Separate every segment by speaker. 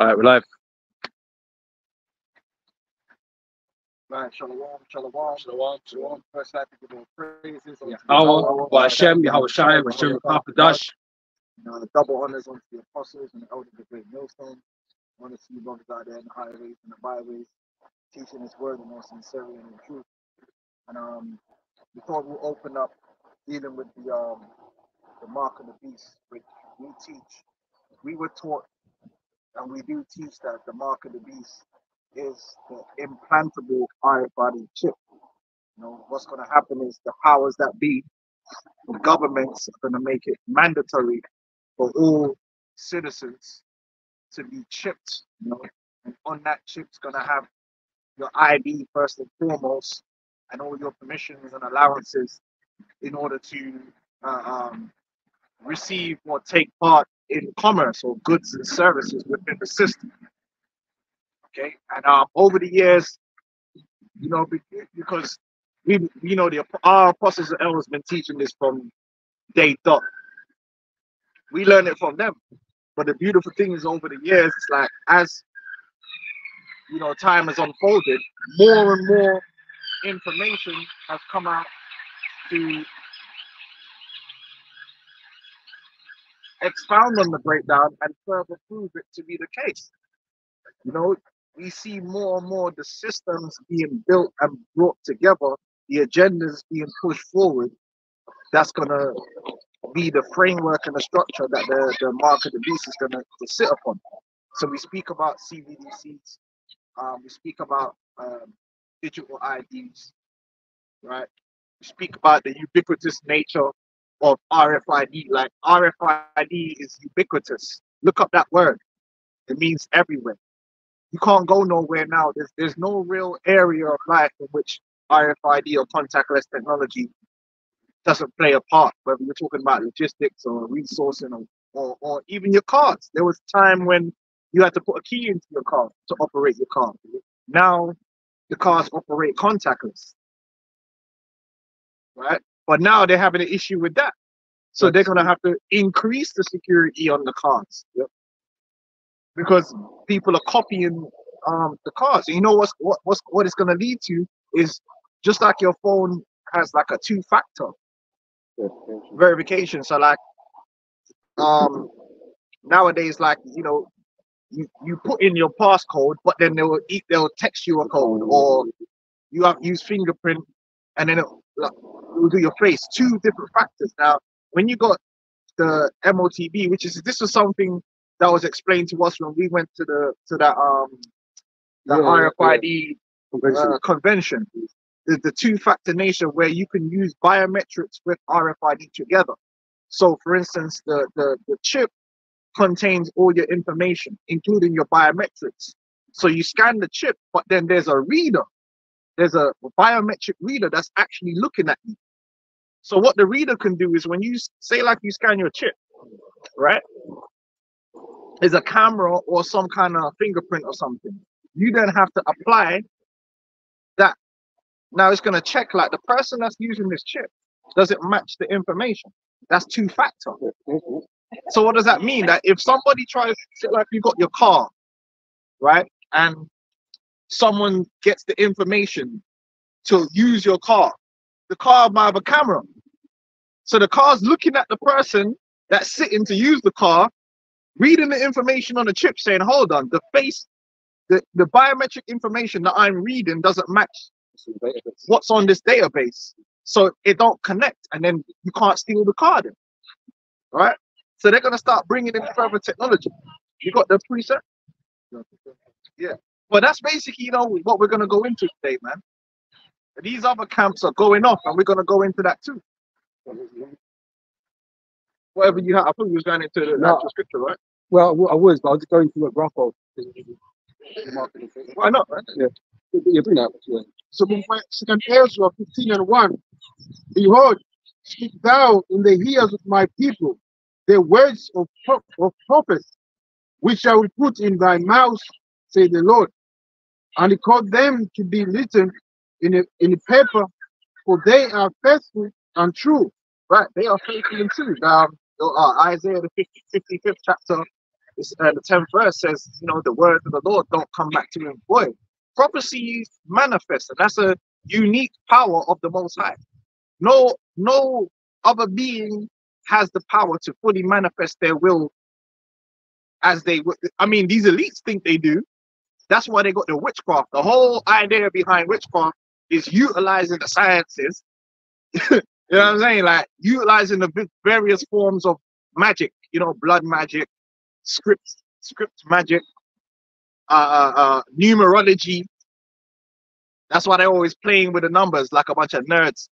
Speaker 1: All right, we're live.
Speaker 2: Right, shalom, shalom, shalom, shalom. First, I have to give all praises.
Speaker 1: Our Hashem, Yahweh Shai, Hashem, Papadash.
Speaker 2: The double honors unto the apostles and the elders of the great millstone. I want to see you brothers out there in the highways and the byways, teaching His word in all sincerity and in truth. And we thought we'll open up dealing with the mark of the beast, which we teach. We were taught, and we do teach, that the mark of the beast is the implantable RFID chip. What's going to happen is the powers that be, the governments, are going to make it mandatory for all citizens to be chipped. And on that chip's going to have your ID first and foremost, and all your permissions and allowances in order to receive or take part in commerce or goods and services within the system. Okay, and over the years, because our apostles and elders been teaching this from day dot. We learn it from them. But the beautiful thing is, over the years, it's like as time has unfolded, more and more information has come out to expound on the breakdown and further prove it to be the case. We see more and more the systems being built and brought together, the agendas being pushed forward. That's going to be the framework and the structure that the mark of the beast is going to sit upon. So we speak about CBDCs, we speak about digital IDs, right? We speak about the ubiquitous nature of RFID. Like, RFID is ubiquitous. Look up that word. It means everywhere. You can't go nowhere now. There's no real area of life in which RFID or contactless technology doesn't play a part, whether you're talking about logistics or resourcing or even your cars. There was a time when you had to put a key into your car to operate your car. Now the cars operate contactless, right? But now they're having an issue with that. So they're going to have to increase the security on the cars. Yep. Because people are copying the cars. And you know what it's going to lead to is, just like your phone has like a two-factor verification. So like nowadays, like you put in your passcode, but then they'll text you a code, or you have used fingerprint, and then it will do your face. Two different factors. Now, when you got the MOTB, this was something that was explained to us when we went to that RFID convention. The two-factor nature, where you can use biometrics with RFID together. So, for instance, the chip contains all your information, including your biometrics. So you scan the chip, but then there's a reader. There's a biometric reader that's actually looking at you. So what the reader can do is, when you say, like, you scan your chip, right? There's a camera or some kind of fingerprint or something. You then have to apply that. Now it's going to check, like, the person that's using this chip, does it match the information? That's two-factor. So what does that mean? That if somebody tries, like, you got your car, right? And someone gets the information to use your car, the car might have a camera. So the car's looking at the person that's sitting to use the car, reading the information on the chip, saying, hold on, the face, the biometric information that I'm reading doesn't match what's on this database. So it don't connect, and then you can't steal the car then, right? So they're going to start bringing in further technology. You got the preset? Yeah. Well, that's basically, what we're going to go into today, man. These other camps are going off, and we're going to go into that too. Whatever you have, I thought you was going into the actual scripture, right?
Speaker 3: Well, I was, but I was going through a graph of.
Speaker 2: Why not, right?
Speaker 3: Yeah. You bring that. Yeah.
Speaker 4: So we find 2 Ezra 15:1. Behold, speak thou in the ears of my people the words of prophets, which I will put in thy mouth, say the Lord. And he caused them to be written in a paper, for they are faithful and true.
Speaker 2: Right, they are faithful and true. Isaiah the 55th chapter, The 10th verse says, you know, the word of the Lord don't come back to him void. Prophecy manifests, and that's a unique power of the Most High. No other being has the power to fully manifest their will as they would. I mean, these elites think they do. That's why they got the witchcraft. The whole idea behind witchcraft is utilizing the sciences. You know what I'm saying? Like utilizing the various forms of magic, you know, blood magic, script magic, numerology. That's why they're always playing with the numbers like a bunch of nerds.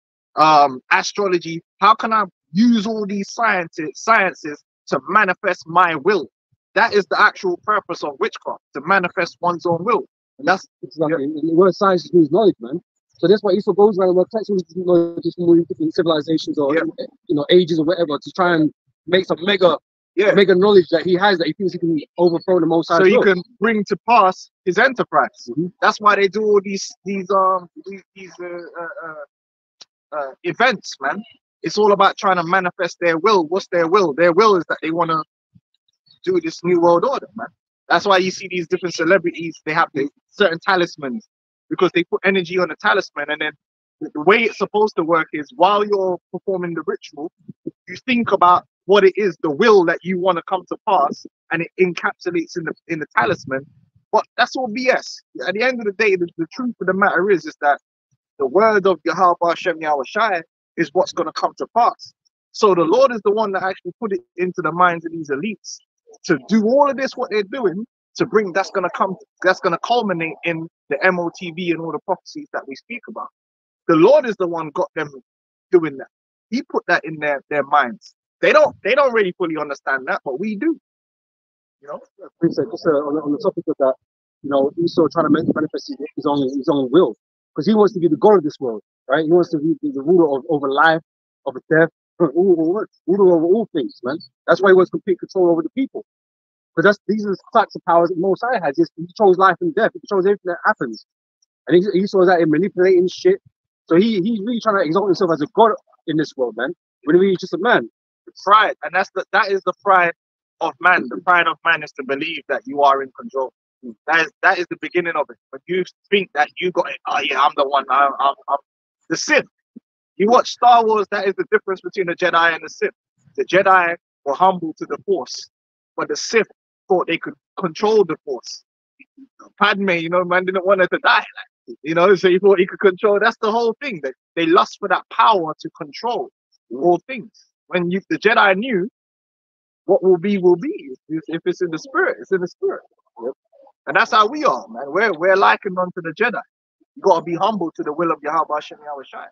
Speaker 2: Astrology. How can I use all these sciences to manifest my will? That is the actual purpose of witchcraft, to manifest one's own will. And that's
Speaker 3: exactly. The word science means knowledge, man. So that's why Esau goes around and collects all these knowledge from all these different civilizations or you know, ages or whatever, to try and make some mega knowledge that he has, that he thinks he can overthrow the Most High.
Speaker 2: So he can bring to pass his enterprise. That's why they do all these events, man. It's all about trying to manifest their will. What's their will? Their will is that they want to do this new world order, man. That's why you see these different celebrities, they have the certain talismans, because they put energy on the talisman, and then the way it's supposed to work is while you're performing the ritual, you think about what it is, the will that you want to come to pass, and it encapsulates in the talisman. But that's all BS. At the end of the day, the truth of the matter is that the word of Yahweh Hashem Yahweh Shai is what's going to come to pass. So the Lord is the one that actually put it into the minds of these elites to do all of this, what they're doing, to bring that's going to culminate in the MOTV and all the prophecies that we speak about. The Lord is the one got them doing that. He put that in their minds. They don't really fully understand that, but we do. You know.
Speaker 3: Just on the topic of that, you know, Esau trying to manifest his own will, because he wants to be the God of this world, right? He wants to be the ruler over life, over death, ruler over all things, man. That's why he wants complete control over the people. Because these are the types of powers that Most High has. He controls life and death. He controls everything that happens. And Esau is out here manipulating shit. So he's really trying to exalt himself as a god in this world, man. When he's just a man.
Speaker 2: Pride, and that is the pride of man. The pride of man is to believe that you are in control. That is the beginning of it. When you think that you got it, oh yeah, I'm the one. I'm the Sith. You watch Star Wars. That is the difference between the Jedi and the Sith. The Jedi were humble to the Force, but the Sith thought they could control the Force. Padme, you know, man didn't want her to die. You know, so he thought he could control. That's the whole thing. They lust for that power to control all things. When the Jedi knew what will be. If it's in the spirit, it's in the spirit. Yep. And that's how we are, man. We're likened unto the Jedi. You gotta be humble to the will of Yahweh Hashem Yahweh Shai.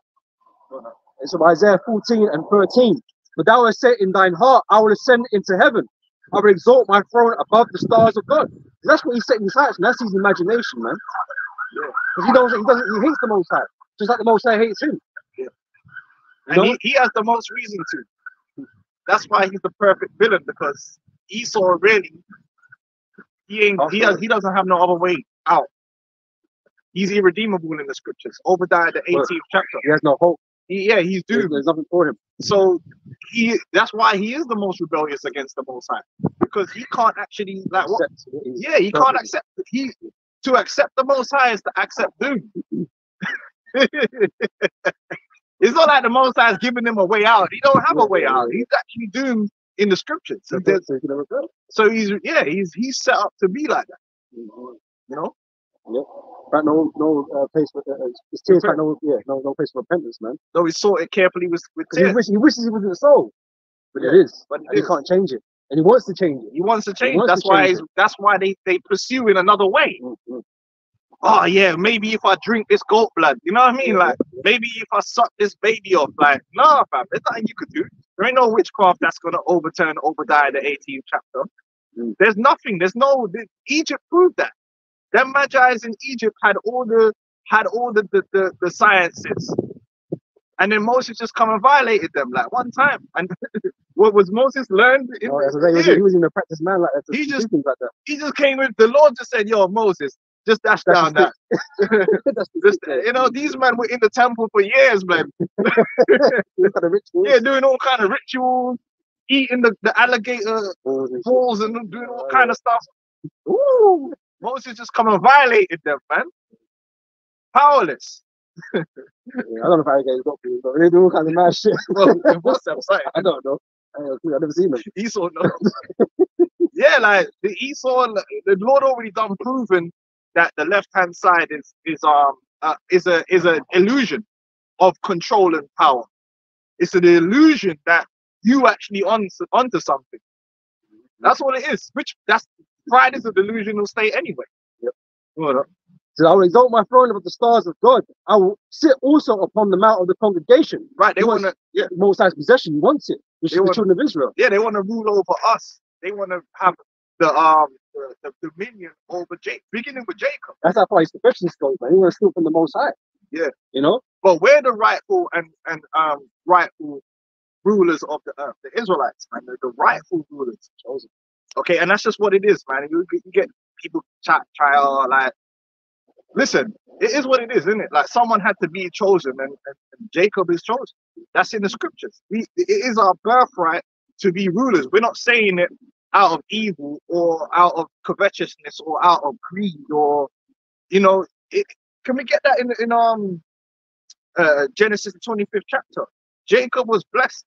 Speaker 3: And so Isaiah 14 and 13. But thou hast said in thine heart, I will ascend into heaven. I will exalt my throne above the stars of God. That's what he's setting his heart, and that's his imagination, man. Because he hates the Most High, just like the Most High hates him.
Speaker 2: Yeah. And he has the most reason to. That's why he's the perfect villain, because Esau really, he doesn't have no other way out. He's irredeemable in the scriptures. Obadiah the 18th chapter.
Speaker 3: He has no hope.
Speaker 2: He's doomed.
Speaker 3: There's nothing for him.
Speaker 2: So that's why he is the most rebellious against the Most High, because he can't actually he can't accept it. To accept the Most High is to accept doom. It's not like the Most High is giving him a way out. He don't have a way out. He's actually doomed in the scriptures. So he's set up to be like that. You know.
Speaker 3: Yeah. But no place for it's tears, but no place for repentance, man.
Speaker 2: No, he sought it carefully with tears.
Speaker 3: He wishes he wasn't a soul, but it is. But he can't change it, and he wants to change it.
Speaker 2: He wants to change. That's why they pursue in another way. Oh yeah, maybe if I drink this goat blood, you know what I mean? Like maybe if I suck this baby off, like no, fam, there's nothing you could do. There ain't no witchcraft that's gonna overturn Obadiah the 18th chapter. There's nothing. Egypt proved that. Them magi's in Egypt had all the sciences, and then Moses just come and violated them like one time. And what was Moses learned? He
Speaker 3: was in a practice man like that.
Speaker 2: He just came with the Lord. Just said, "Yo, Moses, just dash down that." These men were in the temple for years, man. Yeah, doing all kind of rituals. eating the alligator balls and doing all kind of stuff. Ooh, Moses just come and violated them, man. Powerless.
Speaker 3: Yeah, I don't know if alligators got food, but they do all kinds of mad shit.
Speaker 2: Well, it must have something.
Speaker 3: I don't know. I've never seen them.
Speaker 2: Esau knows. Yeah, like the Esau, the Lord already done proven that the left hand side is a illusion of control and power. It's an illusion that you actually onto something. That's what it is. Pride is a delusional state anyway.
Speaker 3: Yep.
Speaker 2: Well,
Speaker 3: So I will exalt my throne above the stars of God. I will sit also upon the mount of the congregation.
Speaker 2: right, they want to, yeah,
Speaker 3: Most High's possession, he wants it, which is the children of Israel.
Speaker 2: yeah, they want to rule over us. They want to have the dominion over Jacob, beginning with Jacob.
Speaker 3: That's how far his professions go, man. He wants to steal from the Most High.
Speaker 2: Yeah.
Speaker 3: You know?
Speaker 2: But we're the rightful and rightful rulers of the earth, the Israelites, man. They're the rightful rulers. Okay, and that's just what it is, man. You get people try like, listen, it is what it is, isn't it? Like someone had to be chosen, and Jacob is chosen. That's in the scriptures. It is our birthright to be rulers. We're not saying it out of evil or out of covetousness or out of greed or, you know, can we get that in Genesis 25th chapter? Jacob was blessed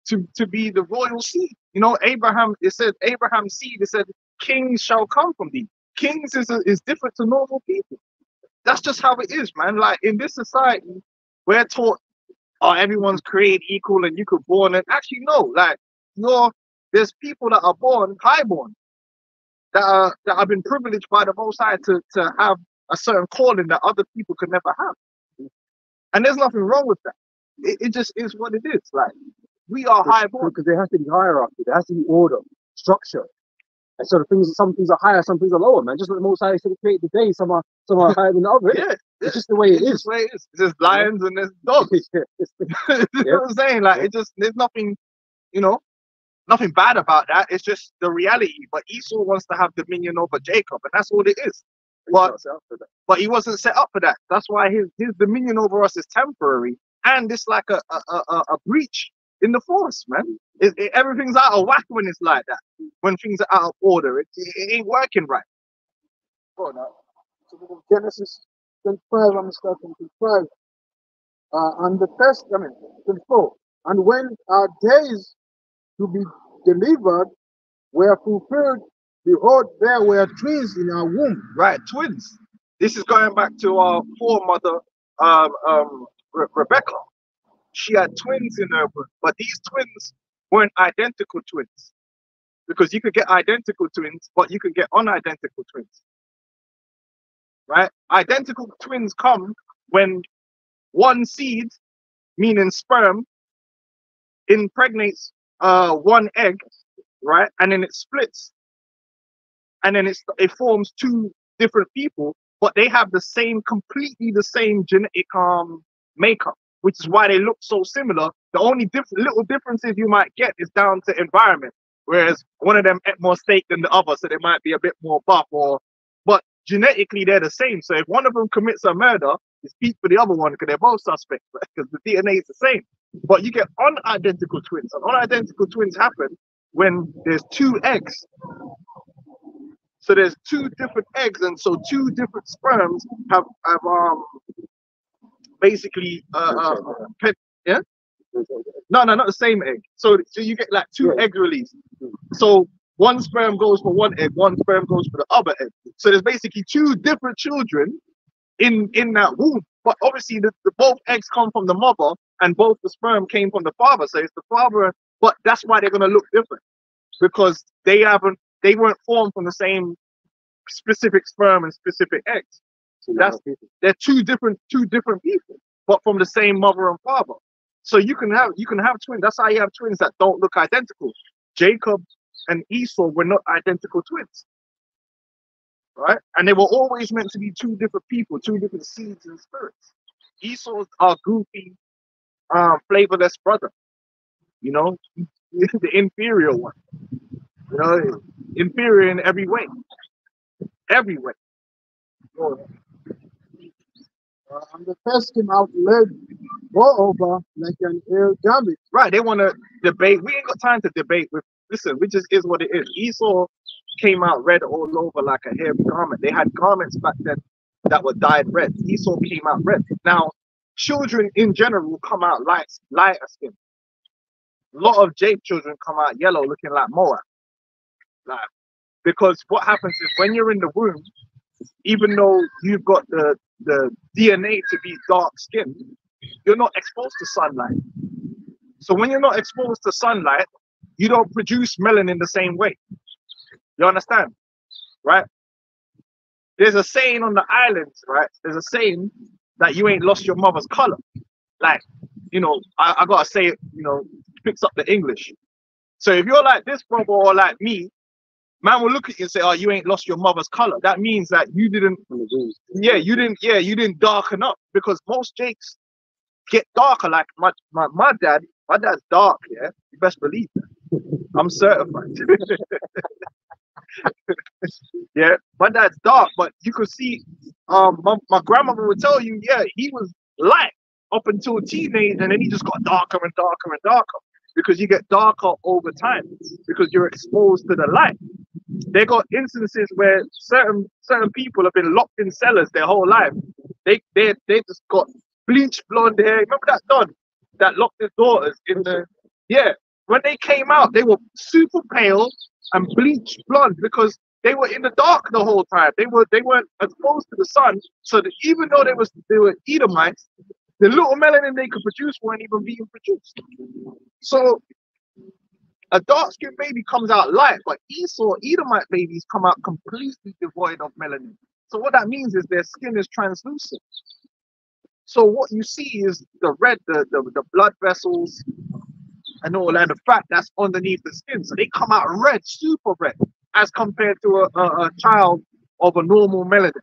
Speaker 2: to be the royal seed. You know, Abraham, it said Abraham's seed, it said kings shall come from thee. Kings is different to normal people. That's just how it is, man. Like in this society, we're taught, oh, everyone's created equal and you could born, and actually no, like there's people that are born highborn that have been privileged by the Most High to have a certain calling that other people could never have. And there's nothing wrong with that. It just is what it is. Like we are highborn.
Speaker 3: Because there has to be hierarchy, there has to be order, structure. And so some things are higher, some things are lower, man. Just like the Most High said, create the day, some are higher than the other.
Speaker 2: Yeah,
Speaker 3: it's just the way it is.
Speaker 2: It's the way it is. There's lions and there's dogs. You know what I'm saying? Like there's nothing, you know, nothing bad about that. It's just the reality. But Esau wants to have dominion over Jacob, and that's all it is. But he wasn't set up for that. That's why his dominion over us is temporary, and it's like a breach in the force, man. Everything's out of whack when it's like that. When things are out of order, it ain't working right.
Speaker 4: Oh, no. So Genesis 25, I'm starting 25. And the first, 24. And when our days to be delivered were fulfilled, behold, there were twins in our womb.
Speaker 2: Right, twins. This is going back to our foremother, Rebecca. She had twins in her womb, but these twins weren't identical twins, because you could get identical twins, but you could get unidentical twins. Right? Identical twins come when one seed, meaning sperm, impregnates one egg, right? And then it splits, and then it forms two different people, but they have completely the same genetic makeup, which is why they look so similar. The only little differences you might get is down to environment, whereas one of them ate more steak than the other, so they might be a bit more buff, but genetically they're the same. So if one of them commits a murder, it's beat for the other one because they're both suspects, because the DNA is the same. But you get unidentical twins, and unidentical twins happen when there's two eggs. So there's two different eggs, and so two different sperms have basically yeah. No, not the same egg. So you get like two eggs released. So one sperm goes for one egg, one sperm goes for the other egg. So there's basically two different children in that womb. But obviously the both eggs come from the mother, and both the sperm came from the father. So it's the father, but that's why they're gonna look different, because they weren't formed from the same specific sperm and specific eggs. So they're two different people, but from the same mother and father. So you can have twins. That's how you have twins that don't look identical. Jacob and Esau were not identical twins, right? And they were always meant to be two different people, two different seeds and spirits. Esau's our goofy, flavorless brother, you know, the inferior one, you know, inferior in every way, every way.
Speaker 4: And the first came out red, moreover, like an air garment.
Speaker 2: Right, they want to debate. We ain't got time to debate with. Listen, which is what it is. Esau came out red all over like a hairy garment. They had garments back then that were dyed red. Esau came out red. Now, children in general come out lighter skin. A lot of Jape children come out yellow, looking like Moab. Like, because what happens is when you're in the womb, even though you've got the DNA to be dark skinned, you're not exposed to sunlight. So when you're not exposed to sunlight, you don't produce melanin the same way. You understand? Right? There's a saying on the islands, right? There's a saying that you ain't lost your mother's color. Like, you know, I gotta say it, you know, picks up the English. So if you're like this brother or like me, man will look at you and say, oh, you ain't lost your mother's color. That means that you didn't, you didn't darken up, because most Jakes get darker. Like my dad's dark, yeah. You best believe that. I'm certified. Yeah, my dad's dark, but you could see my grandmother would tell you, yeah, he was light up until teenage, and then he just got darker and darker and darker, because you get darker over time because you're exposed to the light. They got instances where certain people have been locked in cellars their whole life. They just got bleached blonde hair. Remember that Don that locked his daughters in the, yeah, when they came out they were super pale and bleached blonde because they were in the dark the whole time. They weren't exposed to the sun, so that even though they were Edomites, the little melanin they could produce weren't even being produced. So a dark-skinned baby comes out light, but Edomite babies come out completely devoid of melanin. So what that means is their skin is translucent. So what you see is the red, the blood vessels and all that, the fat that's underneath the skin. So they come out red, super red, as compared to a child of a normal melanin.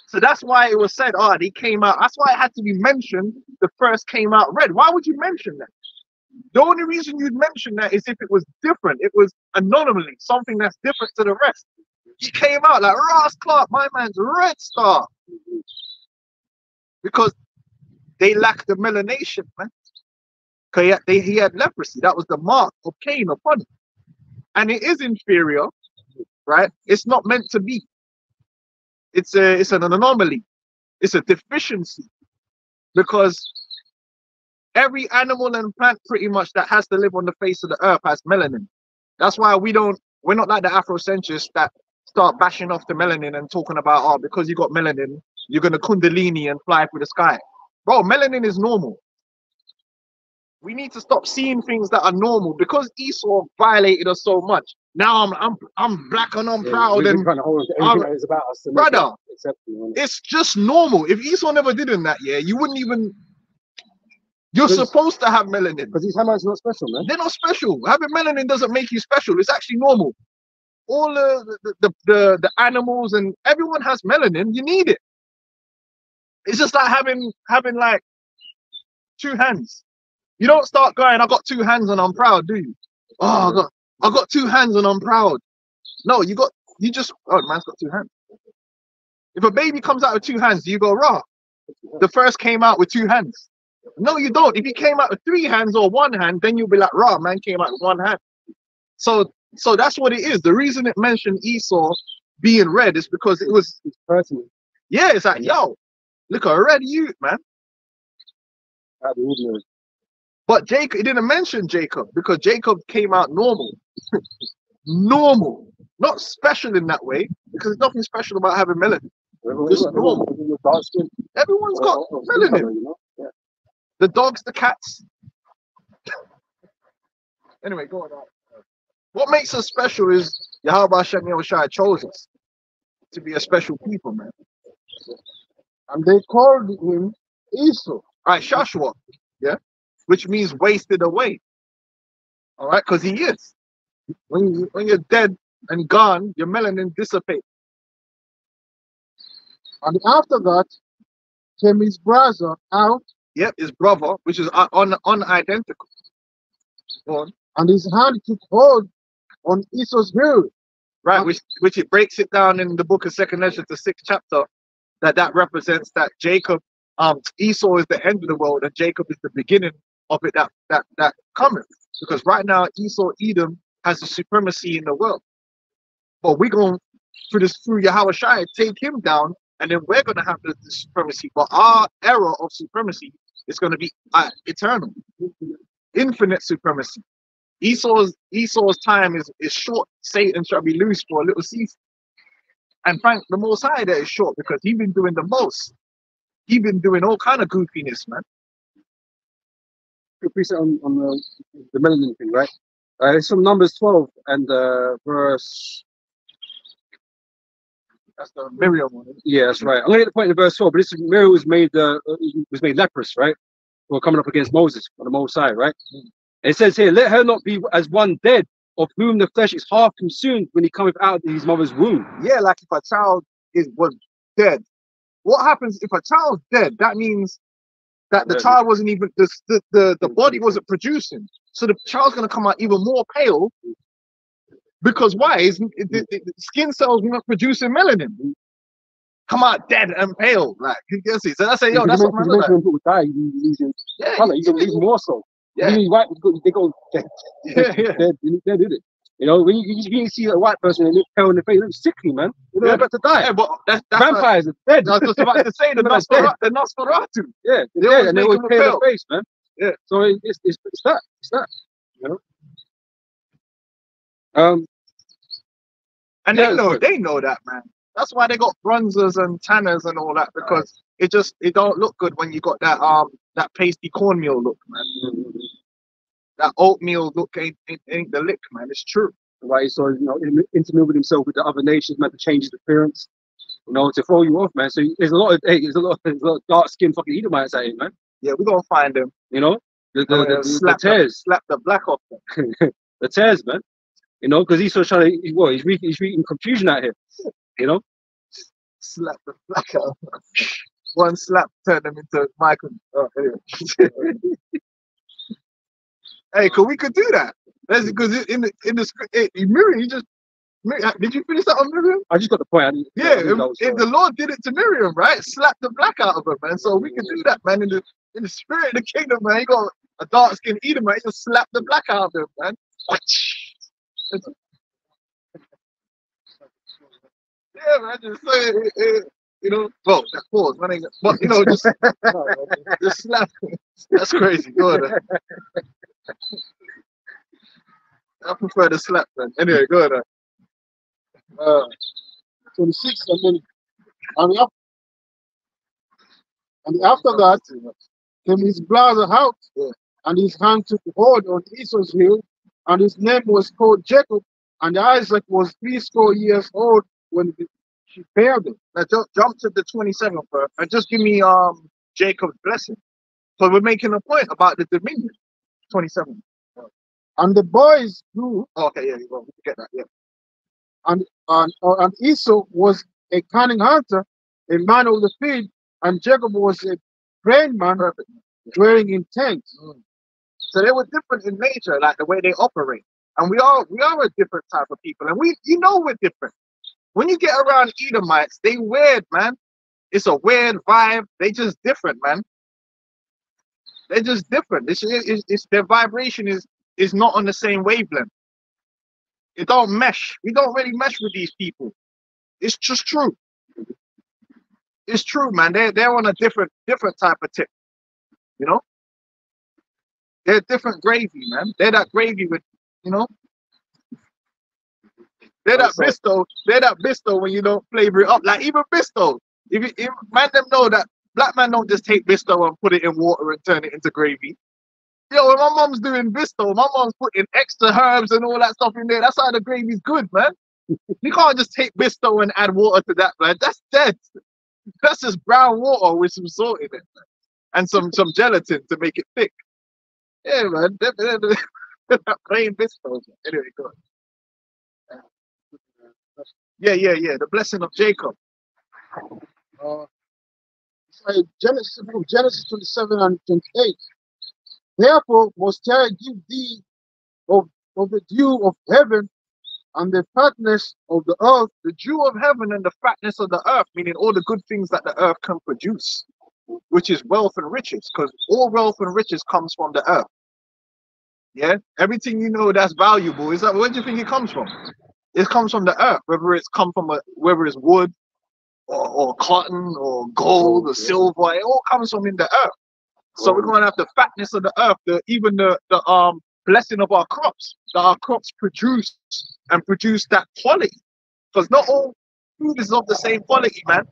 Speaker 2: So that's why it was said, oh, they came out. That's why it had to be mentioned. The first came out red. Why would you mention that? The only reason you'd mention that is if it was different. It was an anomaly, something that's different to the rest. He came out like Ross Clark, my man's Red Star, because they lacked the melanation, man. Because he had leprosy. That was the mark of Cain upon him, and it is inferior, right? It's not meant to be. It's an anomaly. It's a deficiency, because every animal and plant pretty much that has to live on the face of the earth has melanin. That's why we're not like the Afrocentrists that start bashing off the melanin and talking about, oh, because you got melanin, you're gonna kundalini and fly through the sky. Bro, melanin is normal. We need to stop seeing things that are normal, because Esau violated us so much. Now I'm black and I'm proud and
Speaker 3: trying to hold everything that is about us,
Speaker 2: brother. It's just normal. If Esau never did in that, yeah, you wouldn't even. You're supposed to have melanin.
Speaker 3: Because these Hamites are not special, man.
Speaker 2: They're not special. Having melanin doesn't make you special. It's actually normal. All the animals and everyone has melanin. You need it. It's just like having like 2 hands. You don't start going, I got 2 hands and I'm proud, do you? Oh, I got 2 hands and I'm proud. No, oh, man's got 2 hands. If a baby comes out with 2 hands, do you go, rah? The first came out with 2 hands. No, you don't. If he came out with 3 hands or 1 hand, then you'll be like, rah, man came out with 1 hand. So that's what it is. The reason it mentioned Esau being red is because it was personal. Yeah, it's like, yo, look at a red youth, man. But Jacob, it didn't mention Jacob, because Jacob came out normal. Normal. Not special in that way, because there's nothing special about having melanin. Just normal. Everyone's got melanin. Yeah. The dogs, the cats. Anyway, go on. What makes us special is Yahweh Hashem Yahushua chose us to be a special people, man.
Speaker 4: And they called him Esau.
Speaker 2: All right, Shashua, yeah, which means wasted away. All right, because he is. When you're dead and gone, your melanin dissipates.
Speaker 4: And after that came his brother out.
Speaker 2: Yep, his brother, which is unidentical. Go on.
Speaker 4: And his hand took hold on Esau's heel.
Speaker 2: Right, which it breaks it down in the book of 2nd Ezra, the 6th chapter, that represents that Jacob, Esau is the end of the world and Jacob is the beginning of it that cometh. Because right now Esau, Edom has the supremacy in the world. But we're going through Yahweh Shai, take him down, and then we're gonna have the supremacy. But our era of supremacy is gonna be eternal, infinite supremacy. Esau's time is short. Satan shall be loose for a little season. And Frank, the Most High there is short because he's been doing the most. He's been doing all kind of goofiness, man.
Speaker 3: Good precept on the melanin thing, right? It's from Numbers 12 and verse.
Speaker 2: That's the Miriam one.
Speaker 3: Yeah, that's right. I'm gonna get the point in verse 12, but this Miriam was made leprous, right? For coming up against Moses on the Most High, right? It says here, let her not be as one dead, of whom the flesh is half consumed when he cometh out of his mother's womb.
Speaker 2: Yeah, like if a child was dead. What happens if a child's dead? That means that the child wasn't even the body wasn't producing. So the child's gonna come out even more pale. Because why? The skin cells not producing melanin. Come out dead and pale, like you can see. So I say, yo, that's what man like.
Speaker 3: When people die, you lose
Speaker 2: Yeah,
Speaker 3: color. You lose more so.
Speaker 2: Yeah.
Speaker 3: You white, they go dead.
Speaker 2: Yeah.
Speaker 3: Dead, did it? You know, when you see a white person and they look pale in the face, they look sickly, man. They're about to die.
Speaker 2: Yeah, but that's
Speaker 3: Vampires are dead.
Speaker 2: I was just about to say the Nosferatu.
Speaker 3: Yeah,
Speaker 2: They
Speaker 3: dead,
Speaker 2: always
Speaker 3: and they
Speaker 2: make
Speaker 3: always
Speaker 2: them
Speaker 3: pale in
Speaker 2: pale.
Speaker 3: the face, man.
Speaker 2: Yeah.
Speaker 3: So it's that. You know.
Speaker 2: And
Speaker 3: Yeah,
Speaker 2: they know that, man. That's why they got bronzers and tanners and all that, because it don't look good when you got that pasty cornmeal look, man. That oatmeal look ain't the lick, man. It's true.
Speaker 3: Right, so intermingle with himself with the other nations, man, to change his appearance, to throw you off, man. So there's a lot of dark skinned fucking Edomites out here, man.
Speaker 2: Yeah, we're gonna find them.
Speaker 3: The tares,
Speaker 2: slap the black off them.
Speaker 3: the tares, man. Because he's sort of trying to, he's wreaking confusion out here,
Speaker 2: Slap the black out. One slap turned them into Michael. Oh, anyway. Hey, we could do that. That's because in the script, Miriam, did you finish that on Miriam?
Speaker 3: I just got the point.
Speaker 2: If the Lord did it to Miriam, right? Slap the black out of her, man. So we can do that, man. In the spirit of the kingdom, man. You got a dark skinned Edomite, just slap the black out of him, man. Yeah, man. Just say well, that pause, man. But just slap. That's crazy. Go ahead. I prefer the slap, man. Anyway, go ahead.
Speaker 4: 26, and after that came his brother out, and his hand took hold on Esau's heel, and his name was called Jacob, and Isaac was 80 years old when she failed him.
Speaker 2: Now jump to the 27th, bro, and just give me Jacob's blessing. So we're making a point about the dominion. 27.
Speaker 4: And the boys grew.
Speaker 2: Oh, okay, yeah, you go. Get that, yeah.
Speaker 4: And Esau was a cunning hunter, a man of the field, and Jacob was a brave man, dwelling in tents.
Speaker 2: So they were different in nature, like the way they operate. And we are a different type of people, and we're different. When you get around Edomites, they weird, man. It's a weird vibe. They just different, man. They're just different. It's their vibration is not on the same wavelength. It don't mesh. We don't really mesh with these people. It's just true. It's true, man. They're on a different type of tip. They're different gravy, man. They're that gravy with, They're that Bisto. They're that Bisto when you don't flavor it up. Like even Bisto. If man them know that black man don't just take Bisto and put it in water and turn it into gravy. Yo, when my mom's doing Bisto, my mom's putting extra herbs and all that stuff in there. That's how the gravy's good, man. You can't just take Bisto and add water to that, man. That's dead. That's just brown water with some salt in it, man. And some gelatin to make it thick. Yeah, man. They're not plain Bisto. Anyway, go on. Yeah. The blessing of Jacob.
Speaker 4: Genesis 27 and 28. Therefore must I give thee of the dew of heaven and the fatness of the earth,
Speaker 2: The dew of heaven and the fatness of the earth, meaning all the good things that the earth can produce, which is wealth and riches, because all wealth and riches comes from the earth. Yeah, everything you know that's valuable is that. Where do you think it comes from? It comes from the earth, whether it's come from whether it's wood or cotton or gold or silver. It all comes from in the earth. So we're going to have the fatness of the earth, even the blessing of our crops, that our crops produce and produce that quality. Because not all food is of the same quality, man.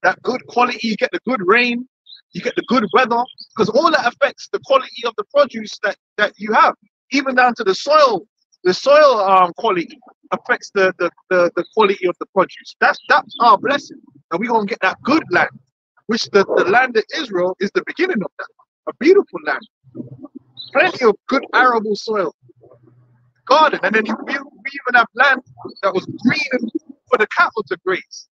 Speaker 2: That good quality, you get the good rain, you get the good weather, because all that affects the quality of the produce that you have, even down to the soil. The soil quality affects the quality of the produce. That's our blessing, and we're gonna get that good land, which the land of Israel is the beginning of that. A beautiful land, plenty of good arable soil, garden, and then we even have land that was green for the cattle to graze.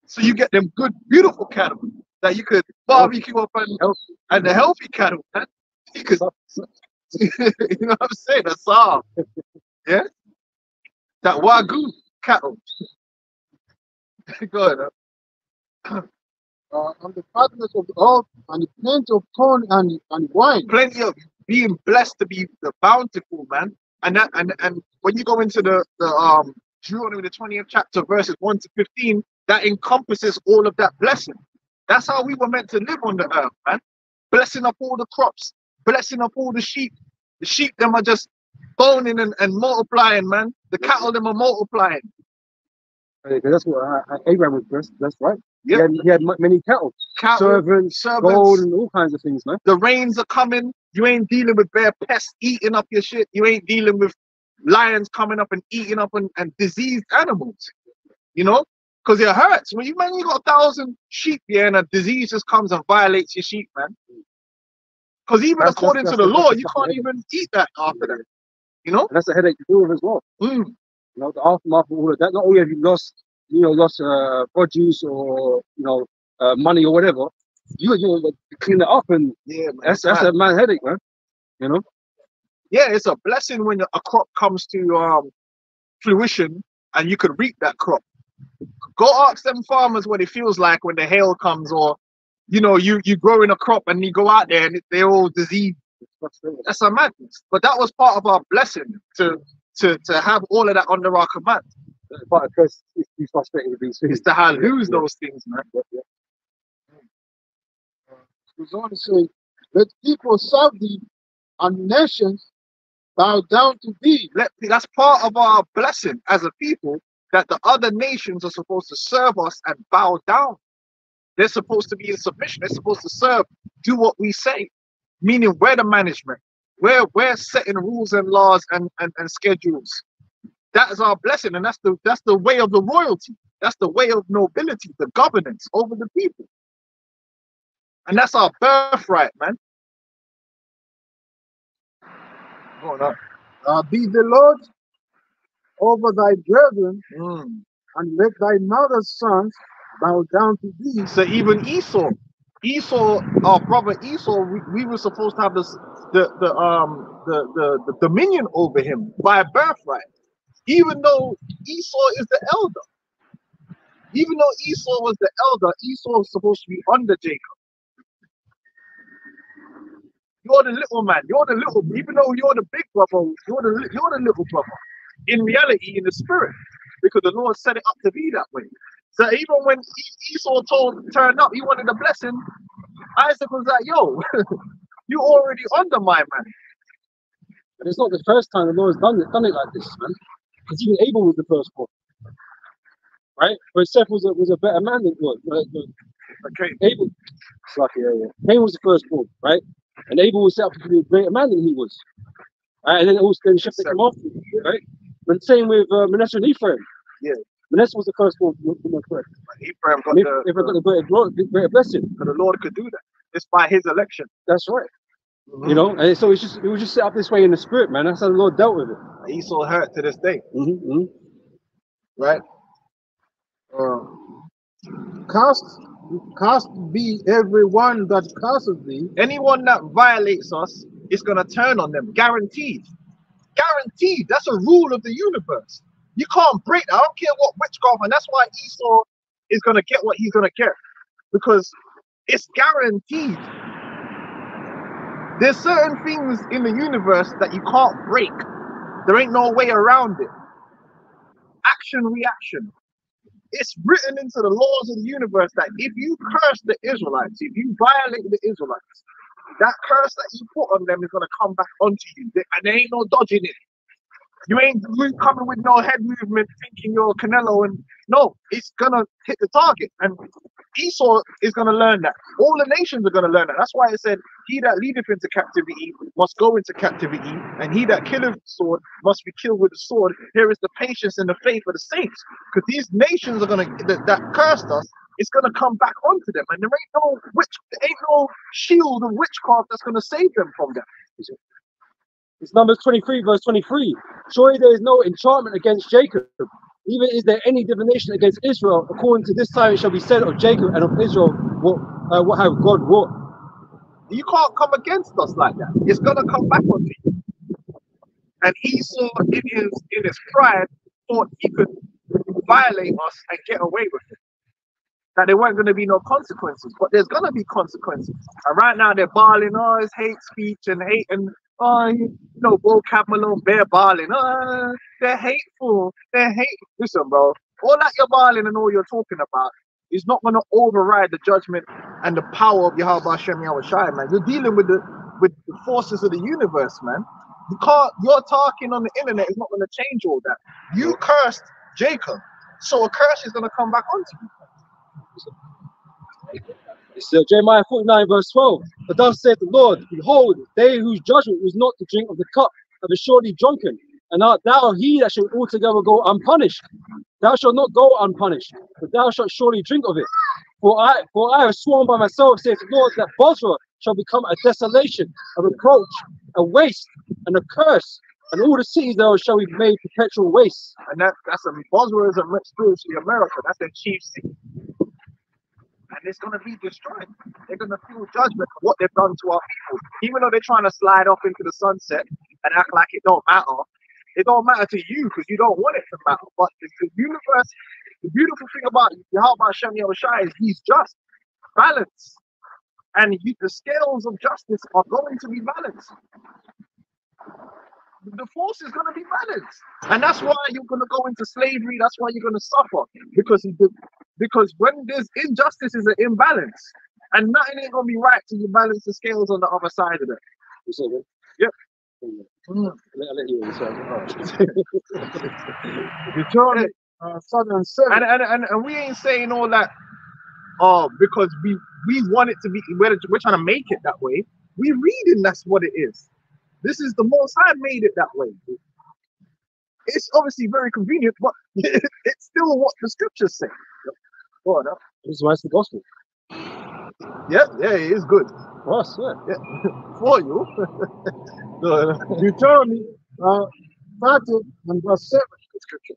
Speaker 2: So you get them good, beautiful cattle that you could barbecue up and the healthy cattle, man. You could, you know what I'm saying? That's all. Yeah? That Wagyu cattle. Go ahead.
Speaker 4: and the fatness of the earth, and the plenty of corn and wine.
Speaker 2: Plenty of being blessed to be the bountiful, man. And when you go into the Deuteronomy, the 20th chapter, verses 1 to 15, that encompasses all of that blessing. That's how we were meant to live on the earth, man. Blessing up all the crops, blessing up all the sheep. The sheep, them are just boning and multiplying, man. The cattle, them are multiplying.
Speaker 3: That's what Abraham was blessed. That's right.
Speaker 2: Yeah.
Speaker 3: He had many cattle, servants, gold, and all kinds of things, man.
Speaker 2: The rains are coming. You ain't dealing with bare pests eating up your shit. You ain't dealing with lions coming up and eating up and diseased animals. You know? Because it hurts. When you got 1,000 sheep here and a disease just comes and violates your sheep, man. Because even according to the law, you can't even eat that after that. You know?
Speaker 3: And that's a headache to deal with as well. You know, the aftermath of all of that. Not only have you lost produce or money or whatever, you clean it up, and that's a mad headache, man. You know?
Speaker 2: Yeah, it's a blessing when a crop comes to fruition and you could reap that crop. Go ask them farmers what it feels like when the hail comes, or you growing a crop and you go out there and they're all diseased. That's a madness. But that was part of our blessing to have all of that under our command.
Speaker 3: Part of curse is to be frustrated with these things.
Speaker 2: Is to lose those things, man.
Speaker 4: Goes on to say, let people serve thee, and nations bow down to thee.
Speaker 2: That's part of our blessing as a people, that the other nations are supposed to serve us and bow down. They're supposed to be in submission. They're supposed to serve, do what we say. Meaning we're the management. We're setting rules and laws and schedules. That is our blessing, and that's the way of the royalty. That's the way of nobility, the governance over the people. And that's our birthright, man. Hold up.
Speaker 4: Be the Lord over thy brethren, and let thy mother's sons bow down to thee.
Speaker 2: So even Esau, our brother Esau, we were supposed to have the dominion over him by birthright. Even though Esau is the elder, even though Esau was the elder, Esau was supposed to be under Jacob. You're the little man. You're the little. Even though you're the big brother, you're the little brother. In reality, in the spirit, because the Lord set it up to be that way. So even when Esau turned up, he wanted a blessing. Isaac was like, "Yo, you already under my man."
Speaker 3: And it's not the first time the Lord's done it like this, man. Because even Abel was the first one, right? But Seth was a better man than God.
Speaker 2: Okay.
Speaker 3: Abel, Cain was the first one, right? And Abel was set up to be a greater man than he was, right? And then also shifted him off, right? And same with Manasseh and Ephraim.
Speaker 2: Yeah.
Speaker 3: Manasseh was the first one from the correct.
Speaker 2: Ephraim got
Speaker 3: the greater blessing.
Speaker 2: But the Lord could do that. It's by His election.
Speaker 3: That's right. You know, and so it was just set up this way in the spirit, man. That's how the Lord dealt with it.
Speaker 2: Esau hurt to this day. Right?
Speaker 4: Cast be everyone that casteth thee.
Speaker 2: Anyone that violates us is gonna turn on them, guaranteed. Guaranteed. That's a rule of the universe. You can't break that. I don't care what witchcraft, and that's why Esau is gonna get what he's gonna get, because it's guaranteed. There's certain things in the universe that you can't break. There ain't no way around it. Action, reaction. It's written into the laws of the universe that if you curse the Israelites, if you violate the Israelites, that curse that you put on them is going to come back onto you. And there ain't no dodging it. You ain't coming with no head movement thinking you're Canelo, and no, it's going to hit the target. And Esau is going to learn that. All the nations are going to learn that. That's why it said, he that leadeth into captivity must go into captivity, and he that killeth with the sword must be killed with the sword. Here is the patience and the faith of the saints. Because these nations are going to, that cursed us, it's going to come back onto them. And there ain't no shield of witchcraft that's going to save them from them.
Speaker 3: It's Numbers 23, verse 23. Surely there is no enchantment against Jacob, neither is there any divination against Israel. According to this time it shall be said of Jacob and of Israel, what have God wrought.
Speaker 2: You can't come against us like that. It's gonna come back on you. And Esau, in his pride, thought he could violate us and get away with it. That there weren't going to be no consequences, but there's going to be consequences. And right now they're bawling, oh, it's hate speech and hate, and oh, you know, vocab Malone, they're bawling, oh, they're hateful, they're hate. Listen, bro, all that you're bawling and all you're talking about is not going to override the judgment and the power of Yahweh Hashem Yahweh Shai, man. You're dealing with the forces of the universe, man. You can't. Your talking on the internet is not going to change all that. You cursed Jacob, so a curse is going to come back onto you.
Speaker 3: It's Jeremiah 49, verse 12. But thus saith the Lord, behold, they whose judgment was not to drink of the cup have assuredly drunken, and art thou he that shall altogether go unpunished. Thou shalt not go unpunished, but thou shalt surely drink of it. For I have sworn by myself, saith the Lord, that Bosra shall become a desolation, a reproach, a waste, and a curse, and all the cities thereof shall be made perpetual waste.
Speaker 2: And that's Bosra is spiritually America. That's their chief city. And it's going to be destroyed. They're going to feel judgment for what they've done to our people. Even though they're trying to slide off into the sunset and act like it don't matter, it don't matter to you because you don't want it to matter. But the universe, the beautiful thing about Yahweh Hashem Yahweh Shai is he's just, balanced. And the scales of justice are going to be balanced. The force is going to be balanced. And that's why you're going to go into slavery. That's why you're going to suffer. Because when there's injustice is an imbalance. And nothing ain't going to be right till you balance the scales on the other side of it.
Speaker 3: You see that?
Speaker 2: Yep.
Speaker 3: I'll let you answer.
Speaker 4: Deuteronomy 7:7.
Speaker 2: And we ain't saying all that because we want it to be, we're trying to make it that way. We reading that's what it is. This is the Most High made it that way. It's obviously very convenient, but it's still what the scriptures say. Oh, no.
Speaker 3: This is why it's the gospel.
Speaker 2: Yeah, it is good.
Speaker 3: For us, yeah.
Speaker 2: For you.
Speaker 4: Deuteronomy 30 and verse 7. Scripture.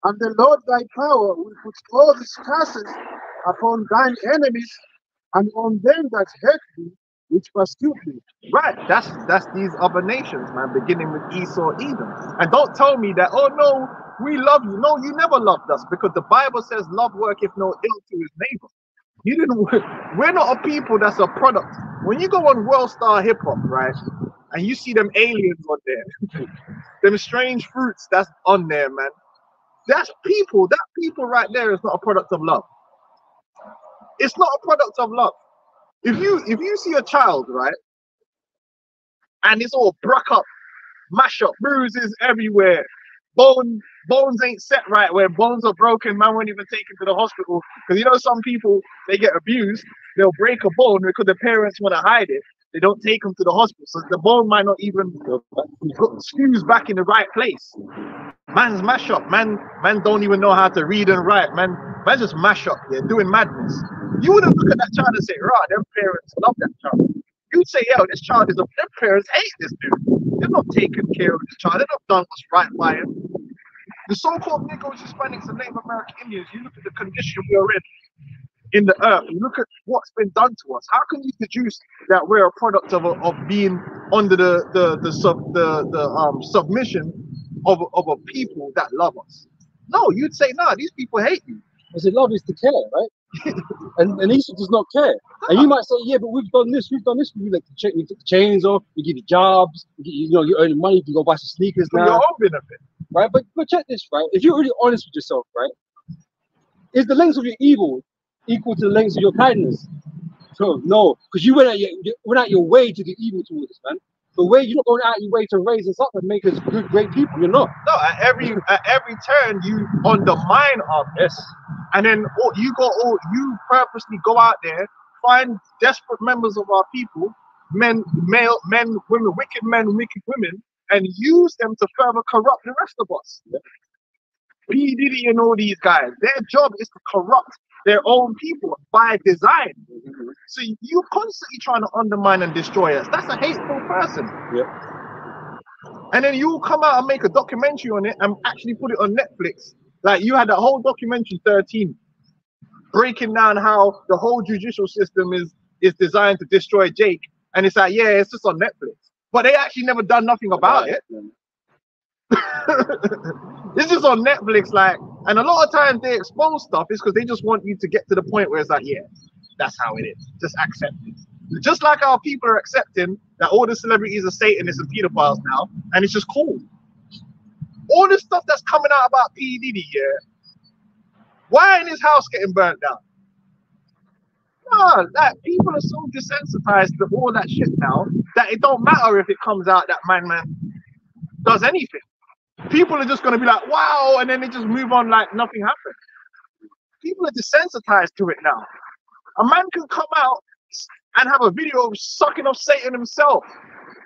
Speaker 4: And the Lord thy power will put all these curses upon thine enemies and on them that hate thee, which persecute thee.
Speaker 2: Right, that's these other nations, man, beginning with Esau, Edom. And don't tell me that, oh no, we love you. No, you never loved us, because the Bible says love worketh no ill to his neighbor. You didn't. We're not a people that's a product. When you go on World Star Hip Hop, right, and you see them aliens on there, them strange fruits that's on there, man. That's people. That people right there is not a product of love. It's not a product of love. If you see a child, right, and it's all broke up, mash up, bruises everywhere, bones ain't set right, where bones are broken, man won't even take him to the hospital. Because you know some people, they get abused, they'll break a bone because the parents want to hide it. They don't take them to the hospital, so the bone might not even fuse back in the right place. Man's mash up, man don't even know how to read and write, man just mash up, yeah, doing madness. You wouldn't look at that child and say, rah, them parents love that child. You'd say, yo, this child is them parents hate this dude. They're not taking care of this child. They're not done what's right by him. The so-called Negroes, Hispanics, and Native American Indians, you look at the condition we are in the earth. You look at what's been done to us. How can you deduce that we're a product of being under the submission of a people that love us. No, you'd say, nah, these people hate you.
Speaker 3: I said, love is to care, right? and Esau does not care. And you might say, yeah, but we've done this for you. Like, we took the chains off, we give you jobs, you know, you're earning money, you can go buy some sneakers
Speaker 2: For
Speaker 3: now.
Speaker 2: your own benefit.
Speaker 3: Right? But check this, right? If you're really honest with yourself, right? Is the length of your evil equal to the length of your kindness? So, no, because you went out your way to do evil towards us, man. The way you're not going out your way to raise us up and make us good, great people. You're not.
Speaker 2: No, at every turn you undermine us.
Speaker 3: Yes.
Speaker 2: And then you purposely go out there, find desperate members of our people, men, women, wicked women, and use them to further corrupt the rest of us.
Speaker 3: Yeah.
Speaker 2: P. Diddy and all these guys, their job is to corrupt their own people by design.
Speaker 3: Mm-hmm.
Speaker 2: So you constantly trying to undermine and destroy us. That's a hateful person.
Speaker 3: Yeah.
Speaker 2: And then you come out and make a documentary on it and actually put it on Netflix. Like you had that whole documentary 13, breaking down how the whole judicial system is designed to destroy Jake. And it's like, yeah, it's just on Netflix. But they actually never done nothing about it. It's just on Netflix, like, and a lot of times they expose stuff is because they just want you to get to the point where it's like, yeah, that's how it is. Just accept it. Just like our people are accepting that all the celebrities are Satanists and pedophiles now, and it's just cool. All this stuff that's coming out about P. Diddy, yeah, why ain't his house getting burnt down? No, that people are so desensitized to all that shit now that it don't matter if it comes out that man does anything. People are just gonna be like, wow, and then they just move on like nothing happened. People are desensitized to it now. A man can come out and have a video of sucking off Satan himself,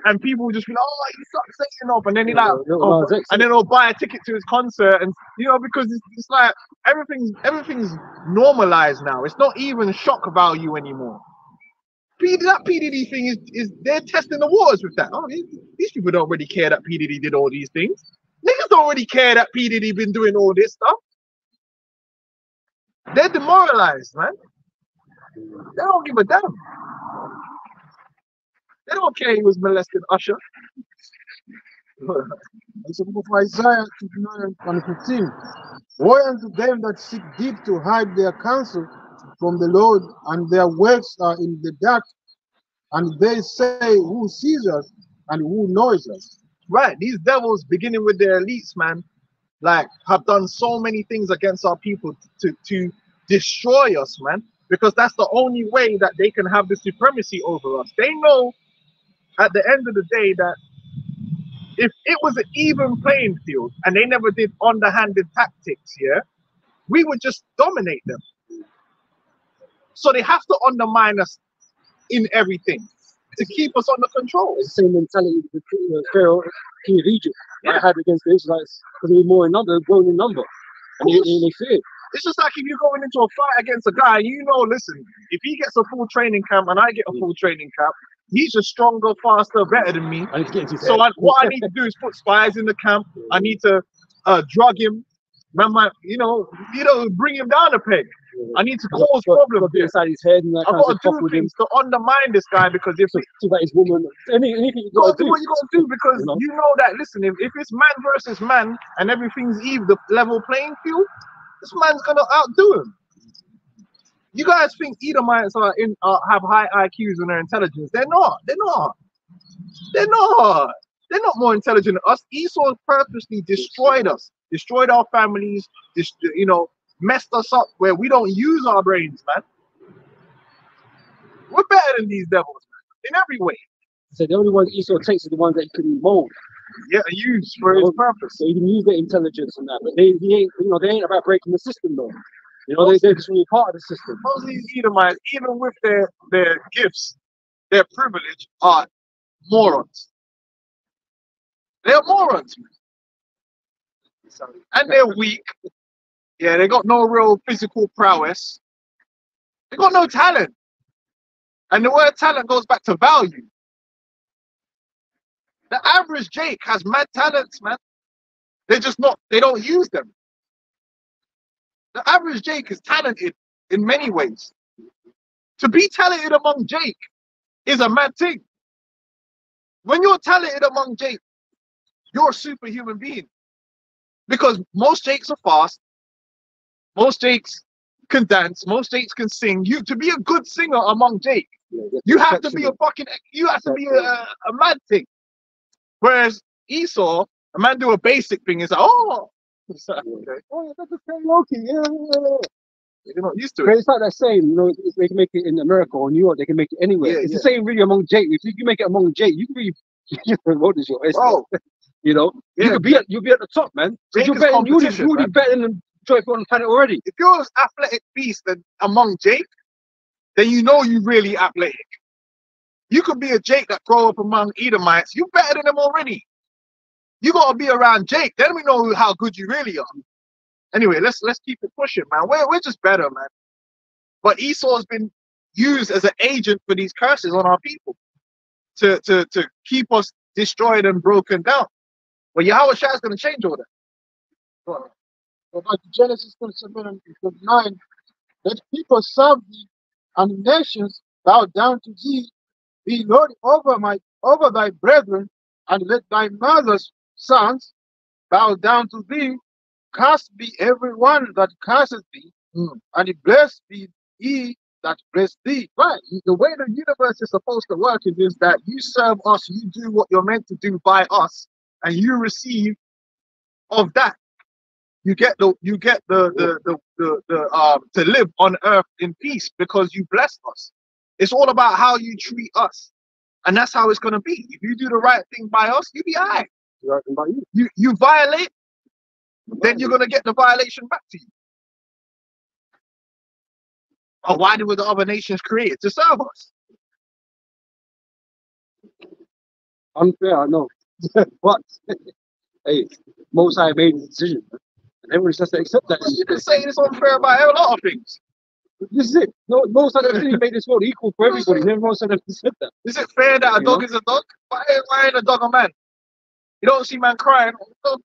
Speaker 2: and people will just be like, oh, you suck Satan off, and then he like, oh, and then they'll buy a ticket to his concert, and you know, because it's like everything's normalized now. It's not even shock value anymore. That P. Diddy thing is they're testing the waters with that. Oh, these people don't really care that P. Diddy did all these things. Niggas don't really care that P. Diddy been doing all this stuff. They're demoralized, man. They don't give a damn. They don't care he was molesting Usher.
Speaker 4: It's the book of Isaiah 59 and 15. Woe unto them that seek deep to hide their counsel from the Lord, and their works are in the dark, and they say, who sees us and who knows us?
Speaker 2: Right, these devils, beginning with their elites, man, like have done so many things against our people to destroy us, man, because that's the only way that they can have the supremacy over us. They know at the end of the day that if it was an even playing field and they never did underhanded tactics, yeah, we would just dominate them. So they have to undermine us in everything to keep us under control.
Speaker 3: It's the same mentality the Pharaoh, king of Egypt, had against the Israelites, because they were more in number, growing in number, and they feared.
Speaker 2: It's just like if you're going into a fight against a guy, you know, listen, if he gets a full training camp and I get a full training camp, he's just stronger, faster, better than me.
Speaker 3: I need to get into his
Speaker 2: So
Speaker 3: head.
Speaker 2: what I need to do is put spies in the camp. I need to drug him, bring him down a peg. I need to cause problems.
Speaker 3: Get inside his head and that
Speaker 2: I've
Speaker 3: kind
Speaker 2: got
Speaker 3: of
Speaker 2: to
Speaker 3: stuff
Speaker 2: do
Speaker 3: with him.
Speaker 2: things to undermine this guy, because if
Speaker 3: To about his woman, anything you
Speaker 2: you gotta
Speaker 3: got
Speaker 2: do what you gotta do, because you know that, listen, if it's man versus man and everything's even the level playing field, this man's gonna outdo him. You guys think Edomites have high IQs and their intelligence? They're not. They're not. They're not. They're not more intelligent than us. Esau purposely destroyed us, destroyed our families, messed us up where we don't use our brains, man. We're better than these devils, man, in every way.
Speaker 3: So the only ones Esau takes are the ones that he can mold.
Speaker 2: Yeah, use for his purpose.
Speaker 3: So he can use their intelligence and that, but they ain't about breaking the system though. They're just really part of the system.
Speaker 2: Most of these Edomites, even with their gifts, their privilege, are morons. They're morons, man. And they're weak. Yeah, they got no real physical prowess. They got no talent. And the word talent goes back to value. The average Jake has mad talents, man. They're just not, they don't use them. The average Jake is talented in many ways. To be talented among Jake is a mad thing. When you're talented among Jake, you're a superhuman being. Because most Jakes are fast, most Jakes can dance, most Jakes can sing. You to be a good singer among Jake, you have to be a fucking, you have to be a mad thing. Whereas Esau, a man do a basic thing, is like, oh, it's like, okay,
Speaker 3: Oh, that's a karaoke. Yeah.
Speaker 2: you're not used to
Speaker 3: But
Speaker 2: it.
Speaker 3: it's like that same, you know, if they can make it in America or New York, they can make it anywhere.
Speaker 2: Yeah,
Speaker 3: It's
Speaker 2: yeah.
Speaker 3: the same really among Jake. If you can make it among Jake, you can be what is your
Speaker 2: Bro,
Speaker 3: you know?
Speaker 2: yeah,
Speaker 3: You could be you'll be at the top, man.
Speaker 2: Jake
Speaker 3: You're
Speaker 2: is
Speaker 3: better, you're
Speaker 2: competition,
Speaker 3: already
Speaker 2: man.
Speaker 3: better than Joy on the planet already.
Speaker 2: If you're an athletic beast and among Jake, then you know you really athletic. You could be a Jake that grow up among Edomites. You better than them already. You gotta be around Jake. Then we know how good you really are. Anyway, let's keep it pushing, man. We're just better, man. But Esau's been used as an agent for these curses on our people to keep us destroyed and broken down. But Yahweh Shai is going to change all that.
Speaker 4: But like Genesis 27 and 29, let people serve thee, and nations bow down to thee. Be Lord over thy brethren, and let thy mother's sons bow down to thee. Cursed be every one that curses thee, and blessed be he that bless thee.
Speaker 2: Right. The way the universe is supposed to work is that you serve us, you do what you're meant to do by us, and you receive of that. You get the to live on earth in peace because you blessed us. It's all about how you treat us, and that's how it's gonna be. If you do the right thing by us, you be alright. You violate, then you're gonna get the violation back to you. Oh, why were the other nations created? To serve us.
Speaker 3: Unfair, I know. But hey, Most High made the decision, man. And everyone has to accept that.
Speaker 2: You can say it's unfair about a lot of things.
Speaker 3: This is it. No, Most High actually made this world equal for everybody. Never Most High said that.
Speaker 2: Is it fair that a
Speaker 3: You
Speaker 2: dog
Speaker 3: know?
Speaker 2: is a dog? Why ain't a dog a man? You don't see man crying. You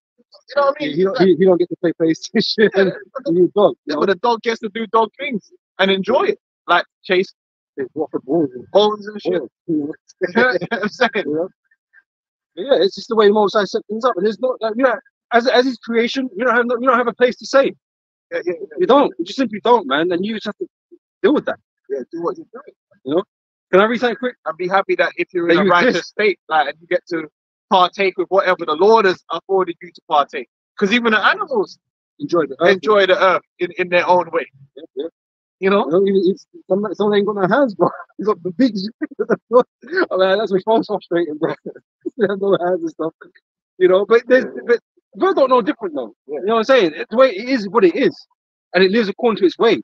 Speaker 2: know what I mean?
Speaker 3: He don't get to play PlayStation and new dog. You
Speaker 2: Yeah,
Speaker 3: know?
Speaker 2: but the dog gets to do dog things and enjoy it, like chase
Speaker 3: They walk the balls and
Speaker 2: bones and shit.
Speaker 3: balls, you know?
Speaker 2: You know what I'm saying?
Speaker 3: You know? Yeah, it's just the way Most High set things up, and there's not, like, you know, as his creation, you don't have a place to say.
Speaker 2: Yeah.
Speaker 3: You don't. You just simply don't, man. And you just have to deal with that.
Speaker 2: Yeah, do what you're doing.
Speaker 3: You know? Can I read something quick?
Speaker 2: And be happy that if you're
Speaker 3: That
Speaker 2: in a
Speaker 3: you
Speaker 2: righteous
Speaker 3: exist.
Speaker 2: state, like, and you get to partake with whatever the Lord has afforded you to partake. Because even the animals
Speaker 3: Enjoy the earth.
Speaker 2: enjoy the earth in their own way.
Speaker 3: Yeah.
Speaker 2: You know?
Speaker 3: You know, some ain't got no hands, bro. He's got the big. Oh, man, that's my phone's frustrating, bro. They have no hands and stuff. You know, but God don't know different though. You know what I'm saying? The way it is what it is, and it lives according to its way.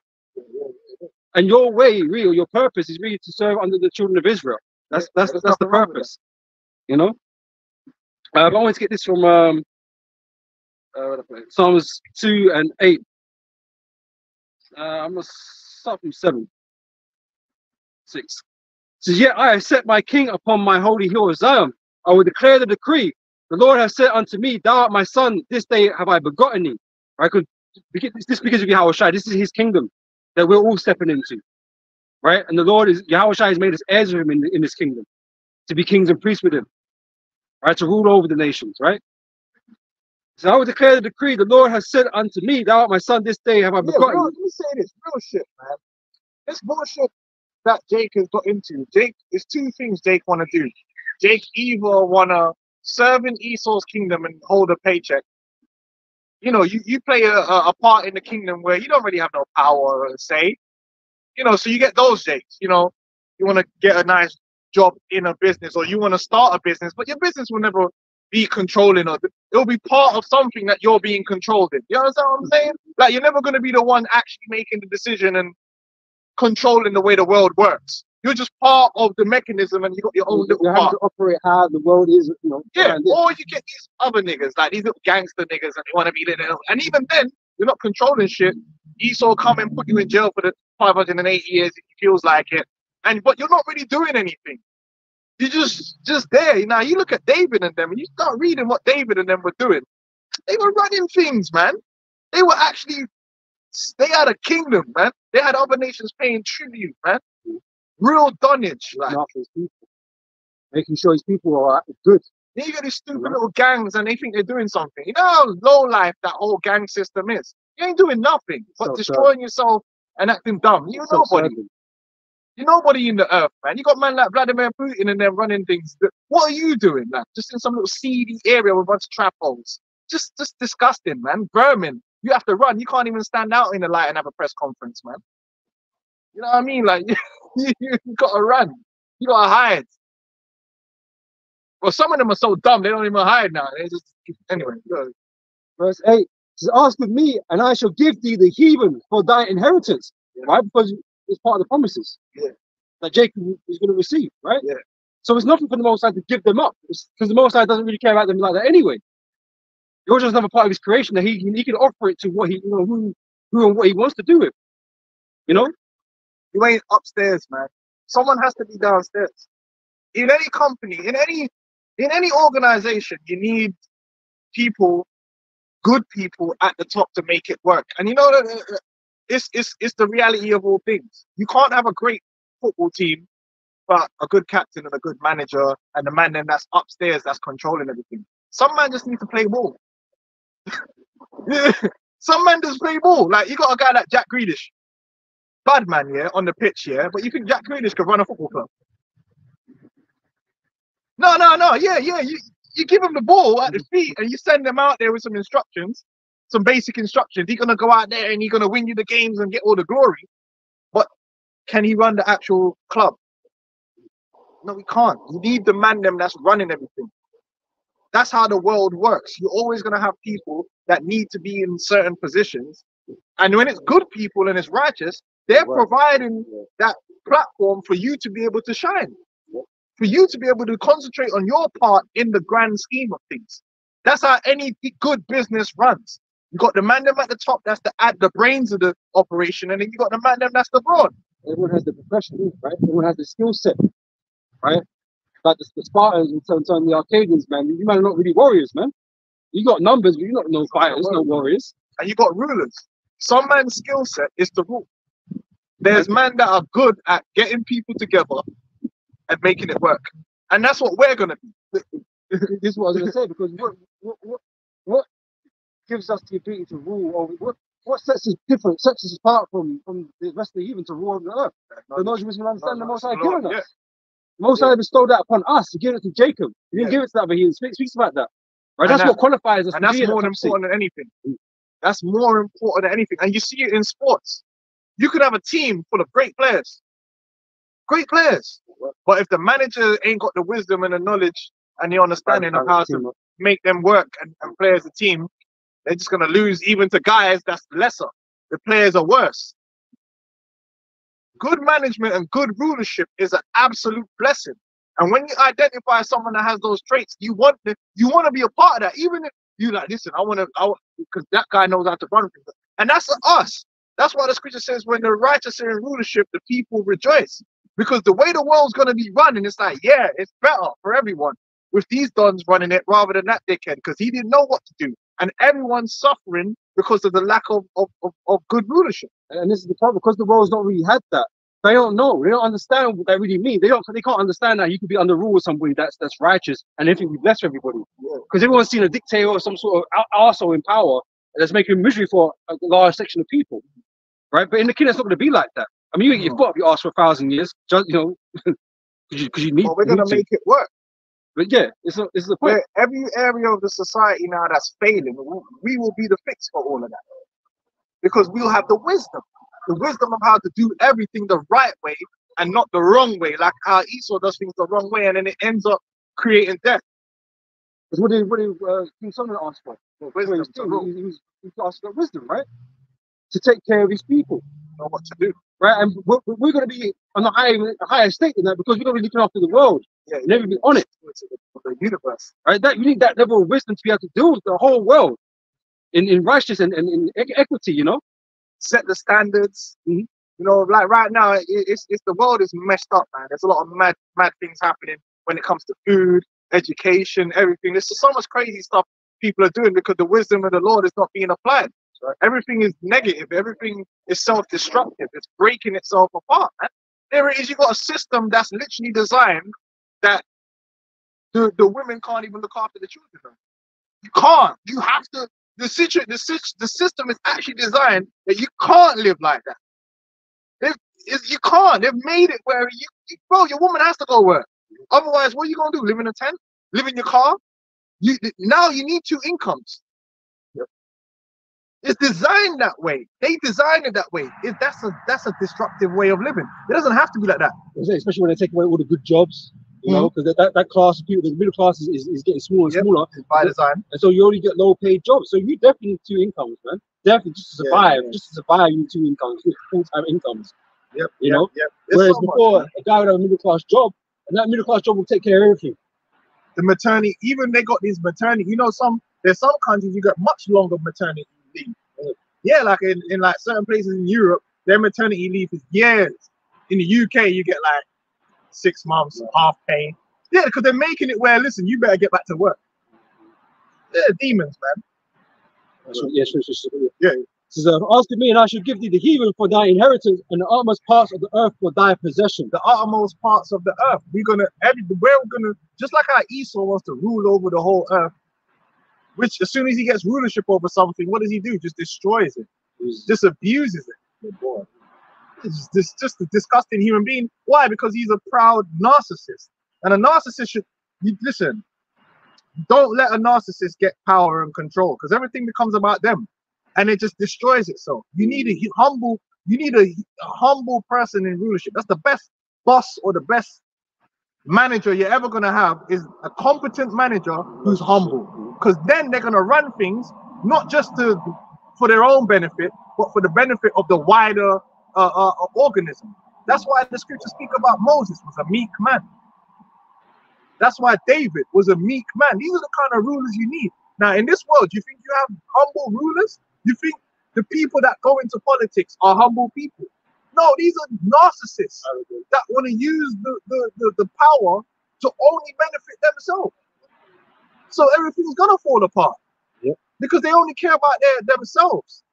Speaker 3: And your way, really, your purpose is really to serve under the children of Israel. That's the purpose. You know. I want to get this from Psalms 2 and 8. I'm gonna start from 7, 6. It says, "Yet I have set my king upon my holy hill of Zion. I will declare the decree. The Lord has said unto me, Thou art my son. This day have I begotten thee." Right? This begins with Yahweh Shai. This is his kingdom that we're all stepping into. Right? And the Lord is Yahweh Shai has made us heirs of him in this kingdom, to be kings and priests with him. Right? To rule over the nations. Right? So I will declare the decree. The Lord has said unto me, Thou art my son. This day have I begotten
Speaker 2: Let
Speaker 3: thee.
Speaker 2: me say this real shit, man. This bullshit that Jake has got into. Jake, there's two things Jake want to do. Jake either want to serve in Esau's kingdom and hold a paycheck. You know, you play a part in the kingdom where you don't really have no power or say. You know, so you get those Jakes. You know, you want to get a nice job in a business, or you want to start a business, but your business will never be controlling, or it'll be part of something that you're being controlled in. You understand what I'm saying? Like, you're never going to be the one actually making the decision and controlling the way the world works. You're just part of the mechanism, and you got your own little
Speaker 3: You have
Speaker 2: part.
Speaker 3: to operate how the world is, you know.
Speaker 2: Yeah,
Speaker 3: around it.
Speaker 2: or you get these other niggas, like these little gangster niggas, and they want to be there. And even then, you're not controlling shit. Esau come and put you in jail for the 508 years if he feels like it, but you're not really doing anything. You're just there. Now you look at David and them, and you start reading what David and them were doing. They were running things, man. They had a kingdom, man. They had other nations paying tribute, man. Real dunnage, like.
Speaker 3: Not for his people. making sure his people are good.
Speaker 2: Then you get these stupid little gangs and they think they're doing something. You know how low life that whole gang system is? You ain't doing nothing but
Speaker 3: So
Speaker 2: destroying yourself and acting dumb. You're
Speaker 3: So
Speaker 2: nobody.
Speaker 3: certain.
Speaker 2: You're nobody in the earth, man. You got man like Vladimir Putin and they're running things. What are you doing, man? Just in some little seedy area with a bunch of trap holes. Just disgusting, man. Vermin. You have to run. You can't even stand out in the light and have a press conference, man. You know what I mean? Like, you gotta run. You gotta hide. Well, some of them are so dumb, they don't even hide now. They just, anyway. Go.
Speaker 3: Verse 8 says, ask of me, and I shall give thee the heathen for thy inheritance.
Speaker 2: Yeah.
Speaker 3: Right? Because it's part of the promises that Jacob is going to receive, right?
Speaker 2: Yeah.
Speaker 3: So it's nothing for the Most High to give them up, because the Most High doesn't really care about them like that anyway. It was just another part of his creation that he can offer it to what he, who and what he wants to do with. You know?
Speaker 2: You ain't upstairs, man. Someone has to be downstairs. In any company, in any organization, you need people, good people at the top to make it work. And you know that it's the reality of all things. You can't have a great football team, but a good captain and a good manager and the man then that's upstairs that's controlling everything. Some man just need to play ball. Some man just play ball. Like you got a guy like Jack Grealish, bad man, yeah, on the pitch, yeah. But you think Jack Grealish could run a football club? No. Yeah. You give him the ball at the feet and you send him out there with some instructions, some basic instructions. He's gonna go out there and he's gonna win you the games and get all the glory. But can he run the actual club? No, he can't. You need the man them that's running everything. That's how the world works. You're always gonna have people that need to be in certain positions. And when it's good people and it's righteous, they're providing that platform for you to be able to shine. For you to be able to concentrate on your part in the grand scheme of things. That's how any good business runs. You got the man them at the top, that's the brains of the operation, and then you got the man them that's the brawn.
Speaker 3: Everyone has the profession, right? Everyone has the skill set, right? Like the Spartans and the Arcadians, man. You man are not really warriors, man. You got numbers, but you're not no fighters, no warriors.
Speaker 2: And you got rulers. Some man's skill set is to rule. There's men that are good at getting people together and making it work. And that's what we're gonna be.
Speaker 3: This is what I was gonna say, because what gives us the ability to rule over what sets us different, sets us apart from the rest of the heathen to rule over the earth? The knowledge, wisdom, and understanding the Most High given us. The Most High bestowed that upon us. He gave it to Jacob. He didn't give it to that, but he speaks about that. Right? That's what qualifies us.
Speaker 2: And that's more important than anything. That's more important than anything. And you see it in sports. You could have a team full of great players. Great players. But if the manager ain't got the wisdom and the knowledge and the understanding of how to make them work and play as a team, they're just going to lose even to guys that's lesser. The players are worse. Good management and good rulership is an absolute blessing. And when you identify someone that has those traits, you want to be a part of that. Even if you like, listen, because that guy knows how to run things. And that's us. That's why the scripture says, when the righteous are in rulership, the people rejoice. Because the way the world's going to be running, it's like, yeah, it's better for everyone with these dons running it rather than that dickhead, because he didn't know what to do. And everyone's suffering because of the lack of good rulership.
Speaker 3: And this is the problem, because the world's not really had that. They don't know. They don't understand what that really means. They can't understand that you could be under rule with somebody that's righteous and everything be blessed for everybody. Because everyone's seen a dictator or some sort of arsehole in power that's making misery for a large section of people. Right? But in the kingdom, it's not going to be like that. I mean, you've got to be asked for 1,000 years, just, because you need.
Speaker 2: Well, we're going to make it work.
Speaker 3: But yeah, it's the point.
Speaker 2: Where every area of the society now that's failing, we will be the fix for all of that. Because we'll have the wisdom of how to do everything the right way and not the wrong way, like how Esau does things the wrong way, and then it ends up creating death.
Speaker 3: That's what King Solomon asked for.
Speaker 2: Wisdom.
Speaker 3: He asked for wisdom, right? To take care of his people.
Speaker 2: Know what to do.
Speaker 3: Right, and we're going to be on a higher state than that, because we're going to be looking after the world.
Speaker 2: Yeah,
Speaker 3: and everything on it.
Speaker 2: The universe.
Speaker 3: Right, you need that level of wisdom to be able to deal with the whole world in righteousness and in equity.
Speaker 2: Set the standards. Like right now, it's the world is messed up, man. There's a lot of mad things happening when it comes to food, education, everything. There's so much crazy stuff people are doing because the wisdom of the Lord is not being applied. Right? Everything is negative. Everything is self-destructive. It's breaking itself apart, man. There it is. You got a system that's literally designed that The women can't even look after the children. Now. You can't. You have to. The system is actually designed that you can't live like that. You can't. They've made it where bro, your woman has to go work. Otherwise, what are you gonna do? Live in a tent? Live in your car? Now you need two incomes.
Speaker 3: Yep.
Speaker 2: It's designed that way. They designed it that way. That's a destructive way of living. It doesn't have to be like that.
Speaker 3: Especially when they take away all the good jobs, you know, because that class of people, the middle class is getting smaller and smaller.
Speaker 2: It's by design.
Speaker 3: And so you only get low paid jobs. So you definitely need two incomes, man. Definitely just to survive. Just to survive, you need two incomes, full-time incomes.
Speaker 2: Yep.
Speaker 3: You know?
Speaker 2: Yep.
Speaker 3: Whereas before, a guy would have a middle class job, and that middle class job will take care of everything.
Speaker 2: The maternity, even they got these maternity, you know, there's some countries you get much longer maternity leave. Yeah, like in like certain places in Europe, their maternity leave is years. In the UK, you get like 6 months, half pay. Yeah, because they're making it where, listen, you better get back to work. They're demons, man.
Speaker 3: Yeah. Says, asking me, and I should give thee the heathen for thy inheritance, and the uttermost parts of the earth for thy possession.
Speaker 2: The uttermost parts of the earth. We're gonna, just like how Esau wants to rule over the whole earth, which as soon as he gets rulership over something, what does he do? Just destroys it, just abuses it. Boy. It's just a disgusting human being. Why? Because he's a proud narcissist, and a narcissist should listen. Don't let a narcissist get power and control, because everything becomes about them. And it just destroys itself. You need a humble person in rulership. That's the best boss or the best manager you're ever gonna have, is a competent manager who's humble. Because then they're gonna run things not just for their own benefit, but for the benefit of the wider organism. That's why the scriptures speak about Moses was a meek man. That's why David was a meek man. These are the kind of rulers you need. Now in this world, you think you have humble rulers? You think the people that go into politics are humble people? No, these are narcissists that want to use the power to only benefit themselves. So everything's gonna fall apart.
Speaker 3: Yep.
Speaker 2: Because they only care about themselves.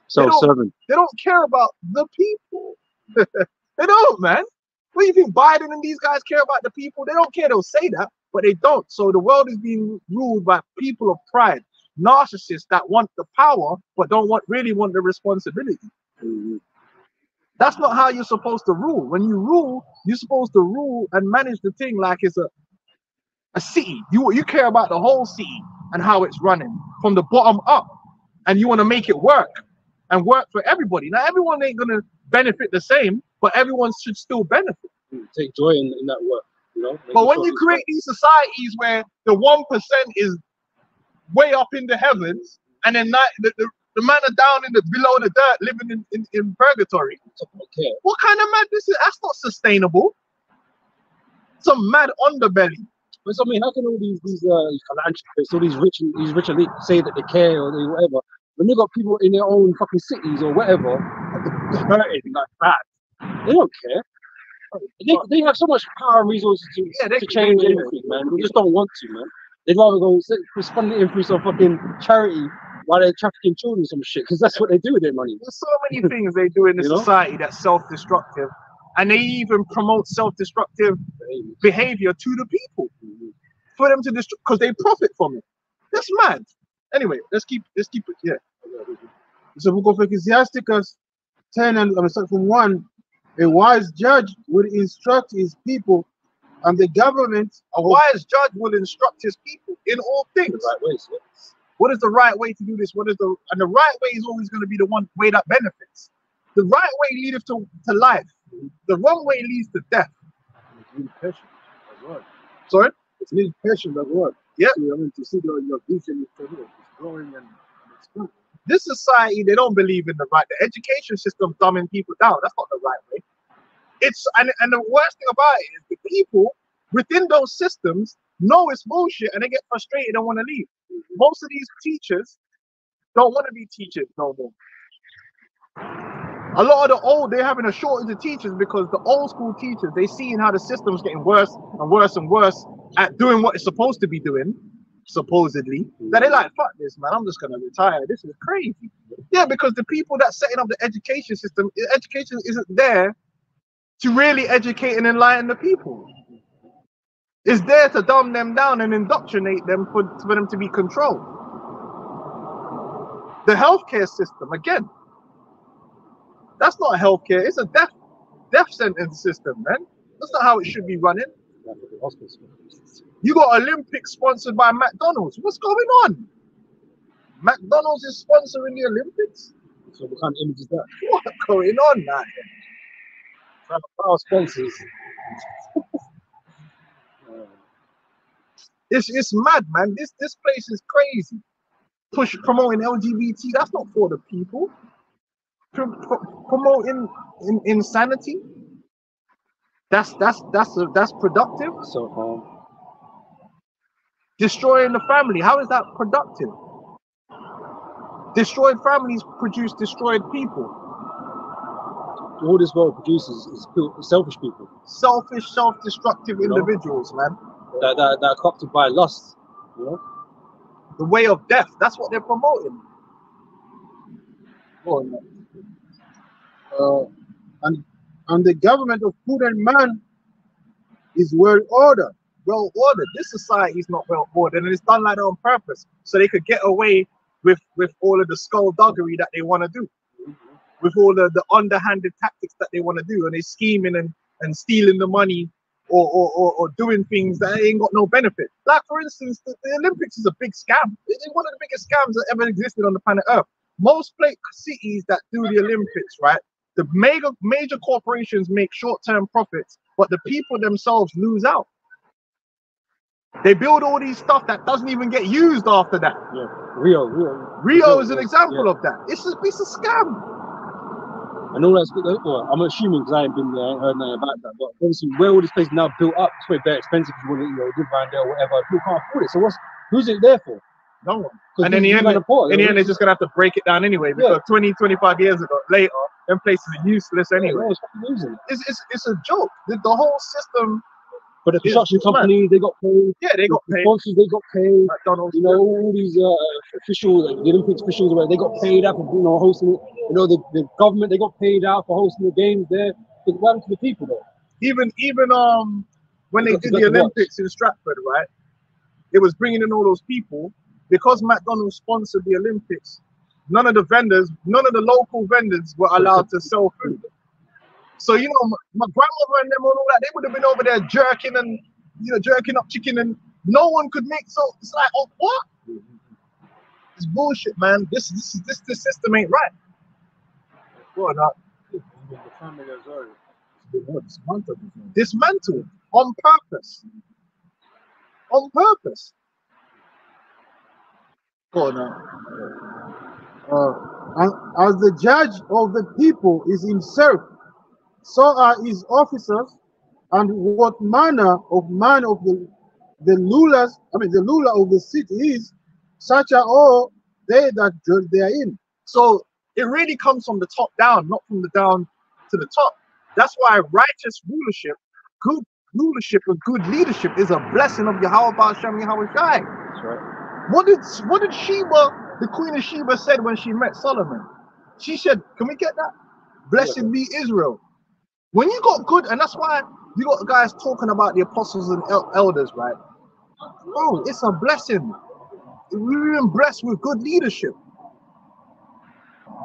Speaker 3: Self-serving.
Speaker 2: They don't care about the people. They don't, man. What do you think? Biden and these guys care about the people? They don't care. They'll say that, but they don't. So the world is being ruled by people of pride. Narcissists that want the power but don't really want the responsibility. That's not how you're supposed to rule. When you rule, you're supposed to rule and manage the thing like it's a city. You care about the whole city and how it's running from the bottom up, and you want to make it work and work for everybody. Now everyone ain't gonna benefit the same, but everyone should still benefit.
Speaker 3: Take joy in that work, you know.
Speaker 2: But when you create these societies where the 1% is way up in the heavens, and then the man are down below the dirt, living in purgatory.
Speaker 3: Okay.
Speaker 2: What kind of madness is that's not sustainable? Some mad underbelly.
Speaker 3: But so I mean, how can all these philanthropists, all these rich elite say that they care or they whatever, when they got people in their own fucking cities or whatever, hurting like that? They don't care. They have so much power and resources to change anything, man. They just don't want to, man. They'd rather go spend it in through some fucking charity while they're trafficking children or some shit, because that's what they do with their money.
Speaker 2: There's so many things they do in the society that's self-destructive, and they even promote self-destructive behavior to the people for them to destroy, because they profit from it. That's mad. Anyway, let's keep it. Yeah.
Speaker 4: So we go for Ecclesiasticus 10 and section 1. A wise judge would instruct his people, and the government.
Speaker 2: A wise judge will instruct his people in all things.
Speaker 3: The right ways, yes.
Speaker 2: What is the right way to do this? And the right way is always going to be the one way that benefits. The right way leadeth to life. The wrong way leads to death.
Speaker 4: Passion as well.
Speaker 2: Sorry?
Speaker 4: It's needs passion as well.
Speaker 2: Yeah.
Speaker 4: So, I mean, to see your vision is growing and expanding.
Speaker 2: This society, they don't believe in the right. The education system dumbing people down. That's not the right way. And the worst thing about it is the people within those systems know it's bullshit and they get frustrated and want to leave. Most of these teachers don't want to be teachers no more. A lot of they're having a shortage of teachers because the old school teachers, they seeing how the system's getting worse and worse and worse at doing what it's supposed to be doing, supposedly, that they're like, fuck this, man, I'm just going to retire. This is crazy. Yeah, because the people that's setting up the education system, education isn't there to really educate and enlighten the people. It's there to dumb them down and indoctrinate them for them to be controlled. The healthcare system, again, that's not healthcare. It's a death sentence system, man. That's not how it should be running. You got Olympics sponsored by McDonald's. What's going on? McDonald's is sponsoring the Olympics?
Speaker 3: So what kind of image is that?
Speaker 2: What's going on, man?
Speaker 3: Our sponsors.
Speaker 2: It's mad, man. This place is crazy. Promoting LGBT, that's not for the people. Promoting insanity, that's productive.
Speaker 3: So
Speaker 2: Destroying the family, how is that productive? Destroyed families produce destroyed people.
Speaker 3: All this world produces is selfish people.
Speaker 2: Selfish, self-destructive individuals, man.
Speaker 3: That are corrupted by lust, you know?
Speaker 2: The way of death, that's what they're promoting.
Speaker 4: And the government of food and man is well ordered.
Speaker 2: Well ordered. This society is not well ordered, and it's done like that on purpose, so they could get away with all of the skullduggery that they want to do, with all the underhanded tactics that they want to do, and they scheming and stealing the money or doing things that ain't got no benefit. Like, for instance, the Olympics is a big scam. It's one of the biggest scams that ever existed on the planet Earth. Most cities that do the Olympics, right, the major corporations make short-term profits, but the people themselves lose out. They build all these stuff that doesn't even get used after that.
Speaker 3: Yeah, Rio
Speaker 2: is an example of that. It's a scam.
Speaker 3: And all that's good. Well, I'm assuming because I ain't been there, I ain't heard nothing about that. But obviously, where all this place now built up, it's very, very expensive if you want to, live around there or whatever. People can't afford it. So who's it there for?
Speaker 2: No one. And in the end, they're just gonna have to break it down anyway, because 20-25 years later, them places are useless anyway. It's a joke. The whole system.
Speaker 3: But the construction company, they got paid.
Speaker 2: Yeah, they got paid.
Speaker 3: Sponsors, they got paid.
Speaker 2: McDonald's,
Speaker 3: all these officials, the Olympics officials, they got paid out for hosting it. The government, they got paid out for hosting the games there. It's what happened to the people though.
Speaker 2: Even when they did the Olympics in Stratford, right? It was bringing in all those people because McDonald's sponsored the Olympics. None of the local vendors were allowed to sell food. So, my grandmother and them and all that, they would have been over there jerking up chicken, and no one could make. So it's like, oh, what? It's bullshit, man. This system ain't right. Well, not. Dismantled on purpose. On purpose.
Speaker 4: Oh no. As the judge of the people is himself, so are his officers, and what manner of man of the ruler of the city is, such are all they that dwell therein.
Speaker 2: So it really comes from the top down, not from the down to the top. That's why righteous rulership, good rulership, and good leadership is a blessing of Yahweh Ba'ashem Yahweh Shai.
Speaker 3: That's right.
Speaker 2: What did Sheba, the Queen of Sheba, said when she met Solomon? She said, "Can we get that? Blessed be Israel." When you got good, and that's why you got guys talking about the apostles and elders, right? Bro, it's a blessing. We've been blessed with good leadership.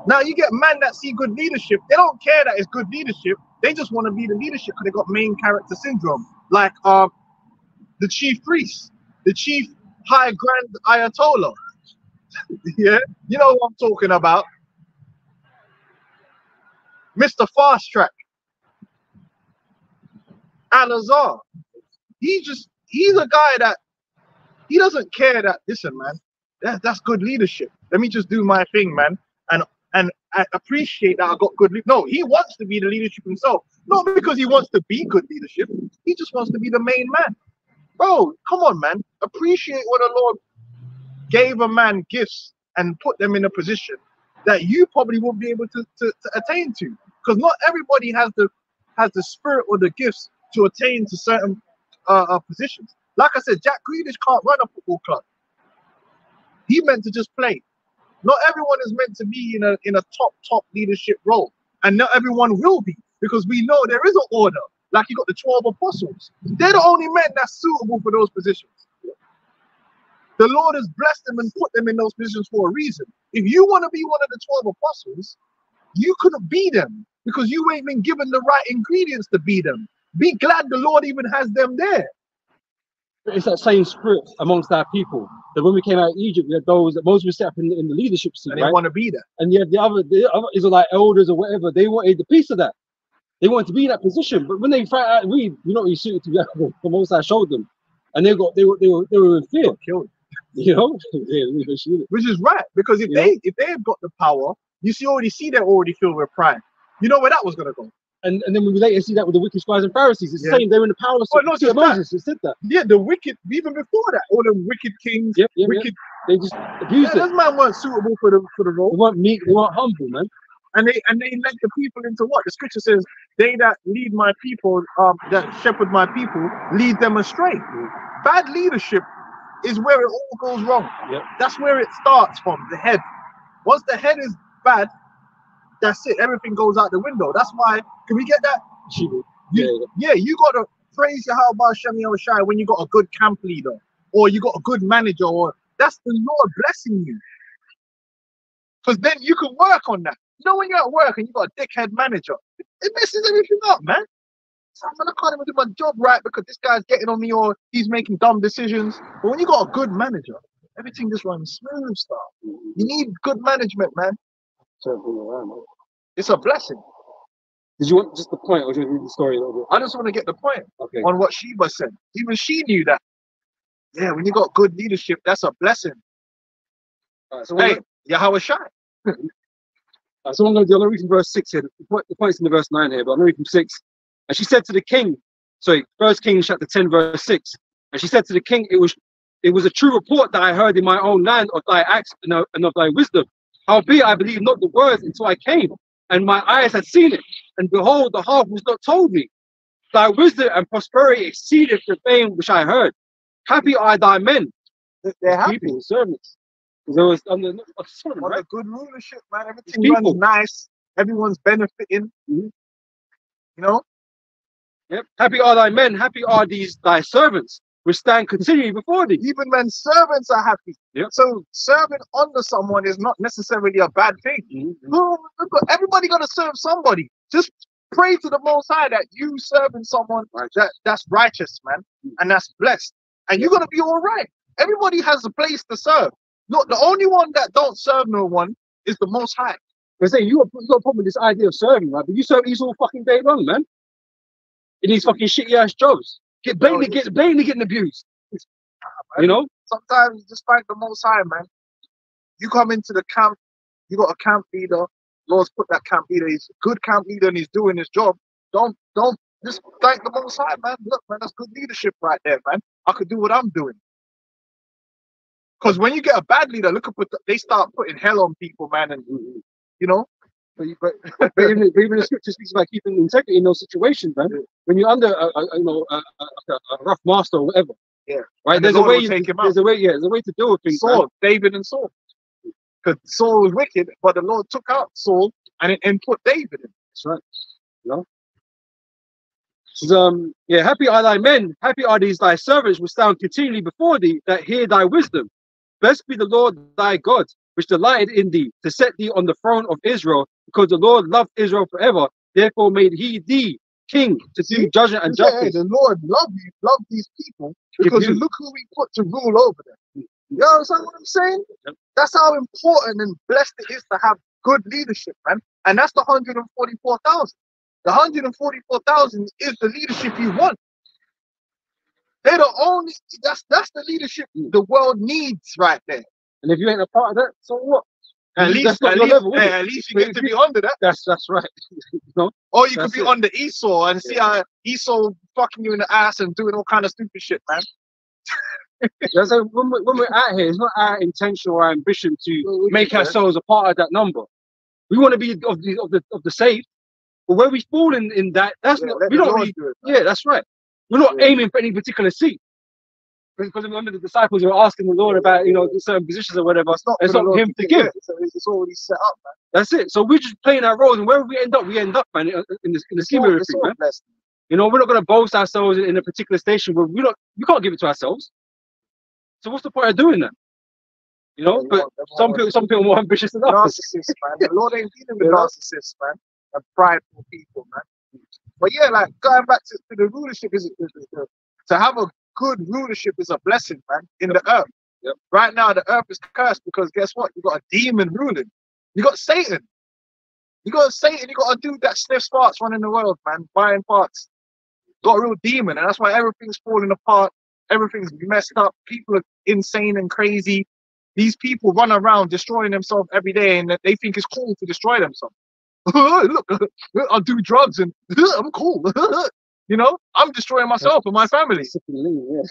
Speaker 2: Now you get men that see good leadership, they don't care that it's good leadership. They just want to be the leadership because they got main character syndrome. Like the chief priest, the chief high grand Ayatollah. Yeah, you know what I'm talking about. Mr. Fast Track. Al-Azhar. He's a guy that he doesn't care that, listen, man, that's good leadership. Let me just do my thing, man. And I appreciate that I got good leadership. No, he wants to be the leadership himself. Not because he wants to be good leadership. He just wants to be the main man. Bro, come on, man. Appreciate what the Lord gave a man gifts and put them in a position that you probably won't be able to attain to. Because not everybody has the spirit or the gifts to attain to certain positions. Like I said, Jack Grealish can't run a football club. He meant to just play. Not everyone is meant to be in a top leadership role, and not everyone will be, because we know there is an order. Like you got the 12 apostles. They're the only men that's suitable for those positions. The Lord has blessed them and put them in those positions for a reason. If you want to be one of the 12 apostles, you couldn't be them because you ain't been given the right ingredients to be them. Be glad the Lord even has them there.
Speaker 3: It's that same spirit amongst our people. That when we came out of Egypt, we had those that Moses was set up in the leadership seat,
Speaker 2: And they
Speaker 3: right?
Speaker 2: want to be there.
Speaker 3: And you have the other Israelite elders or whatever. They wanted the piece of that. They wanted to be in that position. But when they found out, you're not really suited to be the most I showed them, and they were in fear.
Speaker 2: Killed.
Speaker 3: You know,
Speaker 2: Which is right, because if they've got the power, already see they're already filled with pride. You know where that was gonna go.
Speaker 3: And then when we later see that with the wicked scribes and Pharisees, it's the same. They're in the power of
Speaker 2: not just
Speaker 3: Moses. It said that.
Speaker 2: Yeah, the wicked, even before that, all the wicked kings, wicked.
Speaker 3: They just abused it.
Speaker 2: Those man weren't suitable for the role.
Speaker 3: They weren't meek. They weren't humble, man.
Speaker 2: And they led the people into what? The scripture says, they that lead my people, that shepherd my people, lead them astray. Bad leadership is where it all goes wrong. That's where it starts from, the head. Once the head is bad, that's it. Everything goes out the window. That's why, can we get that? You got to praise Yahweh Shem Shai when you got a good camp leader, or you got a good manager, or that's the Lord blessing you. Because then you can work on that. You know, when you're at work and you got a dickhead manager, it messes everything up, man. So I can't even do my job right because this guy's getting on me or he's making dumb decisions. But when you got a good manager, everything just runs smooth stuff. You need good management, man. It's a blessing.
Speaker 3: Did you want just the point, or do you want to read the story a little bit?
Speaker 2: I just want to get the point
Speaker 3: on
Speaker 2: what Sheba said. Even she knew that. Yeah, when you got good leadership, that's a blessing.
Speaker 3: So
Speaker 2: hey, Yahweh Shai.
Speaker 3: So I'm going to read from verse 6 here. The point's in the verse 9 here, but I'm going to read from 6. And she said to the king, sorry, 1 Kings chapter 10, verse 6. And she said to the king, it was a true report that I heard in my own land of thy acts and of thy wisdom. Howbeit I believed not the words until I came, and my eyes had seen it. And behold, the half was not told me. Thy wisdom and prosperity exceedeth the fame which I heard. Happy are thy men.
Speaker 2: They're happy.
Speaker 3: People, servants. There was under
Speaker 2: right? Good rulership, man. Everything runs nice. Everyone's benefiting. You know?
Speaker 3: Yep. Happy are thy men, happy are these thy servants, which stand continually before thee.
Speaker 2: Even when servants are happy.
Speaker 3: Yep.
Speaker 2: So serving under someone is not necessarily a bad thing. Everybody gonna serve somebody. Just pray to the Most High that you serving someone that's righteous, man, and that's blessed, and you're gonna be all right. Everybody has a place to serve. Look, the only one that don't serve no one is the Most High.
Speaker 3: I say you got a problem with this idea of serving, right? But you serve these all fucking day long, man. In these fucking shitty ass jobs, blatantly getting abused. You know.
Speaker 2: Sometimes you just thank the Most High, man. You come into the camp, you got a camp leader. Lord's put that camp leader. He's a good camp leader and he's doing his job. Don't just thank the Most High, man. Look, man, that's good leadership right there, man. I could do what I'm doing. Because when you get a bad leader, look at they start putting hell on people, man, and you know.
Speaker 3: But even the scripture speaks about keeping integrity in those situations, man. When you're under a rough master or whatever, right? There's a way there's a way to deal with things.
Speaker 2: Saul, David, and Saul. Because Saul was wicked, but the Lord took out Saul and put David in.
Speaker 3: That's right. You know. So, happy are thy men, happy are these thy servants which stand continually before thee that hear thy wisdom. Blessed be the Lord thy God, which delighted in thee, to set thee on the throne of Israel, because the Lord loved Israel forever. Therefore made he thee king to do judgment and justice.
Speaker 2: The Lord loved these people because look who we put to rule over them. You understand what I'm saying?
Speaker 3: Yep.
Speaker 2: That's how important and blessed it is to have good leadership, man. And that's the 144,000. The 144,000 is the leadership you want. They're the only. That's the leadership the world needs right there.
Speaker 3: And if you ain't a part of that, so what?
Speaker 2: At least you get to be under that.
Speaker 3: That's right. No?
Speaker 2: Or you could be under Esau and see how Esau fucking you in the ass and doing all kind of stupid shit, man.
Speaker 3: So when we're out here, it's not our intention or our ambition to make ourselves a part of that number. We want to be of the saved, but where we fall in that, that's not. We don't really. That's right. We're not aiming for any particular seat. Because remember the disciples were asking the Lord about certain positions or whatever. It's not him to give.
Speaker 2: It's already set up, man.
Speaker 3: That's it. So we're just playing our roles, and wherever we end up, man, in the scheme of everything, man. You know, we're not going to boast ourselves in a particular station where we can't give it to ourselves. So what's the point of doing that? You know, but some people are more ambitious than others.
Speaker 2: Narcissists, man. The Lord ain't dealing with narcissists, man, and prideful people, man. But yeah, like going back to the rulership to have a good rulership is a blessing, man, in the earth.
Speaker 3: Yep.
Speaker 2: Right now, the earth is cursed because guess what? You got a demon ruling. You got Satan. You got Satan. You got a dude that sniffs farts running the world, man, buying farts. Got a real demon, and that's why everything's falling apart. Everything's messed up. People are insane and crazy. These people run around destroying themselves every day, and they think it's cool to destroy themselves. Look, I'll do drugs and I'm cool. You know, I'm destroying myself and my family.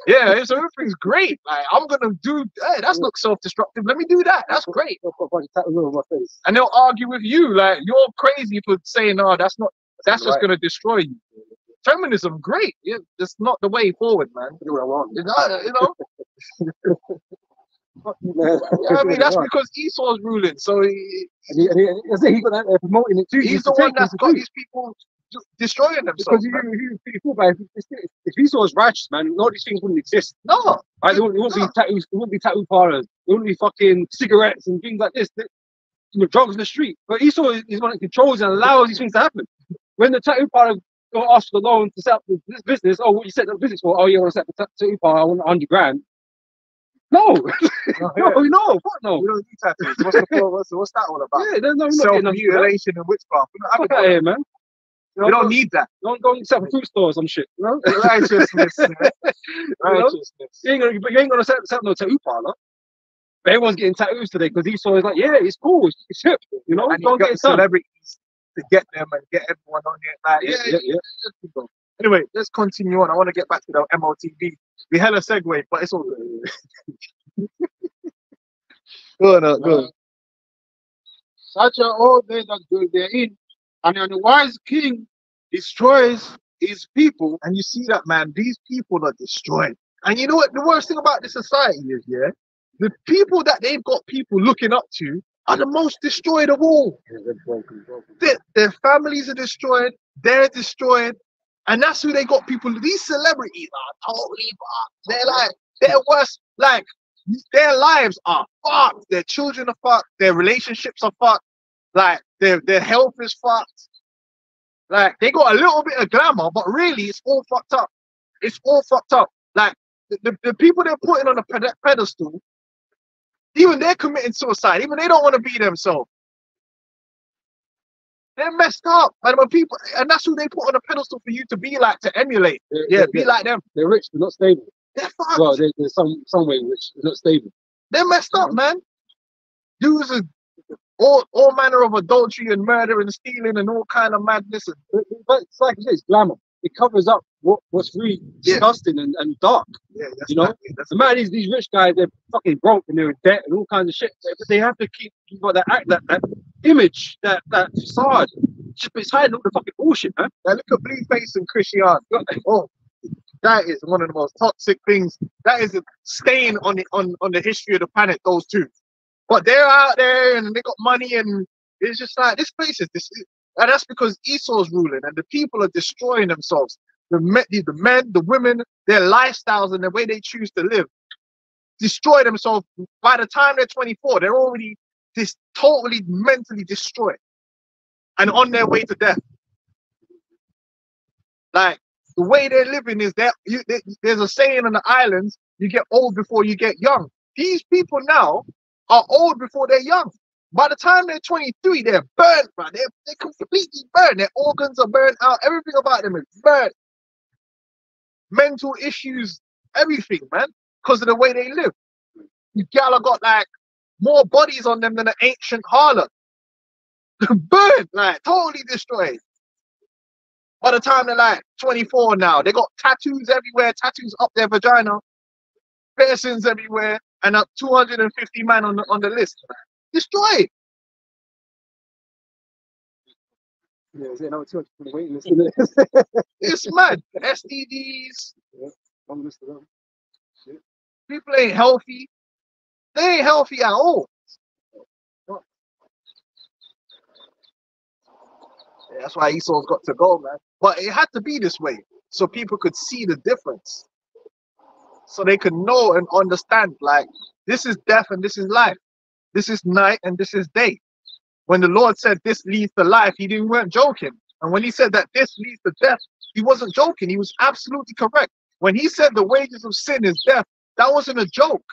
Speaker 2: Yeah, so everything's great. Like, I'm gonna do, hey, that's not self-destructive. Let me do that. That's great. And they'll argue with you like you're crazy for saying, no, that's not. That's just gonna destroy you. Feminism, great. Yeah, that's not the way forward, man. You know. Yeah, I mean, that's because Esau's ruling. So
Speaker 3: he got that promoting it too.
Speaker 2: He's the one that's got these people destroying themselves.
Speaker 3: Because if Esau was righteous, man, all these things wouldn't exist.
Speaker 2: No,
Speaker 3: right? There wouldn't be tattoos. There wouldn't be tattoo parlors. There wouldn't be fucking cigarettes and things like this. You know, drugs in the street. But Esau is one that controls and allows these things to happen. When the tattoo parlor got asked for the loan to set up this business, oh, what you set up business for? Oh, you want to set up a tattoo parlor? I want 100 grand. No, fuck no.
Speaker 2: We don't do tattoos. What's that all about?
Speaker 3: Yeah, no,
Speaker 2: self-mutilation and witchcraft.
Speaker 3: Fuck out here, man.
Speaker 2: We don't need that.
Speaker 3: Don't go and set up a food store or some shit. You know?
Speaker 2: Righteousness. Righteousness.
Speaker 3: You ain't gonna set up no tattoo parlor. But everyone's getting tattoos today because Esau is like, yeah, it's cool, it's hip. You know,
Speaker 2: and
Speaker 3: don't get
Speaker 2: celebrities to get them and get everyone on it. Like, yeah. Anyway, let's continue on. I want to get back to the MOTV. We had a segue, but it's all good. Go on.
Speaker 4: Such are all they that dwell therein, and an unwise king destroys his people.
Speaker 2: And you see that, man, these people are destroyed. And you know what the worst thing about this society is, yeah? The people that they've got people looking up to are the most destroyed of all. Their families are destroyed, they're destroyed. And that's who they got people. These celebrities are totally fucked. They're worse. Like, their lives are fucked. Their children are fucked. Their relationships are fucked. Like, their health is fucked. Like, they got a little bit of glamour, but really, it's all fucked up. It's all fucked up. Like, the people they're putting on a pedestal, even they're committing suicide. Even they don't want to be themselves. They're messed up, and when people, and that's who they put on a pedestal for you to be like, to emulate. Be like them.
Speaker 3: They're rich, but not stable.
Speaker 2: They're fucked.
Speaker 3: Well, they're some way rich, but not stable.
Speaker 2: They're messed up, man. Dudes are all manner of adultery and murder and stealing and all kind of madness.
Speaker 3: But it's like it's glamour. It covers up what's really disgusting and dark.
Speaker 2: Yeah,
Speaker 3: you know, the man, these rich guys, they're fucking broke and they're in debt and all kinds of shit. But they have to keep that image, that facade. It's hiding all the fucking bullshit, man.
Speaker 2: Now look at Blueface and Christian. Oh, that is one of the most toxic things. That is a stain on the history of the planet. Those two, but they're out there and they got money, and it's just like this place is this. And that's because Esau's ruling, and the people are destroying themselves. The men, the women, their lifestyles and the way they choose to live, destroy themselves. By the time they're 24, they're already totally mentally destroyed and on their way to death. Like, the way they're living is that there's a saying on the islands: you get old before you get young. These people now are old before they're young. By the time they're 23, they're burnt, man. They're completely burnt. Their organs are burnt out. Everything about them is burnt. Mental issues, everything, man, because of the way they live. You gal got like more bodies on them than an ancient harlot. Burnt, like totally destroyed. By the time they're like 24 now, they got tattoos everywhere, tattoos up their vagina, piercings everywhere, and up 250 man on the list, man. Destroyed.
Speaker 3: Yeah, is it another 200 for the waiting list?
Speaker 2: It's mad. STDs.
Speaker 3: Yeah, long list of them. Shit.
Speaker 2: People ain't healthy. They ain't healthy at all. Yeah, that's why Esau's got to go, man. But it had to be this way. so people could see the difference, so they could know and understand, like, this is death and this is life, this is night and this is day. When the Lord said this leads to life, he weren't joking. And when he said that this leads to death, he wasn't joking. He was absolutely correct. When he said the wages of sin is death, that wasn't a joke.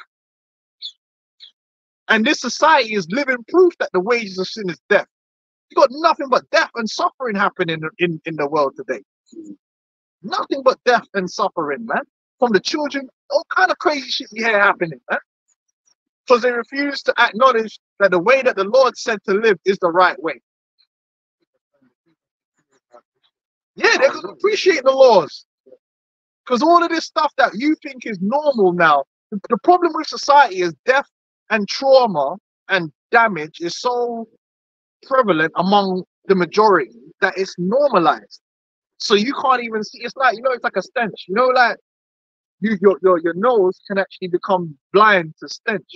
Speaker 2: And this society is living proof that the wages of sin is death. You got nothing but death and suffering happening in the world today. Nothing but death and suffering, man. From the children, all kind of crazy shit we hear happening, man. Because they refuse to acknowledge that the way that the Lord said to live is the right way. Yeah, they're going to appreciate the laws. Because all of this stuff that you think is normal now, the problem with society is death and trauma and damage is so prevalent among the majority that it's normalized. So you can't even see. It's like, you know, it's like a stench. You know, like your nose can actually become blind to stench.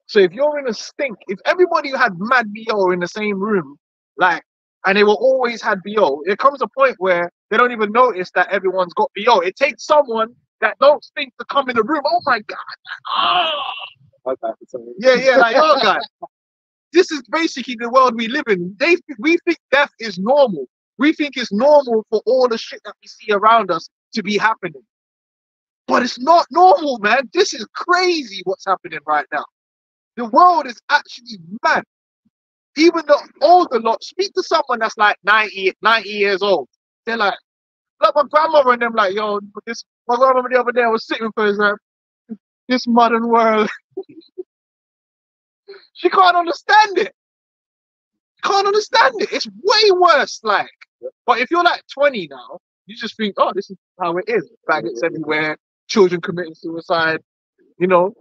Speaker 2: So if you're in a stink, if everybody had mad BO in the same room, like, and they will always had BO, it comes a point where they don't even notice that everyone's got BO. It takes someone that don't stink to come in the room. Oh my God. Oh. Yeah, like, oh God. This is basically the world we live in. We think death is normal. We think it's normal for all the shit that we see around us to be happening. But it's not normal, man. This is crazy what's happening right now. The world is actually mad. Even the older lot, speak to someone that's like 90 years old. They're like my grandmother and them, like, yo, my grandmother the other day, I was sitting with her, is like, this modern world. She can't understand it. Can't understand it. It's way worse, like. But if you're like 20 now, you just think, oh, this is how it is. Faggots everywhere, children committing suicide, you know,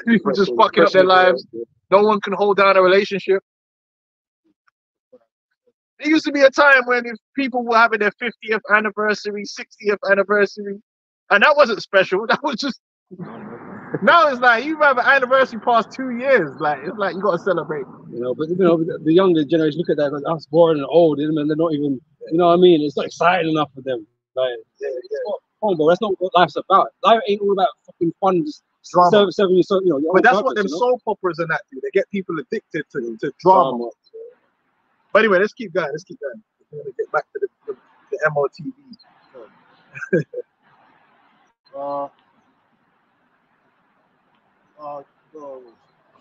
Speaker 2: people just fucking up their lives. No one can hold down a relationship. There used to be a time when if people were having their 50th anniversary, 60th anniversary, and that wasn't special. That was just. Now it's like you have an anniversary past 2 years. Like, it's like you gotta celebrate.
Speaker 3: You know, but you know, the younger generation look at that like, that's boring and old, and they're not even, you know what I mean? It's not exciting enough for them. Like, come on, bro, that's not what life's about. Life ain't all about fucking fun, just serving you, you know.
Speaker 2: But that's what them soap operas and that do. They get people addicted to drama. But anyway, let's keep going. We're gonna get back to the MOTV.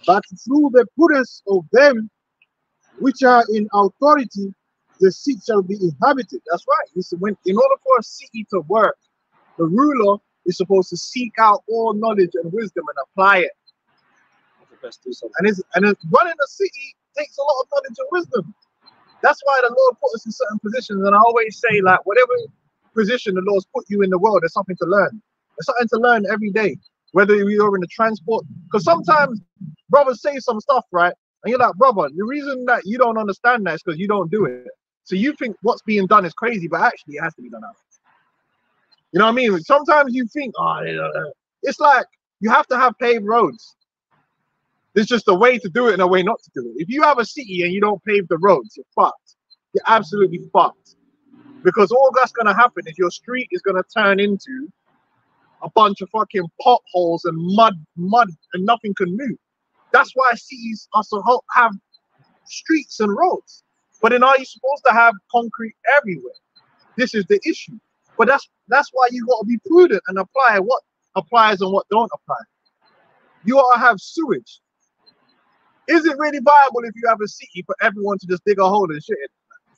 Speaker 4: But through the prudence of them which are in authority, the seat shall be inhabited.
Speaker 2: That's right. In order for a city to work, the ruler is supposed to seek out all knowledge and wisdom and apply it. And running a city takes a lot of knowledge and wisdom. That's why the Lord put us in certain positions. And I always say, like, whatever position the Lord's put you in the world, there's something to learn. There's something to learn every day. Whether you're in the transport, because sometimes brothers say some stuff, right? And you're like, brother, the reason that you don't understand that is because you don't do it. So you think what's being done is crazy, but actually it has to be done out. You know what I mean? Sometimes you think, oh, it's like you have to have paved roads. There's just a way to do it and a way not to do it. If you have a city and you don't pave the roads, you're fucked. You're absolutely fucked. Because all that's going to happen is your street is going to turn into a bunch of fucking potholes and mud, and nothing can move. That's why cities are supposed to have streets and roads. But then are you supposed to have concrete everywhere? This is the issue. But that's why you got to be prudent and apply what applies and what don't apply. You ought to have sewage. Is it really viable if you have a city for everyone to just dig a hole and shit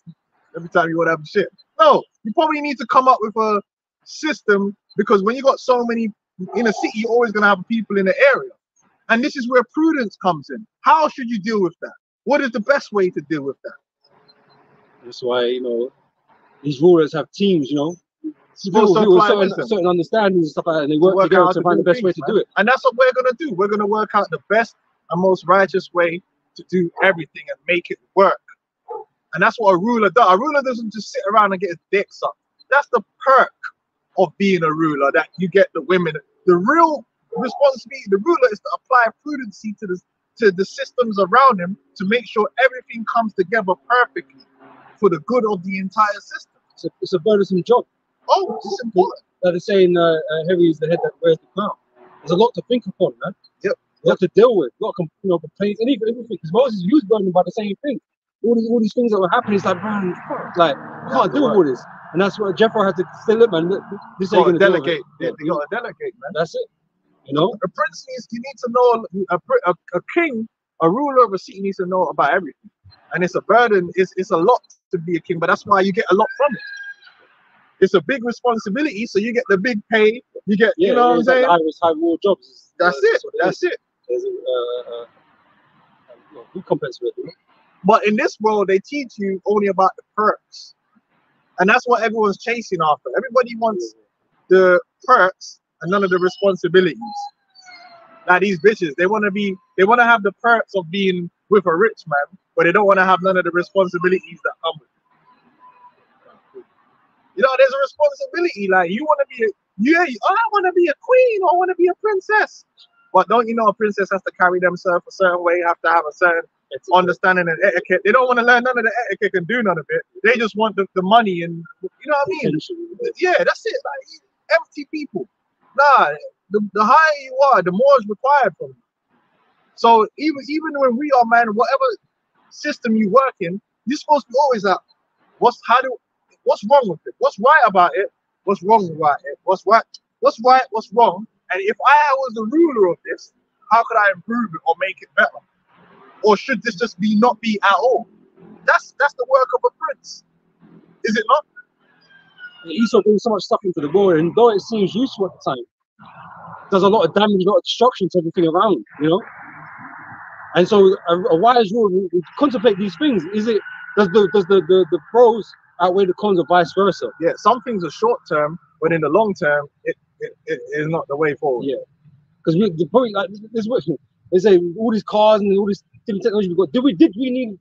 Speaker 2: in every time you want to have shit? No, you probably need to come up with a system, because when you got so many in a city, you're always going to have people in the area. And this is where prudence comes in. How should you deal with that? What is the best way to deal with that?
Speaker 3: That's why, you know, these rulers have teams, you know,
Speaker 2: supposed to apply
Speaker 3: certain understandings and stuff like that, and they work together to find the best way to do it.
Speaker 2: And that's what we're going to do. We're going to work out the best and most righteous way to do everything and make it work. And that's what a ruler does. A ruler doesn't just sit around and get his dick sucked. That's the perk of being a ruler, that you get the women. The real responsibility, the ruler, is to apply prudency to the systems around him to make sure everything comes together perfectly for the good of the entire system.
Speaker 3: It's a burdensome job.
Speaker 2: Oh, it's important.
Speaker 3: They're saying heavy is the head that wears the crown. There's a lot to think upon, man.
Speaker 2: Yep.
Speaker 3: A lot to deal with. A lot of complaints, everything. Because Moses used burning by the same thing. All these things that were happening, it's like, man, fuck, like, I can't deal with all this. And that's what Jethro had to tell him, man. This ain't gonna
Speaker 2: Delegate.
Speaker 3: deal with it.
Speaker 2: You gotta delegate, man.
Speaker 3: That's it. You know?
Speaker 2: A prince needs, you need to know, a king, a ruler of a city needs to know about everything. And it's a burden, it's a lot to be a king, but that's why you get a lot from it. It's a big responsibility, so you get the big pay, you get, you know what I'm saying?
Speaker 3: High wall jobs.
Speaker 2: That's it, that's it.
Speaker 3: There's who compensates with it?
Speaker 2: But in this world, they teach you only about the perks. And that's what everyone's chasing after. Everybody wants the perks and none of the responsibilities. Like these bitches, they want to have the perks of being with a rich man, but they don't want to have none of the responsibilities that come with it. You know, there's a responsibility. Like you want to be, I want to be a queen, or I want to be a princess. But don't you know a princess has to carry themselves a certain way, have to have a certain understanding and etiquette. They don't want to learn none of the etiquette and do none of it. They just want the money and, you know what I mean? Yeah, that's it. Like empty people. Nah, the higher you are, the more is required from you. So even when we are, man, whatever system you work in, you're supposed to be always at what's wrong with it? What's right about it? What's wrong about it? What's right? What's right? What's wrong? And if I was the ruler of this, how could I improve it or make it better? Or should this just not be at all? That's the work of a prince, is it not?
Speaker 3: Esau brings so much stuff into the world, and though it seems useful at the time, it does a lot of damage, a lot of destruction to everything around, you know. And so, a wise ruler will contemplate these things. Does the pros outweigh the cons, or vice versa?
Speaker 2: Yeah, some things are short term, but in the long term, it is not the way forward.
Speaker 3: Yeah, because the point, like this, what they say, all these cars and all this different technology we've got. Did we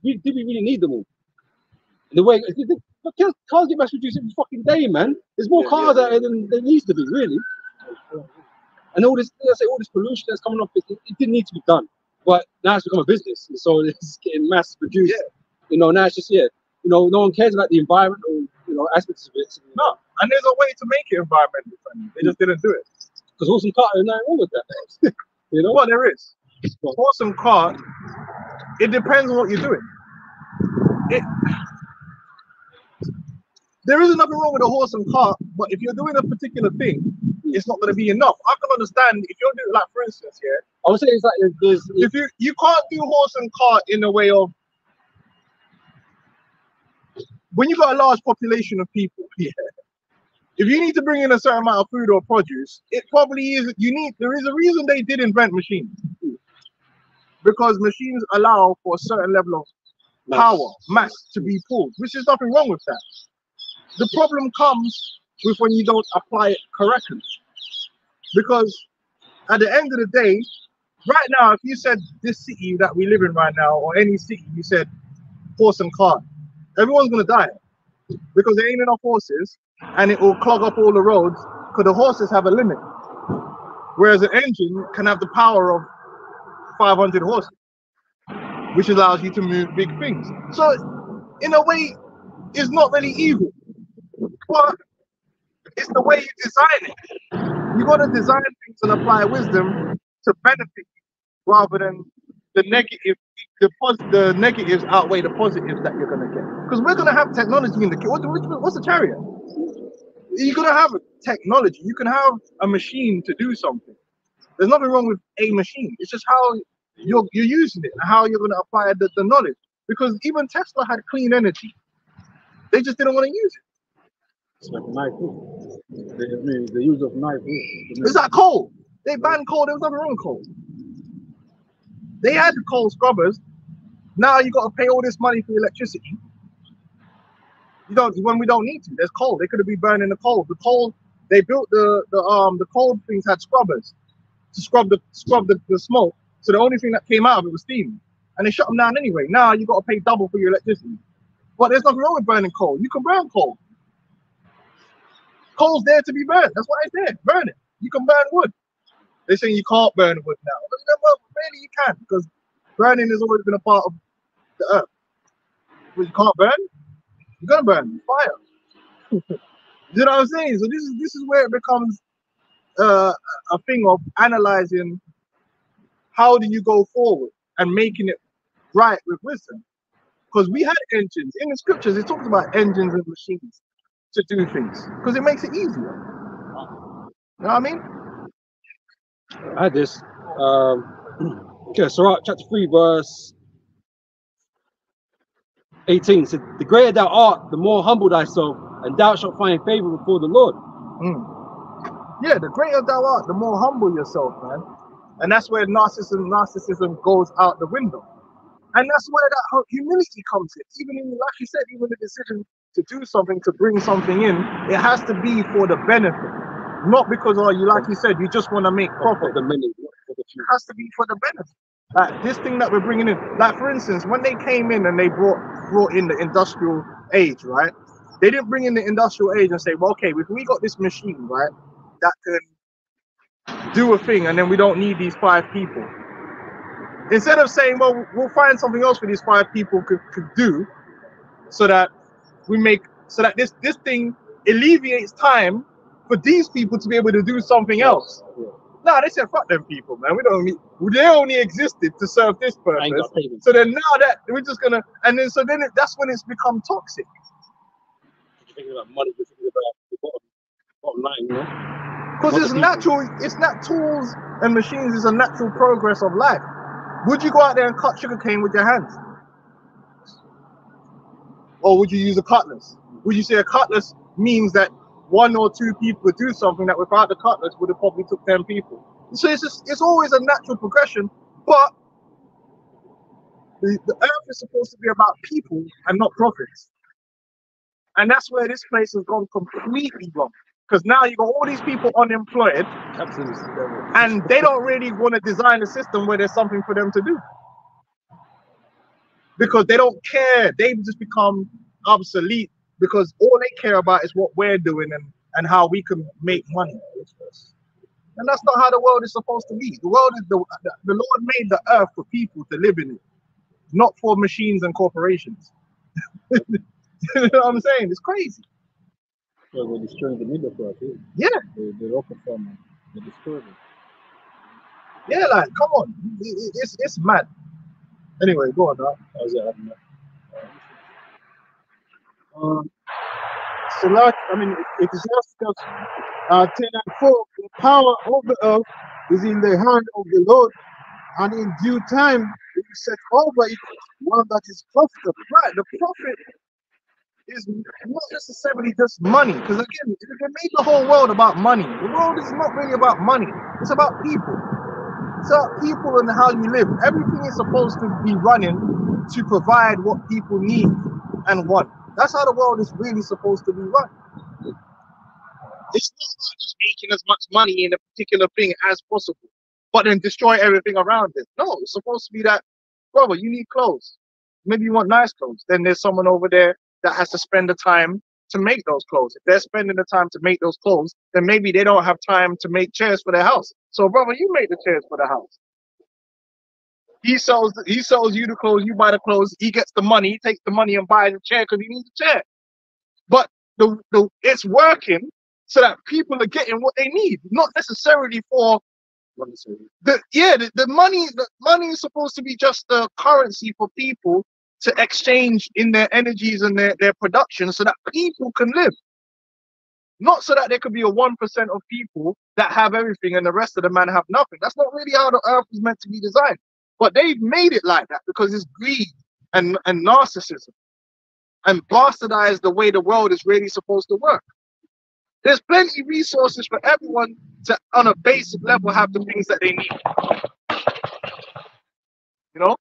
Speaker 3: really need them all? In the way, cars get mass produced every fucking day, man. There's more cars out there than there needs to be, really. And all this pollution that's coming off, it didn't need to be done. But now it's become a business, and so it's getting mass produced. Yeah. You know, now it's just you know, no one cares about the environment or aspects of it.
Speaker 2: No, and there's a way to make it environmentally friendly. They just didn't do it.
Speaker 3: Because horse and cart, there's nothing wrong with that. You know?
Speaker 2: Well, there is. Horse and cart, it depends on what you're doing. There is nothing wrong with a horse and cart, but if you're doing a particular thing, it's not going to be enough. I can understand if you're doing, like, for instance,
Speaker 3: I would say it's like
Speaker 2: if you can't do horse and cart in a way of when you got a large population of people, if you need to bring in a certain amount of food or produce, it probably is. There is a reason they did invent machines, because machines allow for a certain level of power, mass to be pulled, which is nothing wrong with that. The problem comes with when you don't apply it correctly, because at the end of the day, right now, if you said this city that we live in right now, or any city, you said horse and cart, everyone's gonna die because there ain't enough horses, and it will clog up all the roads because the horses have a limit, whereas an engine can have the power of 500 horses, which allows you to move big things. So in a way, it's not really evil, but it's the way you design it. You got to design things and apply wisdom to benefit you, rather than the negative. The negatives outweigh the positives that you're gonna get, because we're gonna have technology in the what's the chariot? You're gonna have technology. You can have a machine to do something. There's nothing wrong with a machine. It's just how you're using it and how you're gonna apply the knowledge. Because even Tesla had clean energy. They just didn't want to use it.
Speaker 3: It's like knife. The use of knife.
Speaker 2: Is that coal? They banned coal. There was nothing wrong with coal. They had the coal scrubbers. Now you got to pay all this money for electricity. You don't, when we don't need to. There's coal. They could have been burning the coal. The coal, they built the coal things had scrubbers to scrub the smoke. So the only thing that came out of it was steam, and they shut them down anyway. Now you got to pay double for your electricity. But there's nothing wrong with burning coal. You can burn coal. Coal's there to be burned. That's why it's there. Burn it. You can burn wood. They're saying you can't burn wood now. Well, really, you can, because burning has always been a part of the earth. But you can't burn. You're gonna burn fire. You know what I'm saying? So this is where it becomes a thing of analyzing how do you go forward and making it right with wisdom. Because we had engines in the scriptures. It talks about engines and machines to do things because it makes it easier. You know what I mean?
Speaker 3: I had this. Okay, Sirach chapter 3, verse 18 said, "The greater thou art, the more humble thyself, and thou shalt find favor before the Lord."
Speaker 2: Yeah, the greater thou art, the more humble yourself, man. And that's where narcissism goes out the window. And that's where that humility comes in. Even in, like you said, even the decision to do something, to bring something in, it has to be for the benefit. Not because, oh, you, like you said, you just want to make profit.
Speaker 3: The many, for the
Speaker 2: It
Speaker 3: few.
Speaker 2: has to be for the benefit. Like this thing that we're bringing in, like for instance, when they came in and they brought in the industrial age, right? They didn't bring in the industrial age and say, well, okay, if we got this machine, right, that can do a thing, and then we don't need these 5 people. Instead of saying, well, we'll find something else for these 5 people could do, so that this thing alleviates time for these people to be able to do something else.
Speaker 3: Yeah.
Speaker 2: No, they said, fuck them people, man. We don't need. They only existed to serve this purpose. So then now that we're just gonna, and then that's when it's become toxic.
Speaker 3: You're thinking about money, you're thinking about the bottom line, you know?
Speaker 2: Because it's natural. It's not tools and machines. It's a natural progress of life. Would you go out there and cut sugarcane with your hands, or would you use a cutlass? Would you say a cutlass means that 1 or 2 people would do something that without the cutlass would have probably took 10 people? So it's always a natural progression, but the earth is supposed to be about people and not profits. And that's where this place has gone completely wrong. Because now you got all these people unemployed,
Speaker 3: Absolutely.
Speaker 2: and they don't really want to design a system where there's something for them to do. Because they don't care. They've just become obsolete because all they care about is what we're doing and how we can make money. And that's not how the world is supposed to be. The world is the Lord made the earth for people to live in it, not for machines and corporations. You know what I'm saying? It's crazy.
Speaker 3: So they're destroying the middle class, too.
Speaker 2: Yeah.
Speaker 3: They're open from the destroying.
Speaker 2: Yeah, like, come on. It's mad. Anyway, go on now.
Speaker 3: How's that happening?
Speaker 4: So like, I mean, Ecclesiastes 10 and 4, the power of the earth is in the hand of the Lord, and in due time he will set over it one that is profitable.
Speaker 2: Right, the profit is not necessarily just money. Because again, if they made the whole world about money, the world is not really about money. It's about people. It's about people and how you live. Everything is supposed to be running to provide what people need and want. That's how the world is really supposed to be run. It's not about just making as much money in a particular thing as possible, but then destroy everything around it. No, it's supposed to be that, brother, you need clothes. Maybe you want nice clothes. Then there's someone over there that has to spend the time to make those clothes. If they're spending the time to make those clothes, then maybe they don't have time to make chairs for their house. So, brother, you make the chairs for the house. He sells you the clothes, you buy the clothes, he gets the money, he takes the money and buys a chair because he needs a chair. But it's working so that people are getting what they need, not necessarily for the money. The money is supposed to be just the currency for people to exchange in their energies and their production so that people can live. Not so that there could be a 1% of people that have everything and the rest of the man have nothing. That's not really how the earth was meant to be designed. But they've made it like that because it's greed and narcissism and bastardized the way the world is really supposed to work. There's plenty of resources for everyone to, on a basic level, have the things that they need. You know?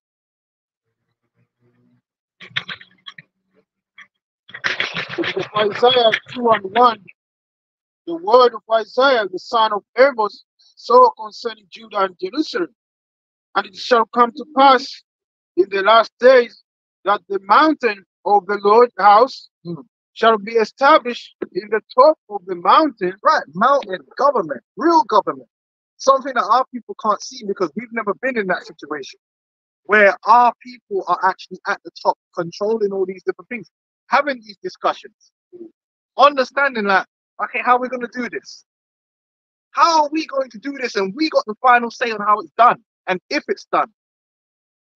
Speaker 4: Isaiah 2 and 1, the word of Isaiah, the son of Amos, saw concerning Judah and Jerusalem. And it shall come to pass in the last days that the mountain of the Lord's house shall be established in the top of the mountain.
Speaker 2: Right, mountain government, real government. Something that our people can't see because we've never been in that situation where our people are actually at the top, controlling all these different things, having these discussions, understanding that Okay, how are we going to do this? How are we going to do this? And we got the final say on how it's done and if it's done.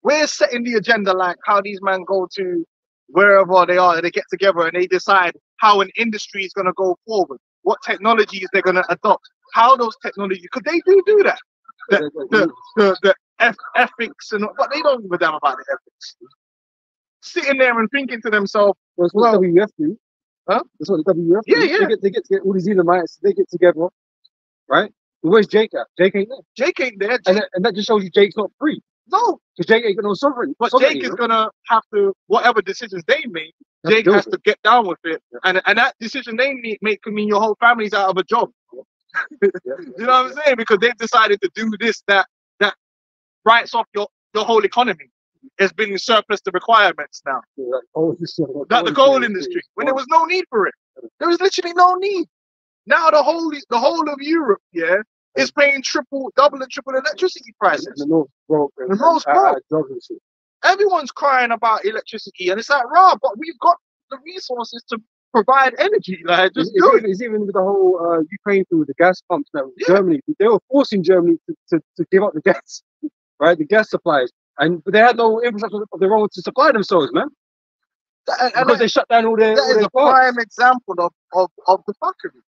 Speaker 2: We're setting the agenda, like how these men go to wherever they are, they get together and they decide how an industry is going to go forward, what technologies they're going to adopt, how those technologies, because they do that. The ethics, and but they don't give a damn about the ethics. Sitting there and thinking to themselves,
Speaker 3: Well, that's what the WF do.
Speaker 2: Huh?
Speaker 3: That's what the WF do.
Speaker 2: Yeah, yeah.
Speaker 3: They get all these Edomites, they get together, right? But where's Jake at? Jake ain't there.
Speaker 2: Jake ain't there.
Speaker 3: And that just shows you Jake's not free.
Speaker 2: No,
Speaker 3: because Jake ain't got no sovereignty.
Speaker 2: but Jake is gonna have to, whatever decisions they make,
Speaker 3: Have to
Speaker 2: Jake
Speaker 3: deal
Speaker 2: has
Speaker 3: with
Speaker 2: to get down with it, and that decision they make could mean your whole family's out of a job. You know what I'm saying? Because they've decided to do this, that writes off your whole economy. It's been surplus to requirements now. Like the coal industry, when there was no need for it. There was literally no need. Now the whole of Europe, yeah, is paying double and triple electricity prices.
Speaker 3: The North broke.
Speaker 2: The North's broke. Everyone's crying about electricity, and it's like, Rob, but we've got the resources to provide energy. Like, just do it.
Speaker 3: It's even with the whole Ukraine thing with the gas pumps now.
Speaker 2: Yeah.
Speaker 3: Germany, they were forcing Germany to give up the gas, right? The gas supplies, and they had no infrastructure of their own to supply themselves, man. Because they shut down all their.
Speaker 2: That is a prime example of the fuckery.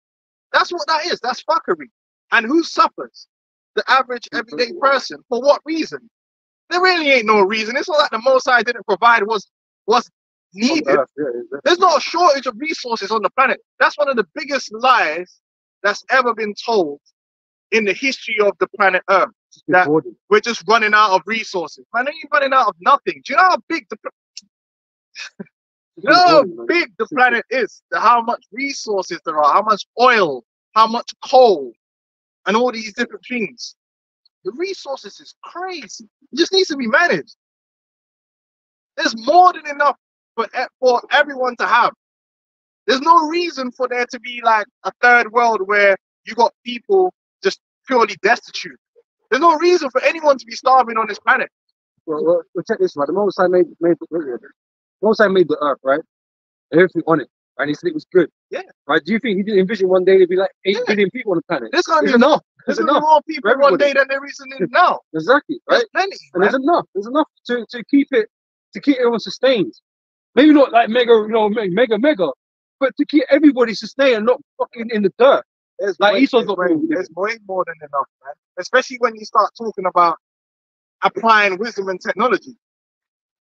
Speaker 2: That's what that is. That's fuckery. And who suffers? The average everyday person. For what reason? There really ain't no reason. It's not like the Most High didn't provide what's needed. There's not a shortage of resources on the planet. That's one of the biggest lies that's ever been told in the history of the planet Earth. That we're just running out of resources. Man, ain't running out of nothing. Do you know how big the planet is? How much resources there are, how much oil, how much coal, and all these different things. The resources is crazy. It just needs to be managed. There's more than enough for everyone to have. There's no reason for there to be like a third world where you got people just purely destitute. There's no reason for anyone to be starving on this planet.
Speaker 3: Well, check this out. The Most High made the earth, right? Everything on it, and he said it was good.
Speaker 2: Yeah.
Speaker 3: Right? Do you think he didn't envision one day there'd be like 8 billion people on the planet?
Speaker 2: There's gonna be
Speaker 3: enough.
Speaker 2: There's gonna be more people one day than there is now.
Speaker 3: Exactly, right?
Speaker 2: There's plenty,
Speaker 3: and there's enough. There's enough to keep everyone sustained. Maybe not like mega, but to keep everybody sustained and not fucking in the dirt.
Speaker 2: There's
Speaker 3: like
Speaker 2: way,
Speaker 3: Esau's
Speaker 2: there's,
Speaker 3: got
Speaker 2: way, there's way more than enough, man. Especially when you start talking about applying wisdom and technology.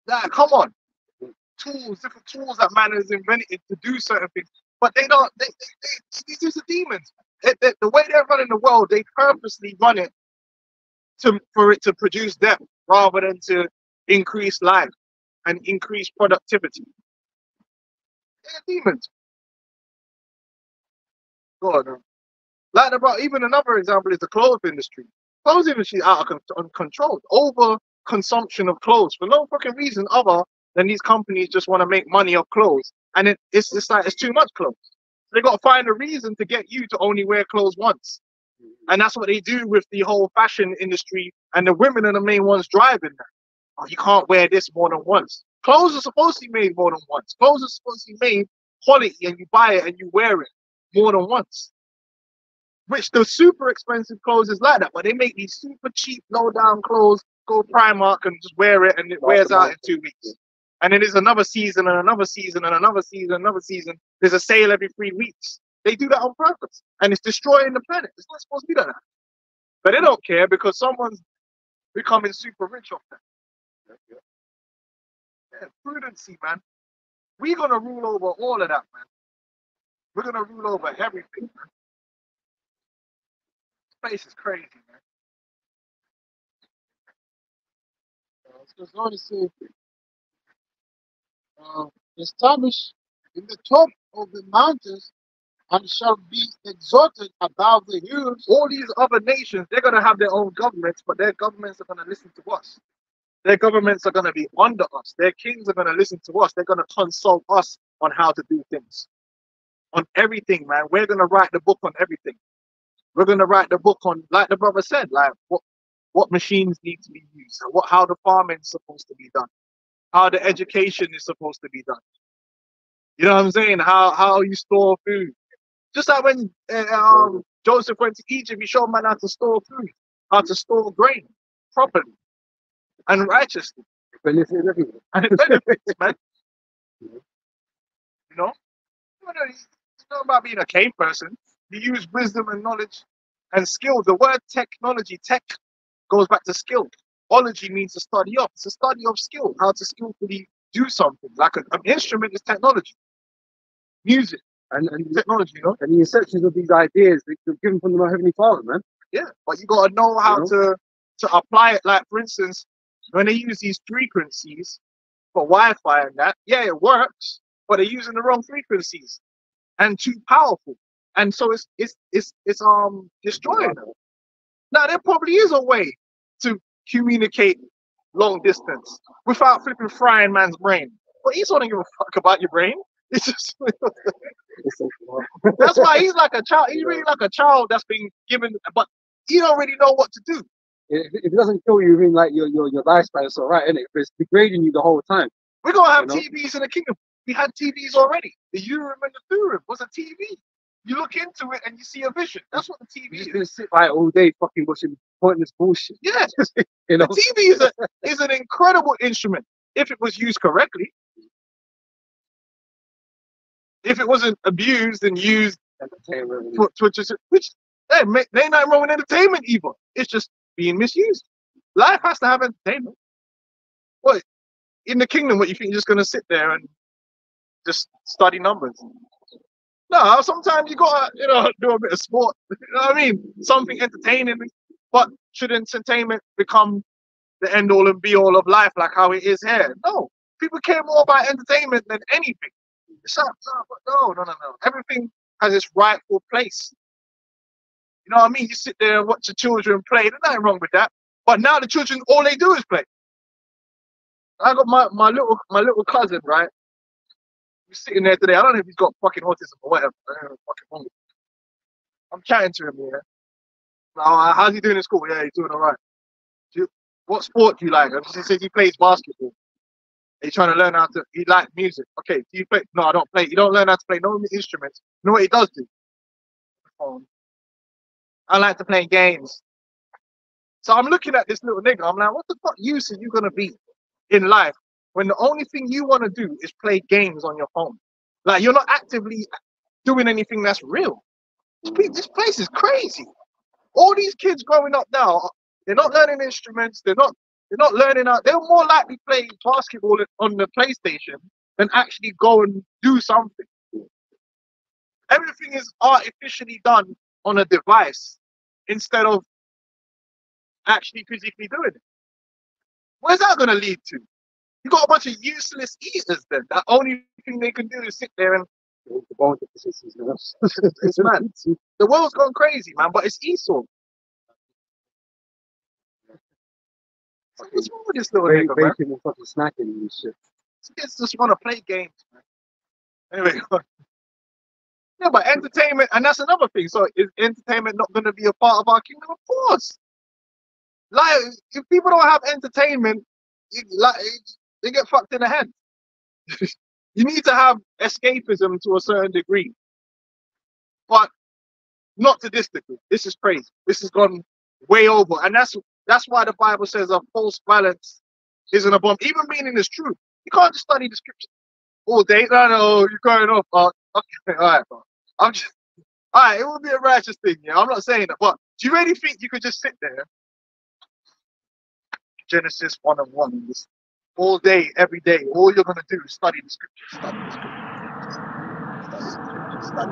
Speaker 2: Like, come on. Different tools that man has invented to do certain things. But they don't, these are demons. The way they're running the world, they purposely run it for it to produce death rather than to increase life and increase productivity. They're demons. Go on. Like even another example is the clothes industry. Clothes industry is out of control. Over consumption of clothes for no fucking reason other than these companies just want to make money off clothes. And it's like it's too much clothes. They got to find a reason to get you to only wear clothes once. And that's what they do with the whole fashion industry, and the women are the main ones driving that. Oh, you can't wear this more than once. Clothes are supposed to be made more than once. Clothes are supposed to be made quality, and you buy it and you wear it more than once. Which the super expensive clothes is like that, but they make these super cheap, low down clothes, go Primark and just wear it, and it wears out in 2 weeks. And then there's another season and another season and another season, another season. There's a sale every 3 weeks. They do that on purpose, and it's destroying the planet. It's not supposed to be like that. But they don't care because someone's becoming super rich off that. Yeah, prudency, man. We're gonna rule over all of that, man. We're gonna rule over everything, man. Space is crazy, man.
Speaker 4: It's going to say, establish in the top of the mountains and shall be exalted above the hills.
Speaker 2: All these other nations, they're gonna have their own governments, but their governments are gonna listen to us. Their governments are gonna be under us. Their kings are gonna listen to us. They're gonna consult us on how to do things. On everything, man. We're gonna write the book on everything. We're gonna write the book on, like the brother said, like what machines need to be used, how the farming is supposed to be done, how the education is supposed to be done. You know what I'm saying? How you store food. Just like when Joseph went to Egypt, he showed man how to store food, how to store grain properly and righteously.
Speaker 3: Benefit everyone.
Speaker 2: And it benefits, man. You know? It's not about being a cave person. You use wisdom and knowledge and skill. The word technology, tech, goes back to skill. Ology means to study of. It's a study of skill, how to skillfully do something. Like an instrument is technology. Music
Speaker 3: And
Speaker 2: technology, you know?
Speaker 3: and the inceptions of these ideas, they're given from the Heavenly Father, man.
Speaker 2: Yeah, but you gotta know how
Speaker 3: You know?
Speaker 2: to apply it. Like for instance, when they use these frequencies for Wi-Fi and that, yeah, it works, but they're using the wrong frequencies and too powerful, and so it's destroying them. Now there probably is a way to communicate long distance without flipping frying man's brain, but he don't give a fuck about your brain. It's just
Speaker 3: It's so far.
Speaker 2: that's why he's like a child. He's really like a child that's been given, but he don't really know what to do.
Speaker 3: If it doesn't kill you, even like your lifestyle, it's alright, innit? But it's degrading you the whole time.
Speaker 2: We're gonna have
Speaker 3: You know?
Speaker 2: TVs in the kingdom. We had TVs already. The Urim and the Thummim was a TV. You look into it and you see a vision. That's what the
Speaker 3: You
Speaker 2: TV
Speaker 3: just
Speaker 2: is.
Speaker 3: gonna sit by it all day, fucking watching pointless bullshit.
Speaker 2: Yeah,
Speaker 3: You know?
Speaker 2: the TV is an incredible instrument if it was used correctly. If it wasn't abused and used
Speaker 3: Entertainment.
Speaker 2: which hey, they ain't nothing wrong with entertainment either. It's just being misused. Life has to have entertainment. What in the kingdom? What you think you're just gonna sit there and just study numbers? No, sometimes you gotta do a bit of sport. You know what I mean? Something entertaining. But should entertainment become the end all and be all of life like how it is here? No, people care more about entertainment than anything. No. Everything has its rightful place. You know what I mean? You sit there and watch the children play. There's nothing wrong with that. But now the children, all they do is play. I got my little cousin, right? He's sitting there today. I don't know if he's got fucking autism or whatever. I don't know fucking wrong. I'm chatting to him here. How's he doing in school? Yeah, he's doing all right. What sport do you like? He says he plays basketball. He's trying to learn how to. He likes music. Okay, do you play? No, I don't play. You don't learn how to play no instruments. You know what he does do? I like to play games. So I'm looking at this little nigga. I'm like, what the fuck use are you gonna be in life when the only thing you want to do is play games on your phone? Like you're not actively doing anything that's real. This place is crazy. All these kids growing up now, they're not learning instruments. They're not learning how. They're more likely playing basketball on the PlayStation than actually go and do something. Everything is artificially done on a device instead of actually physically doing it. Where's that going to lead to? You got a bunch of useless eaters then. The only thing they can do is sit there and
Speaker 3: The bone deficiencies, you know?
Speaker 2: it's mad. The world's gone crazy, man. But it's Esau. What's wrong with this little nigga, man?
Speaker 3: Baking and fucking snacking and shit.
Speaker 2: Kids just want to play games, man. Anyway, yeah, but entertainment, and that's another thing. So is entertainment not going to be a part of our kingdom? Of course. Like, if people don't have entertainment, they get fucked in the head. You need to have escapism to a certain degree, but not to this degree. This is crazy. This has gone way over, and that's why the Bible says a false balance isn't a bomb. Even meaning is true. You can't just study the scripture all day. No, you're going off. Okay, all right, bro. All right. It would be a righteous thing. Yeah, I'm not saying that, but do you really think you could just sit there, Genesis 1:1, and just all day, every day, all you're gonna do is study the scripture, study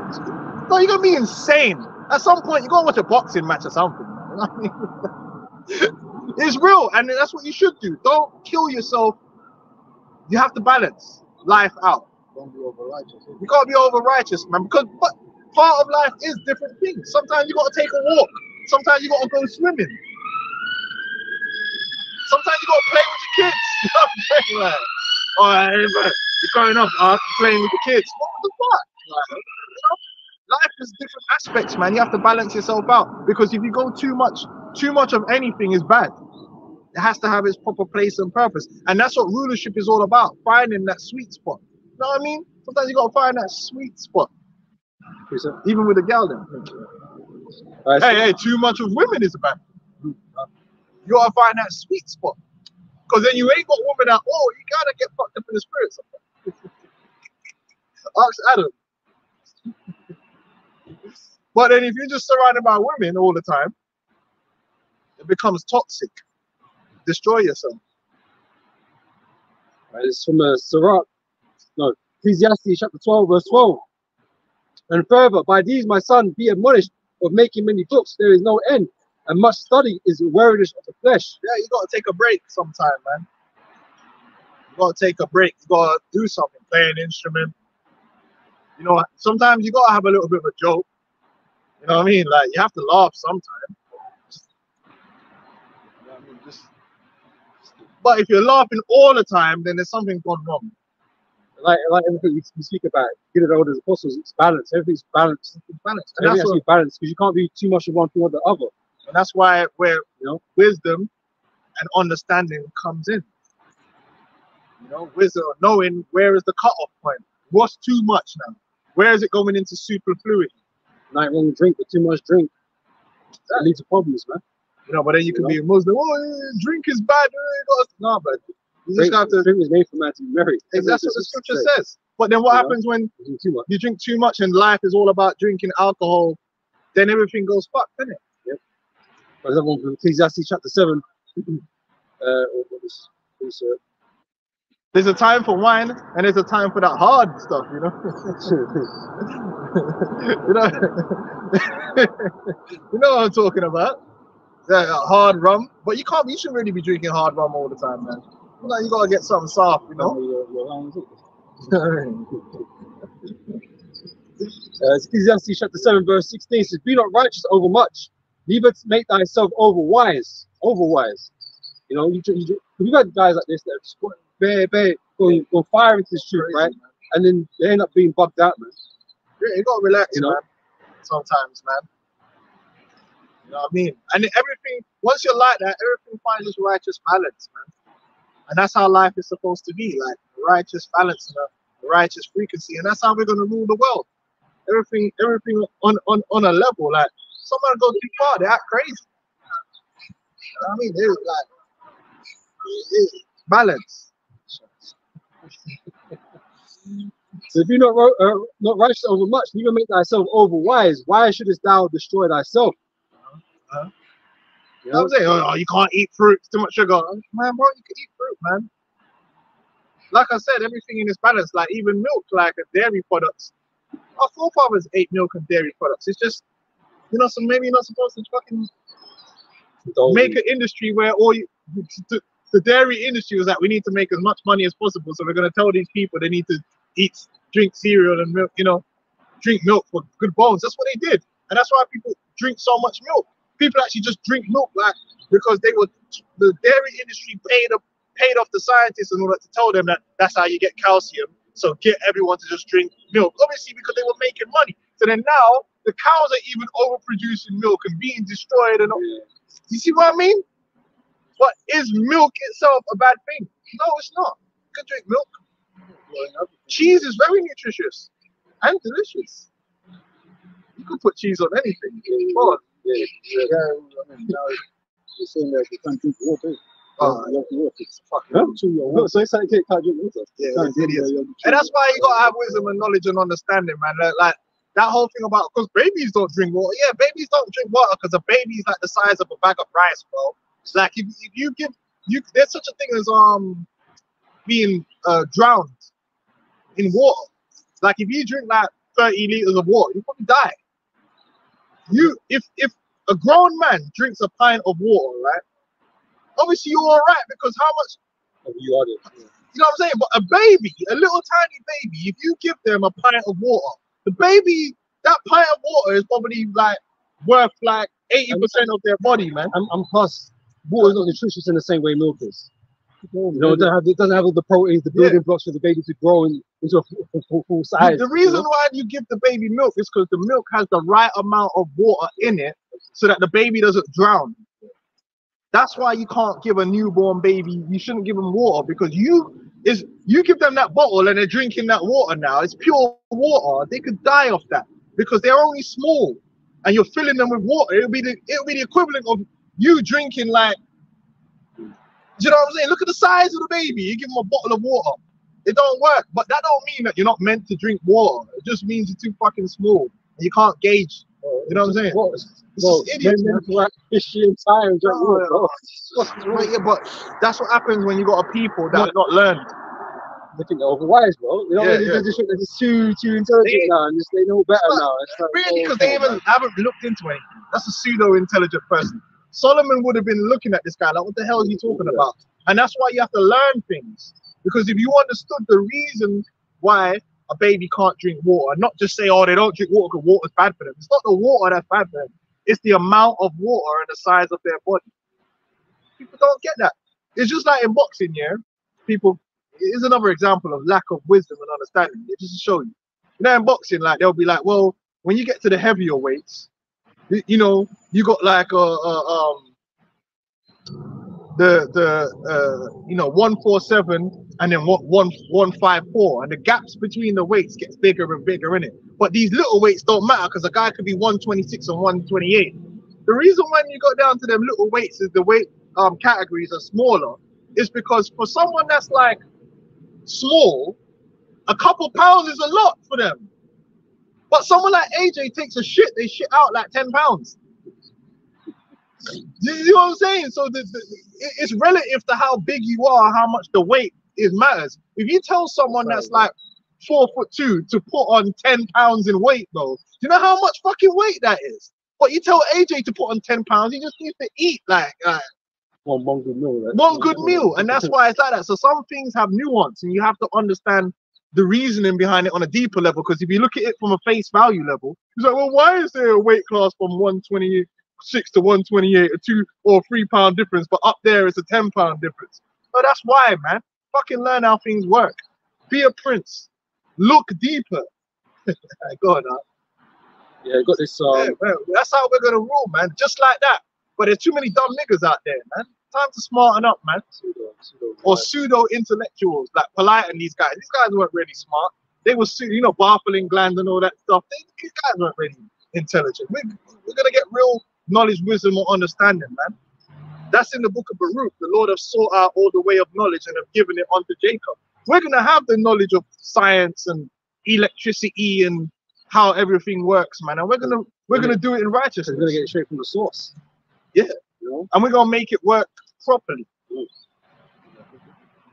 Speaker 2: the scripture. No, you're gonna be insane. At some point, you're gonna watch a boxing match or something. You know what I mean? It's real, and that's what you should do. Don't kill yourself. You have to balance life out.
Speaker 4: Don't be over righteous.
Speaker 2: You can't be over righteous, man, because part of life is different things. Sometimes you gotta take a walk. Sometimes you gotta go swimming. Sometimes you gotta play with your kids. You know what I'm saying? Like, all right, man, you're going off playing with the kids. What the fuck? Like, you know, life is different aspects, man. You have to balance yourself out, because if you go too much of anything is bad. It has to have its proper place and purpose, and that's what rulership is all about: finding that sweet spot. You know what I mean? Sometimes you gotta find that sweet spot. Even with the gal then. Hey, too much of women is bad. You gotta find that sweet spot. Because then you ain't got women at all. You gotta get fucked up in the spirit sometimes. Ask Adam. But then if you're just surrounded by women all the time, it becomes toxic. Destroy yourself.
Speaker 3: Right, it's from Ecclesiastes chapter 12, verse 12. And further, by these, my son, be admonished of making many books. There is no end, and much study is weariness of the flesh.
Speaker 2: Yeah, you gotta take a break sometime, man. You gotta take a break. You gotta do something, play an instrument. You know, sometimes you gotta have a little bit of a joke. You know what I mean? Like, you have to laugh sometimes. You know what I mean? But if you're laughing all the time, then there's something gone wrong.
Speaker 3: Like everything we speak about, get it out as apostles, it's balanced. Everything's balanced.
Speaker 2: It's balanced.
Speaker 3: And everything has to be balanced because you can't do too much of one thing or the other.
Speaker 2: And that's why wisdom and understanding comes in. You know, wisdom, knowing where is the cutoff point. What's too much now? Where is it going into superfluity?
Speaker 3: Not wrong drink, but too much drink. That leads to problems, man.
Speaker 2: You know, but then you can be a Muslim. Oh, drink is bad. No, but you just have to.
Speaker 3: Drink is made for man to be married.
Speaker 2: That's what the scripture says. But then what happens when you drink too much and life is all about drinking alcohol? Then everything goes fucked, doesn't it?
Speaker 3: Yep. There's that one from Ecclesiastes chapter 7.
Speaker 2: There's a time for wine and there's a time for that hard stuff, you know. You know what I'm talking about? That hard rum, but you shouldn't really be drinking hard rum all the time, man. You gotta get something soft, you know.
Speaker 3: Ecclesiastes chapter 7, verse 16 says, "Be not righteous over much, neither make thyself over wise." You know, you got guys like this that just go fire into this truth, right? And then they end up being bugged out, man.
Speaker 2: Yeah, you gotta relax, man. Sometimes, man. You know what I mean? And everything, once you're like that, everything finds its righteous balance, man. And that's how life is supposed to be, like a righteous balance and a righteous frequency. And that's how we're gonna rule the world. Everything on a level. Like, someone goes too far, they act crazy. You know what I mean? They're like balance.
Speaker 3: So if you're not righteous over much, neither make thyself over wise. Why shouldest thou destroy thyself?
Speaker 2: You know what I'm saying? Oh, you can't eat fruit, it's too much sugar. Man, bro, you can eat fruit, man. Like I said, everything in its balance, like even milk, like dairy products. Our forefathers ate milk and dairy products. It's just, you know, so maybe you're not supposed to fucking make an industry where the dairy industry was like, we need to make as much money as possible, so we're going to tell these people they need to drink cereal and milk, you know, drink milk for good bones. That's what they did. And that's why people drink so much milk. People actually just drink milk like because the dairy industry paid off the scientists in order to tell them that that's how you get calcium. So get everyone to just drink milk. Obviously because they were making money. So then now the cows are even overproducing milk and being destroyed. And you see what I mean? But is milk itself a bad thing? No, it's not. You can drink milk. Cheese is very nutritious and delicious. You can put cheese on anything. Oh,
Speaker 4: yeah. I mean, now you're saying that you can't drink water. It's fucking
Speaker 3: So it's like you can't drink water.
Speaker 2: Yeah, and that's why you gotta have wisdom and knowledge and understanding, man. Like that whole thing about because babies don't drink water. Yeah, babies don't drink water because a baby is like the size of a bag of rice, bro. It's like if you give there's such a thing as being drowned in water. Like if you drink like 30 liters of water, you probably die. If a grown man drinks a pint of water, right? Obviously you're all right because how much?
Speaker 3: You are there.
Speaker 2: You know what I'm saying? But a baby, a little tiny baby, if you give them a pint of water, the baby, that pint of water is probably like worth like 80% of their body, man.
Speaker 3: And plus, water is not nutritious in the same way milk is. You know, it doesn't have all the proteins, the building blocks for the baby to grow into a full size.
Speaker 2: The reason why you give the baby milk is because the milk has the right amount of water in it so that the baby doesn't drown. That's why you can't give a newborn baby, you shouldn't give them water because you give them that bottle and they're drinking that water now. It's pure water. They could die off that. because they're only small, and you're filling them with water. It'll be the equivalent of you drinking like, do you know what I'm saying? Look at the size of the baby. You give them a bottle of water. It don't work. But that don't mean that you're not meant to drink water. It just means you're too fucking small and you can't gauge. You know what I'm saying?
Speaker 3: Well,
Speaker 2: Idiots, man.
Speaker 3: fishy and tired.
Speaker 2: Yeah, but that's what happens when you got a people that are not learned.
Speaker 3: They think they're overwise, bro. You know,
Speaker 2: Yeah,
Speaker 3: they just think they're just too intelligent now, and just they know better now. It's like,
Speaker 2: Really, because they even haven't looked into anything. That's a pseudo-intelligent person. Solomon would have been looking at this guy like, what the hell is he talking about? And that's why you have to learn things. Because if you understood the reason why a baby can't drink water, not just say, oh, they don't drink water because water's bad for them. It's not the water that's bad for them. It's the amount of water and the size of their body. People don't get that. It's just like in boxing, yeah? People, it's another example of lack of wisdom and understanding. It just to show you. You know, in boxing, like, they'll be like, well, when you get to the heavier weights, you know, you got like you know, 147 and then 154, and the gaps between the weights gets bigger and bigger in it. But these little weights don't matter because a guy could be 126 and 128. The reason when you go down to them little weights is the weight categories are smaller, is because for someone that's like small, a couple pounds is a lot for them. But someone like AJ takes a shit, they shit out like 10 pounds. You know what I'm saying? So it's relative to how big you are, how much the weight matters. If you tell someone that's like 4'2" to put on 10 pounds in weight, though, do you know how much fucking weight that is? But you tell AJ to put on 10 pounds, he just needs to eat like
Speaker 3: one good meal. Right?
Speaker 2: One good meal, and that's why it's like that. So some things have nuance, and you have to understand the reasoning behind it on a deeper level. Because if you look at it from a face value level, it's like, well, why is there a weight class from 126 to 128, a 2 or 3 pound difference, but up there it's a 10 pound difference? So that's why, man. Fucking learn how things work. Be a prince. Look deeper. Go on now.
Speaker 3: Yeah, got this.
Speaker 2: Yeah, well, that's how we're gonna rule, man. Just like that. But there's too many dumb niggas out there, man. Time to smarten up, man. Or pseudo intellectuals like Polite and these guys. These guys weren't really smart. They were, you know, Bartholing Gland and all that stuff. These guys weren't really intelligent. We're gonna get real knowledge, wisdom, or understanding, man. That's in the book of Baruch. The Lord have sought out all the way of knowledge and have given it unto Jacob. We're gonna have the knowledge of science and electricity and how everything works, man. And we're gonna do it in righteousness.
Speaker 3: We're gonna get it straight from the source.
Speaker 2: Yeah.
Speaker 3: You know?
Speaker 2: And we're gonna make it work properly.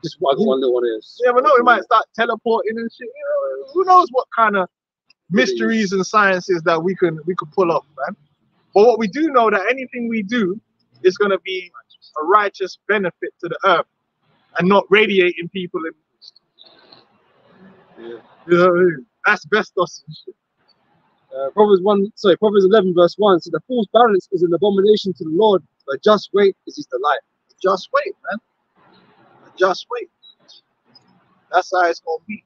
Speaker 3: Just one little one is.
Speaker 2: Yeah, but no, we might start teleporting and shit. You know, who knows what kind of mysteries and sciences that we can pull off, man. But what we do know that anything we do is gonna be a righteous benefit to the earth and not radiating people in.
Speaker 3: Yeah.
Speaker 2: You know what I mean? Asbestos and shit.
Speaker 3: Proverbs 11 verse 1 says, the fool's balance is an abomination to the Lord, but just weight is his delight.
Speaker 2: Just wait, man. Just wait. That's how it's gonna be.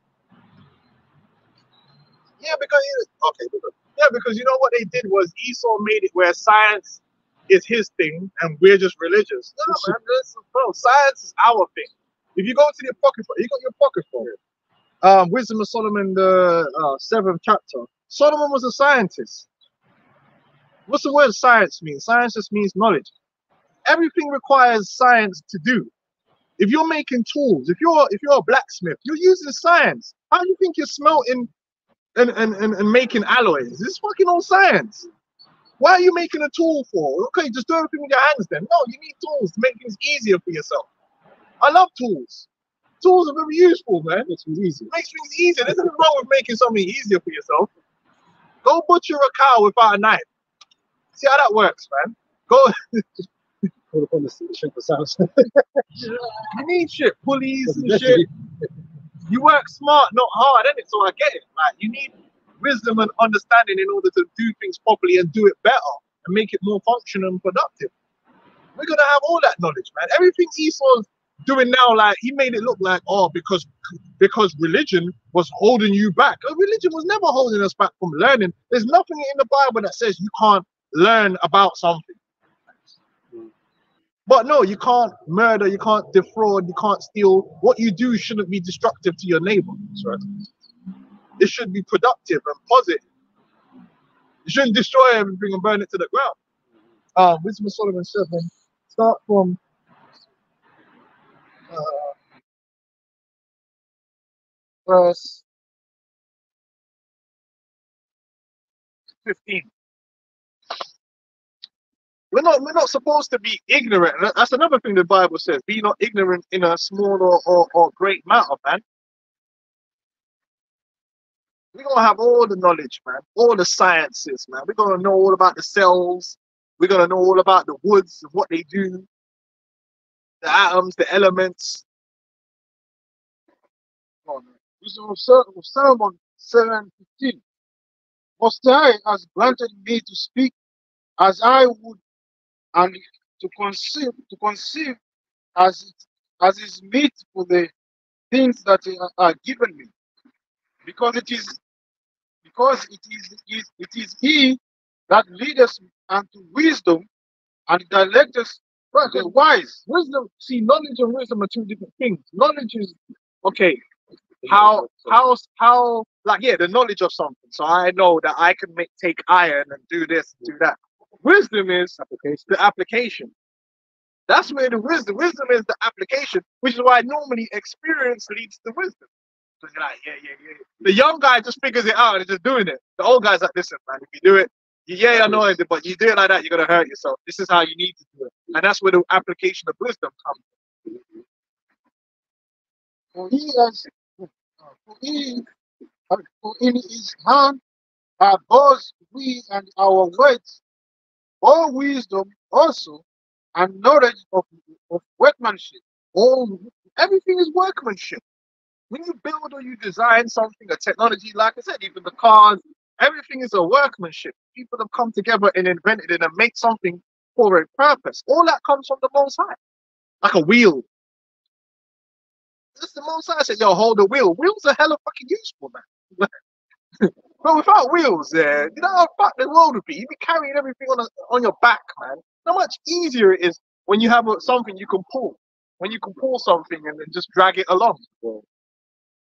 Speaker 2: Yeah, because you know what they did was Esau made it where science is his thing and we're just religious. No, man, bro, science is our thing. If you go to the Apocrypha, you got your Apocrypha. Wisdom of Solomon, the 7th chapter. Solomon was a scientist. What's the word science mean? Science just means knowledge. Everything requires science to do. If you're making tools, if you're a blacksmith, you're using science. How do you think you're smelting and making alloys? This is fucking all science. Why are you making a tool for? Okay, just do everything with your hands then. No, you need tools to make things easier for yourself. I love tools. Tools are very useful, man.
Speaker 3: Makes things easier.
Speaker 2: Makes things easier. There's nothing wrong with making something easier for yourself. Go butcher a cow without a knife. See how that works, man. Go.
Speaker 3: Call upon the strength of sounds.
Speaker 2: You need shit, pulleys and shit. You work smart, not hard, innit? So I get it. Like, you need wisdom and understanding in order to do things properly and do it better and make it more functional and productive. We're gonna have all that knowledge, man. Everything Esau's doing now, like, he made it look like, oh, because religion was holding you back. Religion was never holding us back from learning. There's nothing in the Bible that says you can't learn about something. But no, you can't murder, you can't defraud, you can't steal. What you do shouldn't be destructive to your neighbor. That's right. It should be productive and positive. You shouldn't destroy everything and burn it to the ground. Wisdom of Solomon 7. Start from verse 15. We're not supposed to be ignorant. That's another thing the Bible says. Be not ignorant in a small or great matter, man. We're gonna have all the knowledge, man, all the sciences, man. We're gonna know all about the cells. We're gonna know all about the woods and what they do, the atoms, the elements.
Speaker 4: Wisdom of Solomon 7:15. Most High has granted me to speak as I would, and to conceive as is meet for the things that are given me, because it is He that leadeth unto wisdom and directeth
Speaker 2: Right,
Speaker 4: the wise.
Speaker 2: wisdom. See, knowledge and wisdom are two different things. Knowledge is okay. How, like, yeah, the knowledge of something. So I know that I can take iron and do this and do that. Wisdom is the application. That's where the wisdom is the application, which is why normally experience leads to wisdom. So you're like, yeah. The young guy just figures it out and is just doing it. The old guy's like, listen, man, if you do it, I know it, but you do it like that, you're gonna hurt yourself. This is how you need to do it, and that's where the application of wisdom comes.
Speaker 4: For in his hand are both we and our words, all wisdom also, and knowledge of workmanship.
Speaker 2: Everything is workmanship. When you build or you design something, a technology, like I said, even the cars, everything is a workmanship. People have come together and invented it and made something for a purpose. All that comes from the Most High, like a wheel. That's the Most High said, yo, hold the wheel. Wheels are hella fucking useful, man. But without wheels, you know how fucked the world would be. You'd be carrying everything on your back, man. How much easier it is when you have something you can pull. When you can pull something and then just drag it along.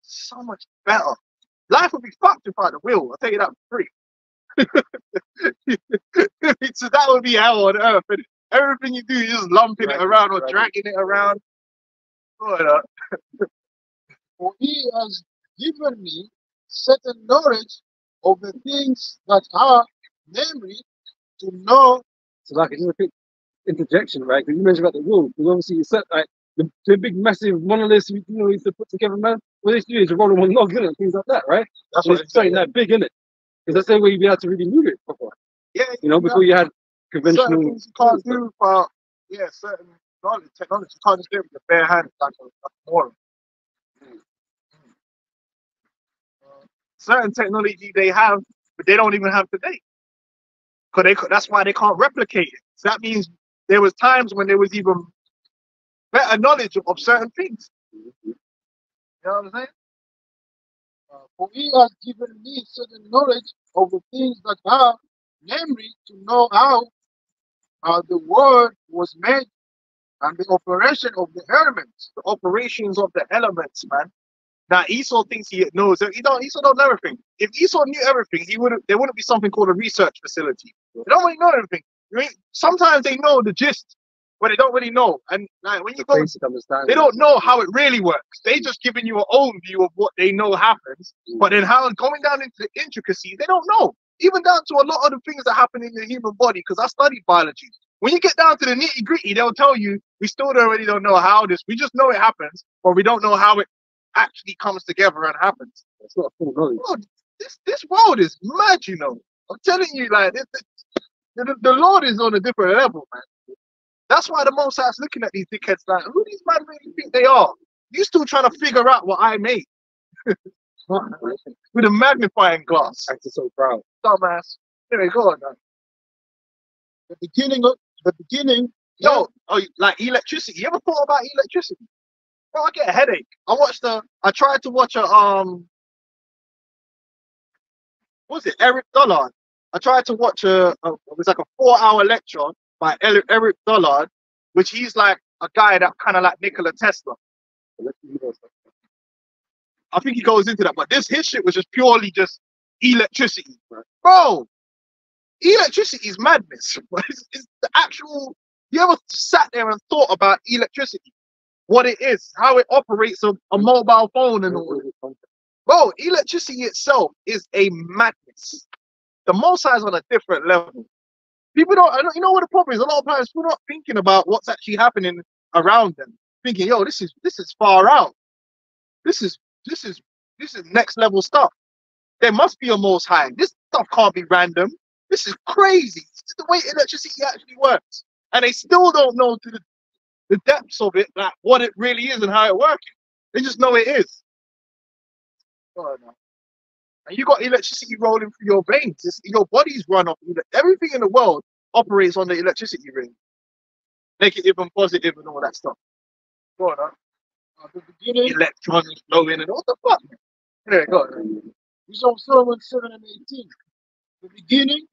Speaker 2: So much better. Life would be fucked without the wheel. I'll tell you that for free. So that would be hell on earth. And everything you do, you're just lumping it around or dragging it around.
Speaker 4: For he has given me certain knowledge of the things that are, namely, to know.
Speaker 3: So like it's a quick interjection, right? Because you mentioned about the rule. Because obviously you said like the big massive monoliths we used to put together, man. What they used to do is roll them on logs, innit? Things like that, right?
Speaker 2: That's
Speaker 3: so
Speaker 2: what
Speaker 3: it's something that big, innit? Because that's the only way you'd be able to really move it properly.
Speaker 2: Yeah.
Speaker 3: You know, before you had conventional.
Speaker 2: Certain things you can't do, but certain knowledge, technology, you can't just do it with your bare hands like a moron. Certain technology they have, but they don't even have today. That's why they can't replicate it. So that means there was times when there was even better knowledge of certain things. You know what I'm saying?
Speaker 4: For he has given me certain knowledge of the things that are, namely, to know how the world was made and the operation of the elements.
Speaker 2: The operations of the elements, man. Now Esau thinks he knows. Esau don't know everything. If Esau knew everything, there wouldn't be something called a research facility. They don't really know everything. Sometimes they know the gist, but they don't really know. And like when you go, they don't know how it really works. They just giving you an overview of what they know happens, but then how going down into the intricacies, they don't know. Even down to a lot of the things that happen in the human body, because I studied biology. When you get down to the nitty gritty, they'll tell you we still already don't know how this. We just know it happens, but we don't know how it actually comes together and happens.
Speaker 3: It's not full knowledge.
Speaker 2: Oh, this world is mad, you know. I'm telling you, like the Lord is on a different level, man. That's why the Most High's looking at these dickheads like, who these men really think they are? You still trying to figure out what I made with a magnifying glass.
Speaker 3: I'm so proud.
Speaker 2: Dumbass. Anyway, go on, man.
Speaker 4: The beginning.
Speaker 2: Yo, like electricity. You ever thought about electricity? Bro, I get a headache. I tried to watch what was it, Eric Dollard? I tried to watch it was like a 4-hour lecture by Eric Dollard, which he's like a guy that kind of like Nikola Tesla. I think he goes into that, but his shit was just purely just electricity, bro. Electricity is madness. It's the actual. You ever sat there and thought about electricity? What it is, how it operates a mobile phone and all. Bro, electricity itself is a madness. The Most High is on a different level. People don't, you know what the problem is? A lot of times people are not thinking about what's actually happening around them. Thinking, yo, this is far out. This is next level stuff. There must be a Most High. This stuff can't be random. This is crazy. This is the way electricity actually works. And they still don't know to the depths of it, like what it really is and how it works. They just know it is. Oh, no. And you got electricity rolling through your veins. Your body's run off. Everything in the world operates on the electricity ring. Negative and positive and all that stuff. Go on,
Speaker 4: the beginning,
Speaker 2: electrons flowing and all the fuck. Yeah, go on.
Speaker 4: we saw Solomon 7 and 18. The beginning,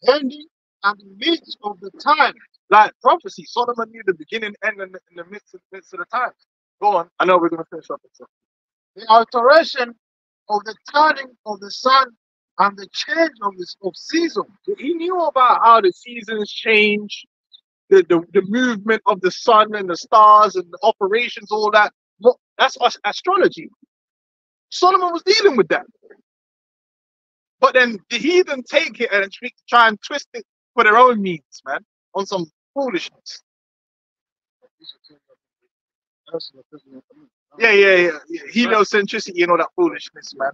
Speaker 4: ending, and the midst of the time.
Speaker 2: Like prophecy, Solomon knew the beginning, end, and in the midst of the time. Go on. I know we're gonna finish up.
Speaker 4: The alteration of the turning of the sun and the change of season.
Speaker 2: He knew about how the seasons change, the movement of the sun and the stars and the operations, all that. That's astrology. Solomon was dealing with that. But then the heathen take it and try and twist it for their own means, man, on some foolishness. Yeah. Heliocentricity and all that foolishness, man.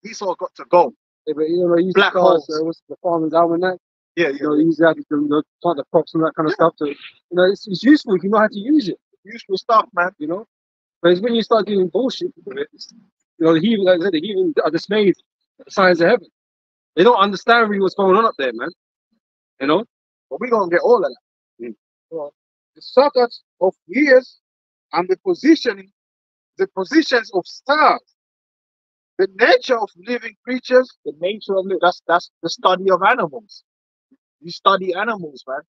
Speaker 2: Esau got to go.
Speaker 3: Yeah, but you know, he used
Speaker 2: Black
Speaker 3: to
Speaker 2: holes.
Speaker 3: what's the farmer's almanac?
Speaker 2: Yeah.
Speaker 3: You know, he used to have to plant the crops and that kind of stuff. So, you know, it's useful if you know how to use it.
Speaker 2: Useful stuff, man.
Speaker 3: You know, but it's when you start doing bullshit with it, you know, the heathen, like I said, the heathen are dismayed at the signs of heaven. They don't understand really what's going on up there, man. You know,
Speaker 2: But we're gonna get all of that.
Speaker 4: The circuits of years and the positions of stars. The nature of living creatures.
Speaker 2: The nature of it, that's the study of animals. You study animals, man.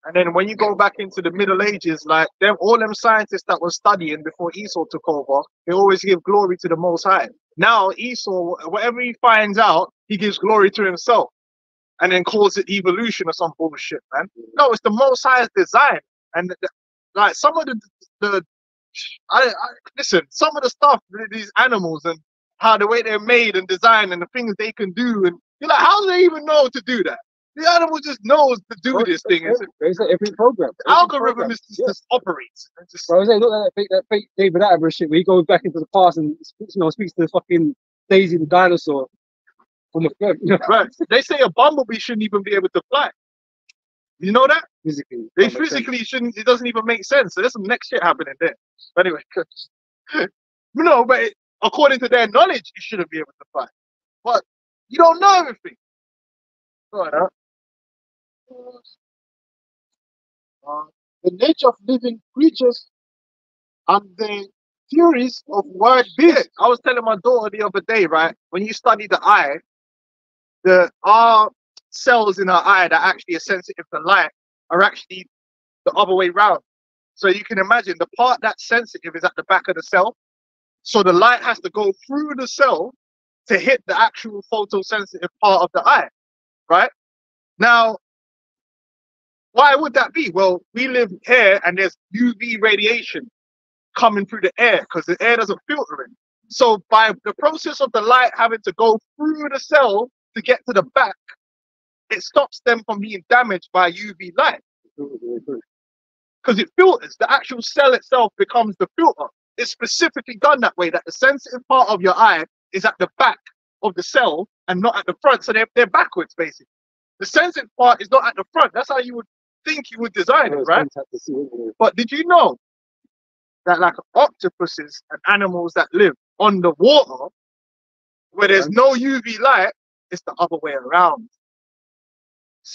Speaker 2: And then when you go back into the Middle Ages, like all them scientists that were studying before Esau took over, they always give glory to the Most High. Now Esau, whatever he finds out, he gives glory to himself, and then calls it evolution or some bullshit, man. No, it's the Most High's design, and like some of listen, some of the stuff, these animals and how the way they're made and designed and the things they can do, and you're like, how do they even know to do that? The animal just knows to do this thing.
Speaker 3: It's like every program.
Speaker 2: The algorithm just operates.
Speaker 3: Bro, I was like, look at that fake David Attenborough shit where he goes back into the past and speaks to the fucking Daisy the dinosaur from a you know?
Speaker 2: Right. They say a bumblebee shouldn't even be able to fly. You know that?
Speaker 3: Physically.
Speaker 2: They physically shouldn't. It doesn't even make sense. So there's some next shit happening there. But anyway, no, but according to their knowledge, you shouldn't be able to fly. But you don't know everything. Right, huh?
Speaker 4: The nature of living creatures and the theories of wild
Speaker 2: Yeah,
Speaker 4: beasts.
Speaker 2: I was telling my daughter the other day, right? When you study the eye, our cells in our eye that actually are sensitive to light are actually the other way round. So you can imagine the part that's sensitive is at the back of the cell. So the light has to go through the cell to hit the actual photosensitive part of the eye, right? Now, why would that be? Well, we live here and there's UV radiation coming through the air because the air doesn't filter it. So by the process of the light having to go through the cell to get to the back, it stops them from being damaged by UV light. Because it filters. The actual cell itself becomes the filter. It's specifically done that way, that the sensitive part of your eye is at the back of the cell and not at the front. So they're backwards, basically. The sensitive part is not at the front. That's how you would think you would design it, right? But did you know that like octopuses and animals that live on the water where there's no UV light, it's the other way around?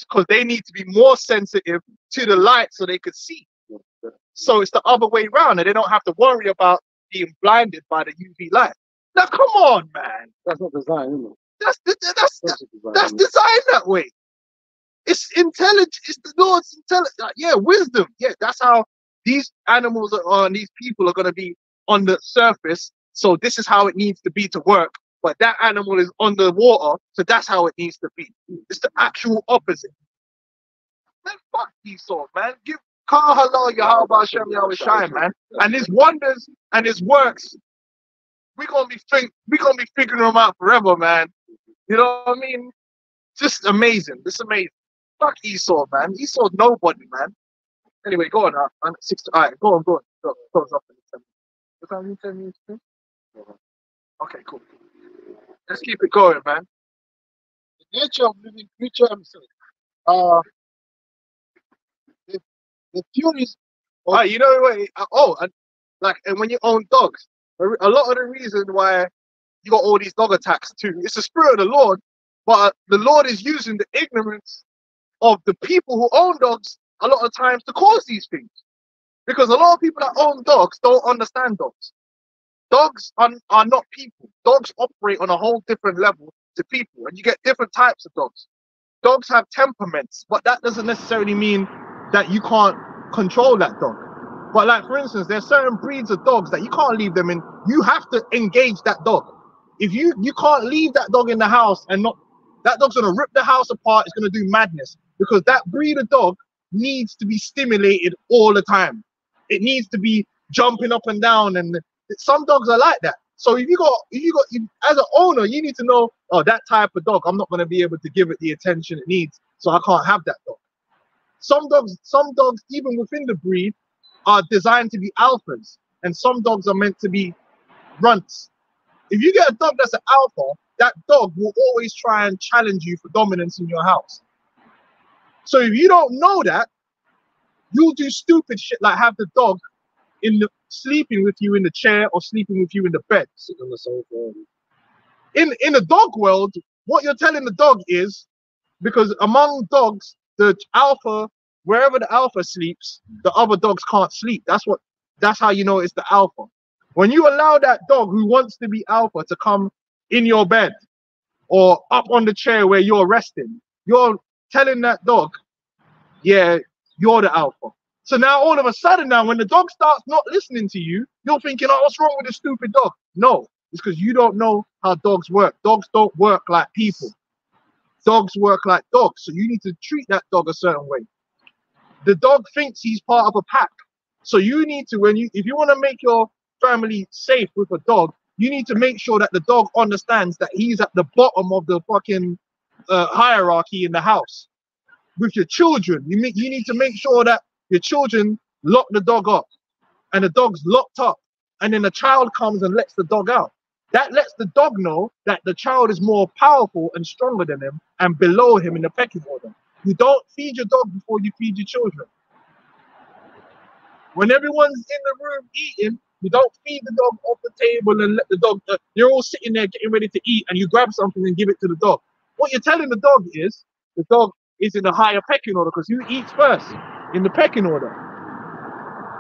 Speaker 2: Because they need to be more sensitive to the light so they could see. So it's the other way around, and they don't have to worry about being blinded by the UV light. Now, come on, man.
Speaker 3: That's not design, is it?
Speaker 2: That's designed that way. It's intelligent. It's the Lord's intelligence. Yeah, wisdom. Yeah, that's how these animals and these people are going to be on the surface. So this is how it needs to be to work but that animal is on the water, so that's how it needs to be. It's the actual opposite. Man, fuck Esau, man. Give Kal Halal Yahweh Hashem Yahweh Shai, man. And his wonders and his works, we're gonna be figuring them out forever, man. You know what I mean? Just amazing. It's amazing. Fuck Esau, man. Esau's nobody, man. Anyway, go on. I'm 6. All right, go on. Go. Close up in 10 minutes. What time you 10 minutes? Okay, cool. Let's keep it going, man.
Speaker 4: The nature of living creature, I'm sorry. The theories.
Speaker 2: You know what? And when you own dogs, a lot of the reason why you got all these dog attacks too, it's the spirit of the Lord, but the Lord is using the ignorance of the people who own dogs a lot of times to cause these things. Because a lot of people that own dogs don't understand dogs. Dogs are not people. Dogs operate on a whole different level to people, and you get different types of dogs. Dogs have temperaments, but that doesn't necessarily mean that you can't control that dog. But like, for instance, there's certain breeds of dogs that you can't leave them in. You have to engage that dog. If you can't leave that dog in the house and not, that dog's gonna rip the house apart. It's gonna do madness, because that breed of dog needs to be stimulated all the time. It needs to be jumping up and down, and some dogs are like that. So if you as an owner, you need to know, oh, that type of dog, I'm not gonna be able to give it the attention it needs, so I can't have that dog. Some dogs, even within the breed, are designed to be alphas, and some dogs are meant to be runts. If you get a dog that's an alpha, that dog will always try and challenge you for dominance in your house. So if you don't know that, you'll do stupid shit like have the dog sleeping with you in the chair or sleeping with you in the bed. Sitting on the sofa. In the dog world, what you're telling the dog is, because among dogs, the alpha, wherever the alpha sleeps, the other dogs can't sleep. That's how you know it's the alpha. When you allow that dog who wants to be alpha to come in your bed or up on the chair where you're resting, you're telling that dog, yeah, you're the alpha. So now all of a sudden now, when the dog starts not listening to you, you're thinking, oh, what's wrong with this stupid dog? No, it's because you don't know how dogs work. Dogs don't work like people. Dogs work like dogs. So you need to treat that dog a certain way. The dog thinks he's part of a pack. So you need to, if you want to make your family safe with a dog, you need to make sure that the dog understands that he's at the bottom of the fucking hierarchy in the house. With your children, you need to make sure that your children lock the dog up, and the dog's locked up, and then the child comes and lets the dog out. That lets the dog know that the child is more powerful and stronger than him and below him in the pecking order. You don't feed your dog before you feed your children. When everyone's in the room eating, you don't feed the dog off the table and let the dog, you're all sitting there getting ready to eat, and you grab something and give it to the dog. What you're telling the dog is, the dog is in a higher pecking order because you eat first in the pecking order.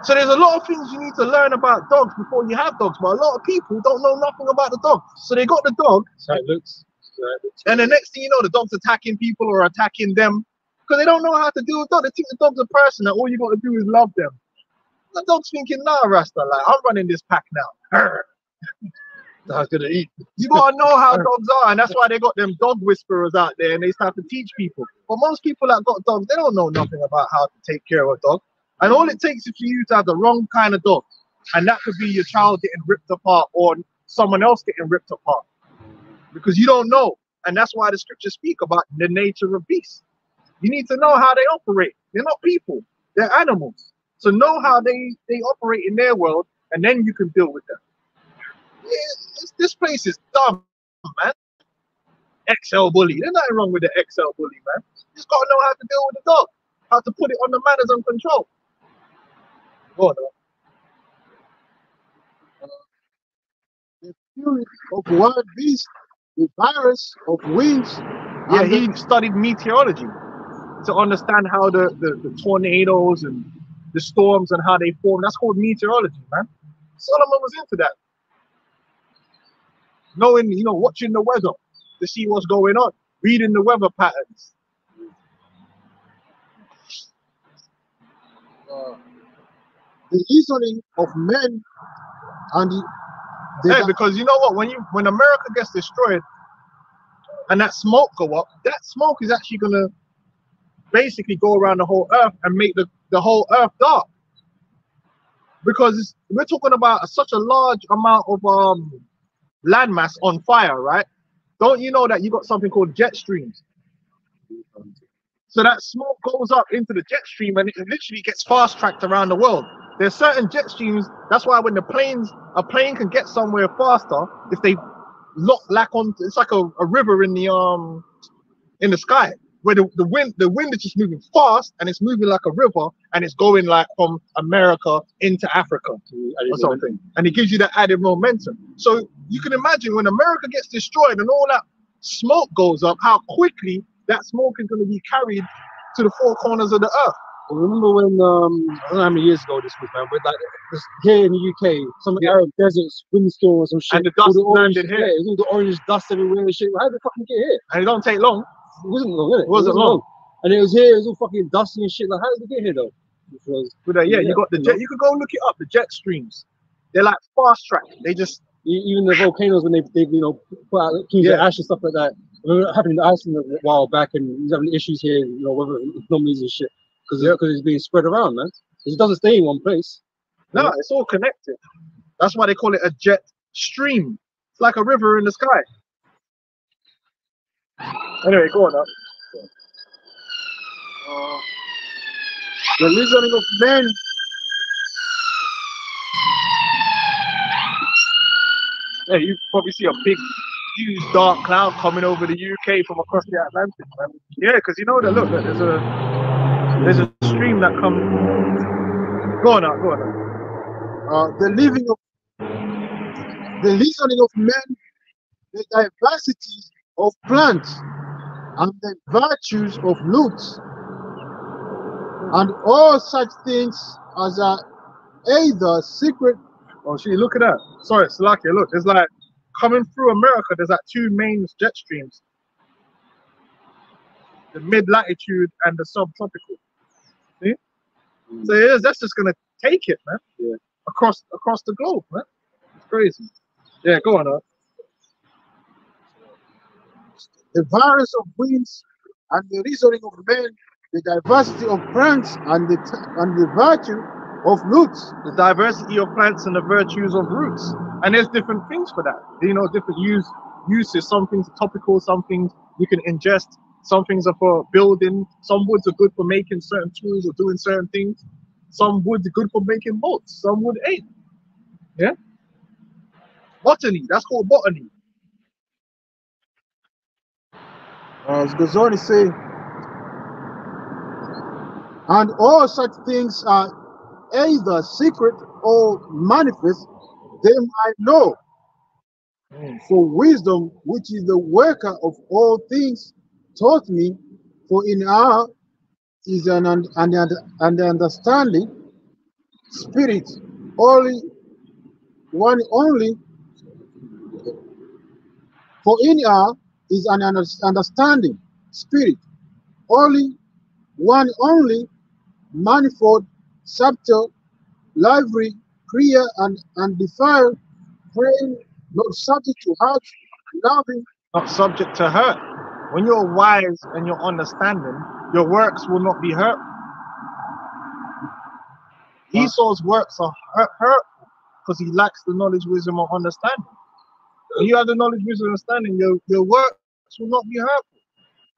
Speaker 2: So there's a lot of things you need to learn about dogs before you have dogs, but a lot of people don't know nothing about the dog. So they got the dog,
Speaker 3: So it looks.
Speaker 2: and the next thing you know, the dog's attacking people or attacking them because they don't know how to deal with dog. They think the dog's a person that all you got to do is love them. The dog's thinking, nah, Rasta, like, I'm running this pack now.
Speaker 3: I was gonna eat.
Speaker 2: You gotta know how dogs are, and that's why they got them dog whisperers out there, and they start to teach people. But most people that got dogs, they don't know nothing about how to take care of a dog. And all it takes is for you to have the wrong kind of dog, and that could be your child getting ripped apart or someone else getting ripped apart because you don't know. And that's why the scriptures speak about the nature of beasts. You need to know how they operate. They're not people, they're animals. So know how they operate in their world, and then you can deal with them. Yeah, this place is dumb, man. XL bully. There's nothing wrong with the XL bully, man. You just gotta know how to deal with the dog, how to put it under manners and control. Go on,
Speaker 4: The theory of wild beasts, the virus of winds.
Speaker 2: yeah, he studied meteorology to understand how the tornadoes and the storms and how they form. That's called meteorology, man. Solomon was into that. Knowing, watching the weather to see what's going on, reading the weather patterns.
Speaker 4: The reasoning of men and
Speaker 2: Yeah, because you know what? When America gets destroyed and that smoke go up, that smoke is actually gonna basically go around the whole earth and make the whole earth dark. Because we're talking about such a large amount of landmass on fire, right? Don't you know that you got something called jet streams? So that smoke goes up into the jet stream and it literally gets fast tracked around the world. There's certain jet streams. That's why when a plane can get somewhere faster if they lack on. It's like a river in the sky where the wind is just moving fast and it's moving like a river and it's going like from America into Africa or something, and it gives you that added momentum. So you can imagine when America gets destroyed and all that smoke goes up, how quickly that smoke is going to be carried to the four corners of the earth.
Speaker 3: Well, remember when I don't know how many years ago this was, man, but like here in the UK, some Arab deserts, windstorm or some shit,
Speaker 2: and the dust landed here.
Speaker 3: Yeah, all the orange dust everywhere and shit. How did it fucking get here?
Speaker 2: And it don't take long.
Speaker 3: It wasn't long, innit?
Speaker 2: It wasn't long.
Speaker 3: And it was here, it was all fucking dusty and shit. Like, how did it get here though? Because,
Speaker 2: you got the jet. You could go look it up. The jet streams, they're like fast track. They just
Speaker 3: even the volcanoes when they put out kings of ash and stuff like that. I remember it happened in Iceland a while back, and he's having issues here, whether economies and shit, because it's being spread around, man. It doesn't stay in one place.
Speaker 2: No, it's all connected. That's why they call it a jet stream. It's like a river in the sky. Anyway, go on up.
Speaker 4: The reasoning of men.
Speaker 2: Yeah, you probably see a big, huge, dark cloud coming over the UK from across the Atlantic, man. Yeah, because you know that. Look, there's a stream that comes. Go on out.
Speaker 4: The reasoning of men, the diversity of plants, and the virtues of roots, and all such things as are either secret.
Speaker 2: Oh, see, look at that. Sorry, Salakia, look, there's like coming through America, there's like two main jet streams. The mid-latitude and the subtropical. See? So that's just gonna take it, man. Yeah. Across the globe, man. It's crazy. Yeah, go on,
Speaker 4: The variance of winds and the reasoning of men, the diversity of plants and the virtue of roots.
Speaker 2: The diversity of plants and the virtues of roots. And there's different things for that. Different uses. Some things are topical, some things you can ingest, some things are for building, some woods are good for making certain tools or doing certain things. Some wood are good for making boats, some wood ain't. Yeah? Botany, that's called botany.
Speaker 4: As goes on to say, and all such things are either secret or manifest, they might know. For wisdom, which is the worker of all things, taught me, for in her is an understanding spirit, only one only. For in her is an understanding spirit, only one only, manifold, subtle, lively, clear, and undefiled, praying, not subject to hurt, loving,
Speaker 2: not subject to hurt. When you're wise and you're understanding, your works will not be hurt. Esau's works are hurtful because he lacks the knowledge, wisdom, or understanding. When you have the knowledge, wisdom, and understanding, your works will not be hurtful.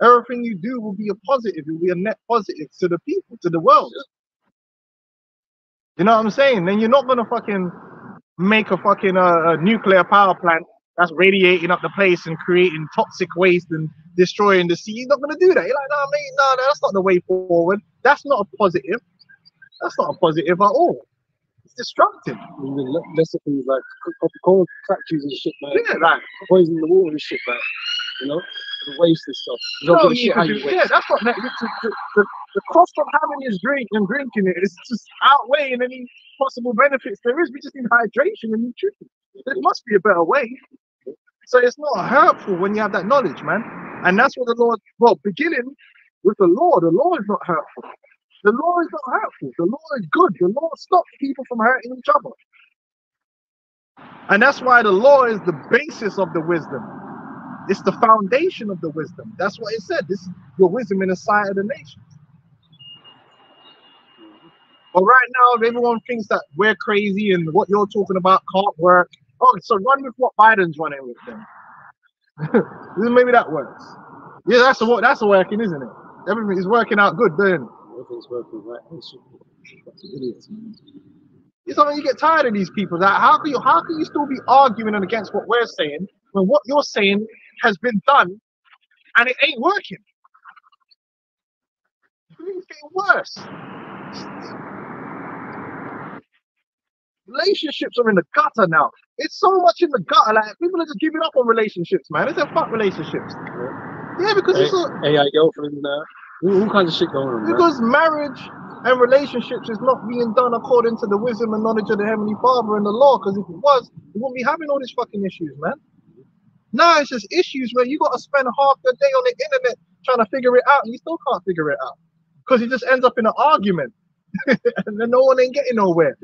Speaker 2: Everything you do will be a positive. It will be a net positive to the people, to the world. You know what I'm saying? Then you're not gonna fucking make a fucking nuclear power plant that's radiating up the place and creating toxic waste and destroying the sea. You're not gonna do that. You're like, no, mate, no, that's not the way forward. That's not a positive. That's not a positive at all. It's destructive.
Speaker 3: Lesser things like Coca-Cola factories and shit, man.
Speaker 2: Yeah, like
Speaker 3: poisoning the water and shit, man. The waste and stuff.
Speaker 2: That's what the cost of having this drink and drinking it is just outweighing any possible benefits there is. We just need hydration and nutrition. There must be a better way. So it's not hurtful when you have that knowledge, man. And that's what the Lord, beginning with the law is not hurtful. The law is not hurtful. The law is good. The law stops people from hurting each other. And that's why the law is the basis of the wisdom. It's the foundation of the wisdom. That's what it said. This is your wisdom in the sight of the nations. But right now, everyone thinks that we're crazy and what you're talking about can't work. Oh, so run with what Biden's running with then. Maybe that works. Yeah, that's working, isn't it? Everything is working out good, doesn't it?
Speaker 3: Everything's working right. Idiots, man.
Speaker 2: It's something you get tired of these people. That how can you still be arguing against what we're saying when what you're saying has been done and it ain't working? It's getting worse. Relationships are in the gutter now. It's so much in the gutter. Like people are just giving up on relationships, man. They said fuck relationships. Yeah, because it's all,
Speaker 3: AI girlfriend, all kinds of shit going on.
Speaker 2: because marriage and relationships is not being done according to the wisdom and knowledge of the Heavenly Father and the law. Because if it was, we wouldn't be having all these fucking issues, man. No, it's just issues where you got to spend half the day on the internet trying to figure it out, and you still can't figure it out because it just ends up in an argument, and then no one ain't getting nowhere.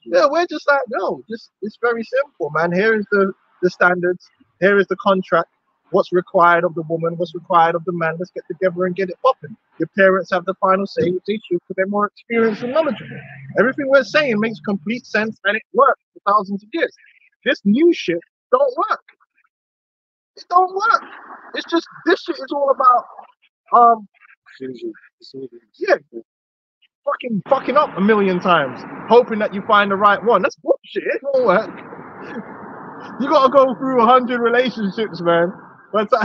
Speaker 2: Yeah, we're just like, no, just it's very simple, man. Here is the standards. Here is the contract. What's required of the woman, what's required of the man. Let's get together and get it popping. Your parents have the final say, which they should, because they're more experienced and knowledgeable. Everything we're saying makes complete sense, and it worked for thousands of years. This new shit don't work. It don't work. It's just this shit is all about yeah, fucking up a million times, hoping that you find the right one. That's bullshit. It won't work. You gotta go through 100 relationships, man. But it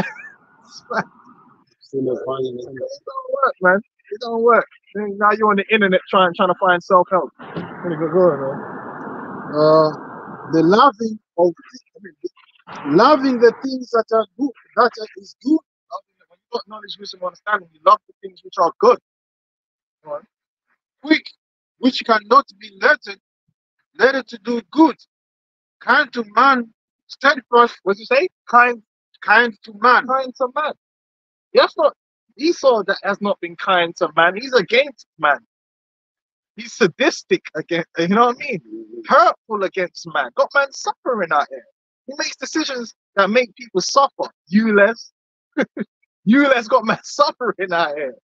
Speaker 2: don't work, man. It don't work. Now you're on the internet trying to find self-help. Go on, man.
Speaker 4: The loving of loving the things that are good, is good.
Speaker 2: When you got knowledge, wisdom, understanding, you love the things which are good. Go on.
Speaker 4: Quick, which cannot be lettered to do good. Kind to man, steadfast.
Speaker 2: What did you say? Kind
Speaker 4: to man.
Speaker 2: Kind to man. That's not Esau that has not been kind to man. He's against man. He's sadistic against, you know what I mean? Hurtful against man. Got man suffering out here. He makes decisions that make people suffer. You less got man suffering out here.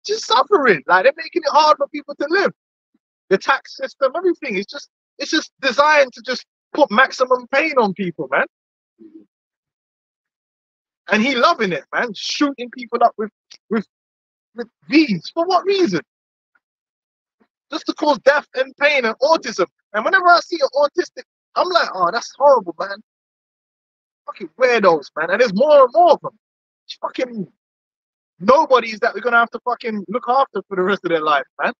Speaker 2: Just suffering. Like they're making it hard for people to live. The tax system, everything. It's just designed to just put maximum pain on people, man. And he loving it, man. Shooting people up with V's. For what reason? Just to cause death and pain and autism. And whenever I see an autistic, I'm like, oh, that's horrible, man. Fucking weirdos, man. And there's more and more of them. It's fucking nobodies that we're gonna have to fucking look after for the rest of their life, man.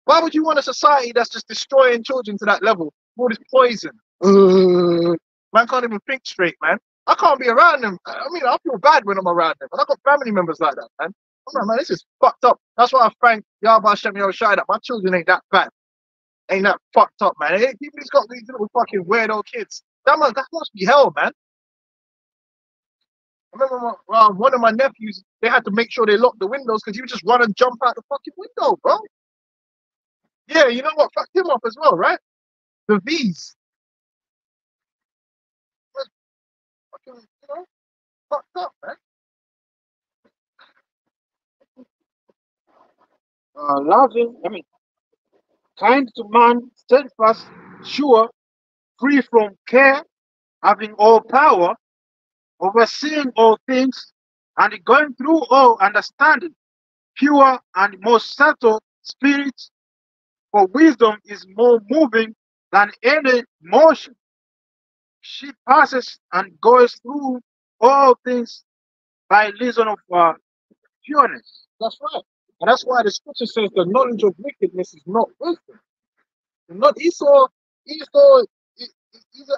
Speaker 2: Why would you want a society that's just destroying children to that level? All this poison. Man can't even think straight, man. I can't be around them. I mean, I feel bad when I'm around them. And I've got family members like that, man. I'm like, man, this is fucked up. That's why I thank Yahweh Hashem Yahushai that my children ain't that bad. Ain't that fucked up, man. People who's got these little fucking weirdo kids. That must be hell, man. I remember one of my nephews, they had to make sure they locked the windows because he would just run and jump out the fucking window, bro. Yeah, you know what? Fucked him up as well, right? The V's. Fucking, you know, fucked up, man.
Speaker 4: Loving, kind to man, steadfast, sure, free from care, having all power, overseeing all things, and going through all understanding, pure and most subtle spirit, for wisdom is more moving than any motion. She passes and goes through all things by reason of pureness.
Speaker 2: That's right. And that's why the scripture says the knowledge of wickedness is not wisdom. Not Esau, he's an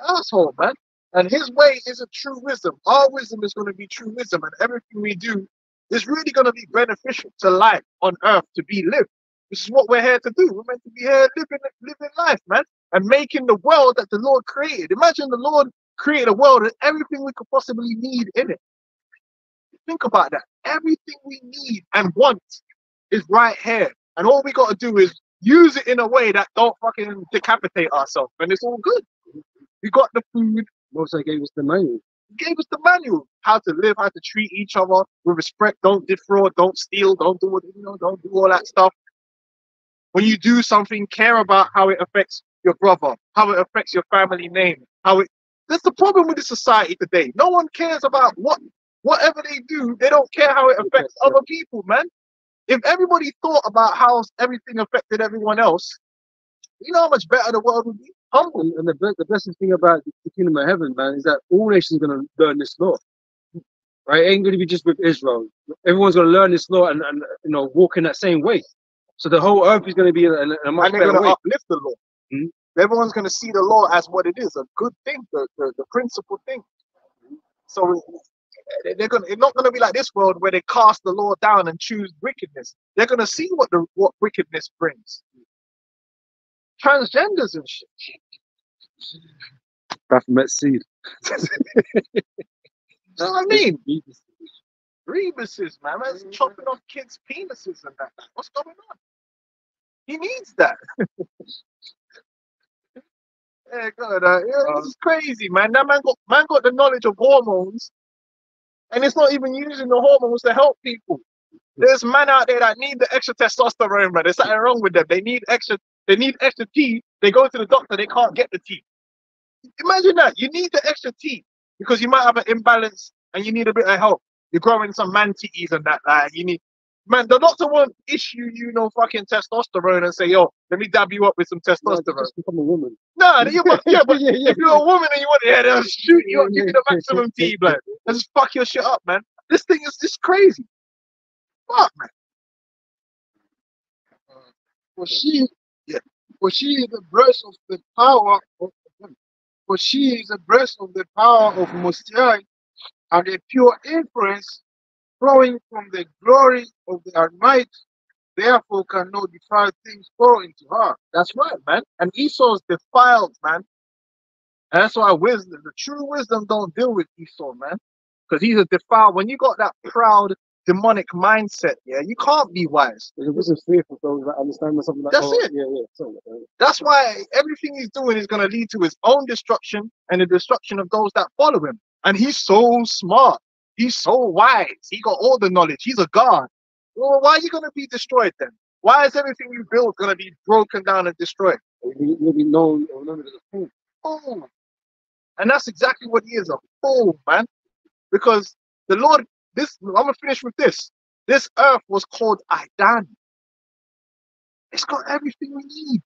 Speaker 2: asshole, man. And his way isn't true wisdom. Our wisdom is going to be true wisdom, and everything we do is really going to be beneficial to life on earth to be lived. This is what we're here to do. We're meant to be here living life, man, and making the world that the Lord created. Imagine the Lord created a world and everything we could possibly need in it. Think about that. Everything we need and want is right here. And all we got to do is use it in a way that don't fucking decapitate ourselves. And it's all good. We got the food.
Speaker 3: Most I gave us the manual.
Speaker 2: He gave us the manual, how to live, how to treat each other with respect. Don't defraud, don't steal, don't do don't do all that stuff. When you do something, care about how it affects your brother, how it affects your family name, how it. That's the problem with the society today. No one cares about whatever they do. They don't care how it affects other people, man. If everybody thought about how everything affected everyone else, you know how much better the world would be. Humble.
Speaker 3: And the best thing about the kingdom of heaven, man, is that all nations are going to learn this law. Right? It ain't going to be just with Israel. Everyone's going to learn this law and walk in that same way. So the whole earth is going to be in a much better way.
Speaker 2: And they're going to uplift the law. Everyone's going to see the law as what it is, a good thing, the principal thing. So it's not going to be like this world where they cast the law down and choose wickedness. They're going to see what wickedness brings. Transgenders and shit.
Speaker 3: Baphomet seed.
Speaker 2: You know what I mean? Rebuses, man. Man's chopping off kids' penises and that. What's going on? He needs that. Yeah, God, this is crazy, man. That man got the knowledge of hormones, and it's not even using the hormones to help people. There's men out there that need the extra testosterone, man. There's something wrong with them. They need extra tea. They go to the doctor, they can't get the tea. Imagine that. You need the extra tea because you might have an imbalance and you need a bit of help. You're growing some man titties and that. You need, man, the doctor won't issue you no fucking testosterone and say, yo, let me dab you up with some testosterone.
Speaker 3: No, just become a woman.
Speaker 2: No, but if you're a woman and you want it, they'll shoot you up, give you the maximum tea, blood. And just fuck your shit up, man. This thing is just crazy. Fuck, man.
Speaker 4: For she is the breast of the power of for she is the breast of the power of Most High, and a pure influence flowing from the glory of the Almighty. Therefore can no defiled things fall into her.
Speaker 2: That's right, man. And Esau's defiled, man. And that's why wisdom, the true wisdom, don't deal with Esau, man. Because he's a defiled. When you got that proud, demonic mindset, yeah, you can't be wise.
Speaker 3: It wasn't fear for those that understand something like that.
Speaker 2: That's it.
Speaker 3: Yeah. So,
Speaker 2: that's why everything he's doing is going to lead to his own destruction and the destruction of those that follow him. And he's so smart. He's so wise. He got all the knowledge. He's a god. Well, why are you going to be destroyed then? Why is everything you build going to be broken down and destroyed?
Speaker 3: You'll be known or remembered as a fool.
Speaker 2: Fool. And that's exactly what he is, a fool, man. Because the Lord, I'm going to finish with this. This earth was called Aidan. It's got everything we need.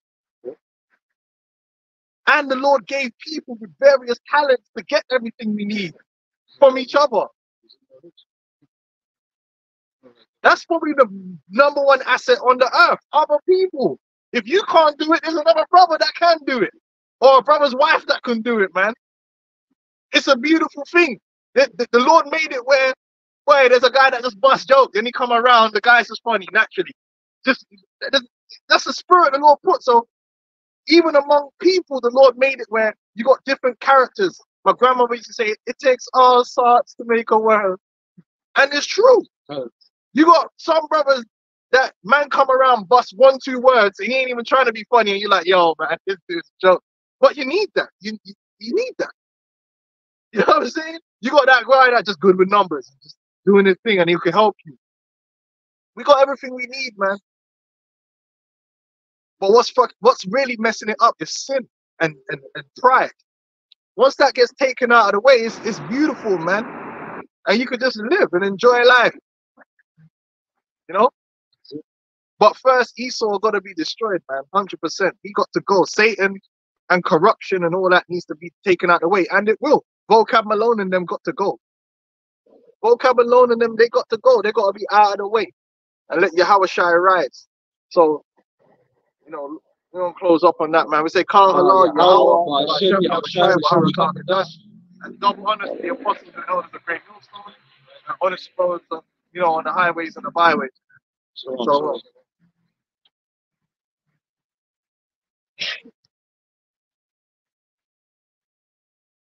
Speaker 2: And the Lord gave people with various talents to get everything we need from each other. That's probably the number one asset on the earth, other people. If you can't do it, there's another brother that can do it. Or a brother's wife that can do it, man. It's a beautiful thing. The Lord made it where there's a guy that just busts jokes, and he come around, the guy's just funny, naturally. That's the spirit the Lord put. So even among people, the Lord made it where you got different characters. My grandmother used to say, it takes all sorts to make a world. And it's true. You got some brothers that man come around, bust 1-2 words, and he ain't even trying to be funny, and you're like, yo, man, this dude's a joke. But you need that. You need that. You know what I'm saying? You got that guy that's just good with numbers, just doing his thing, and he can help you. We got everything we need, man. But what's really messing it up is sin and pride. Once that gets taken out of the way, it's beautiful, man. And you could just live and enjoy life. You know? But first, Esau got to be destroyed, man. 100%. He got to go. Satan and corruption and all that needs to be taken out of the way. And it will. Vocab Malone and them got to go. Vocab Malone and them, they got to go. They got to be out of the way. And let Yahweh Shai rise. So, you know, we're going to close up on that, man. We say, Kal Halal, Yahweh, and double honors to the apostles and elders of Great Millstone, and honest foes, on the highways and the byways. So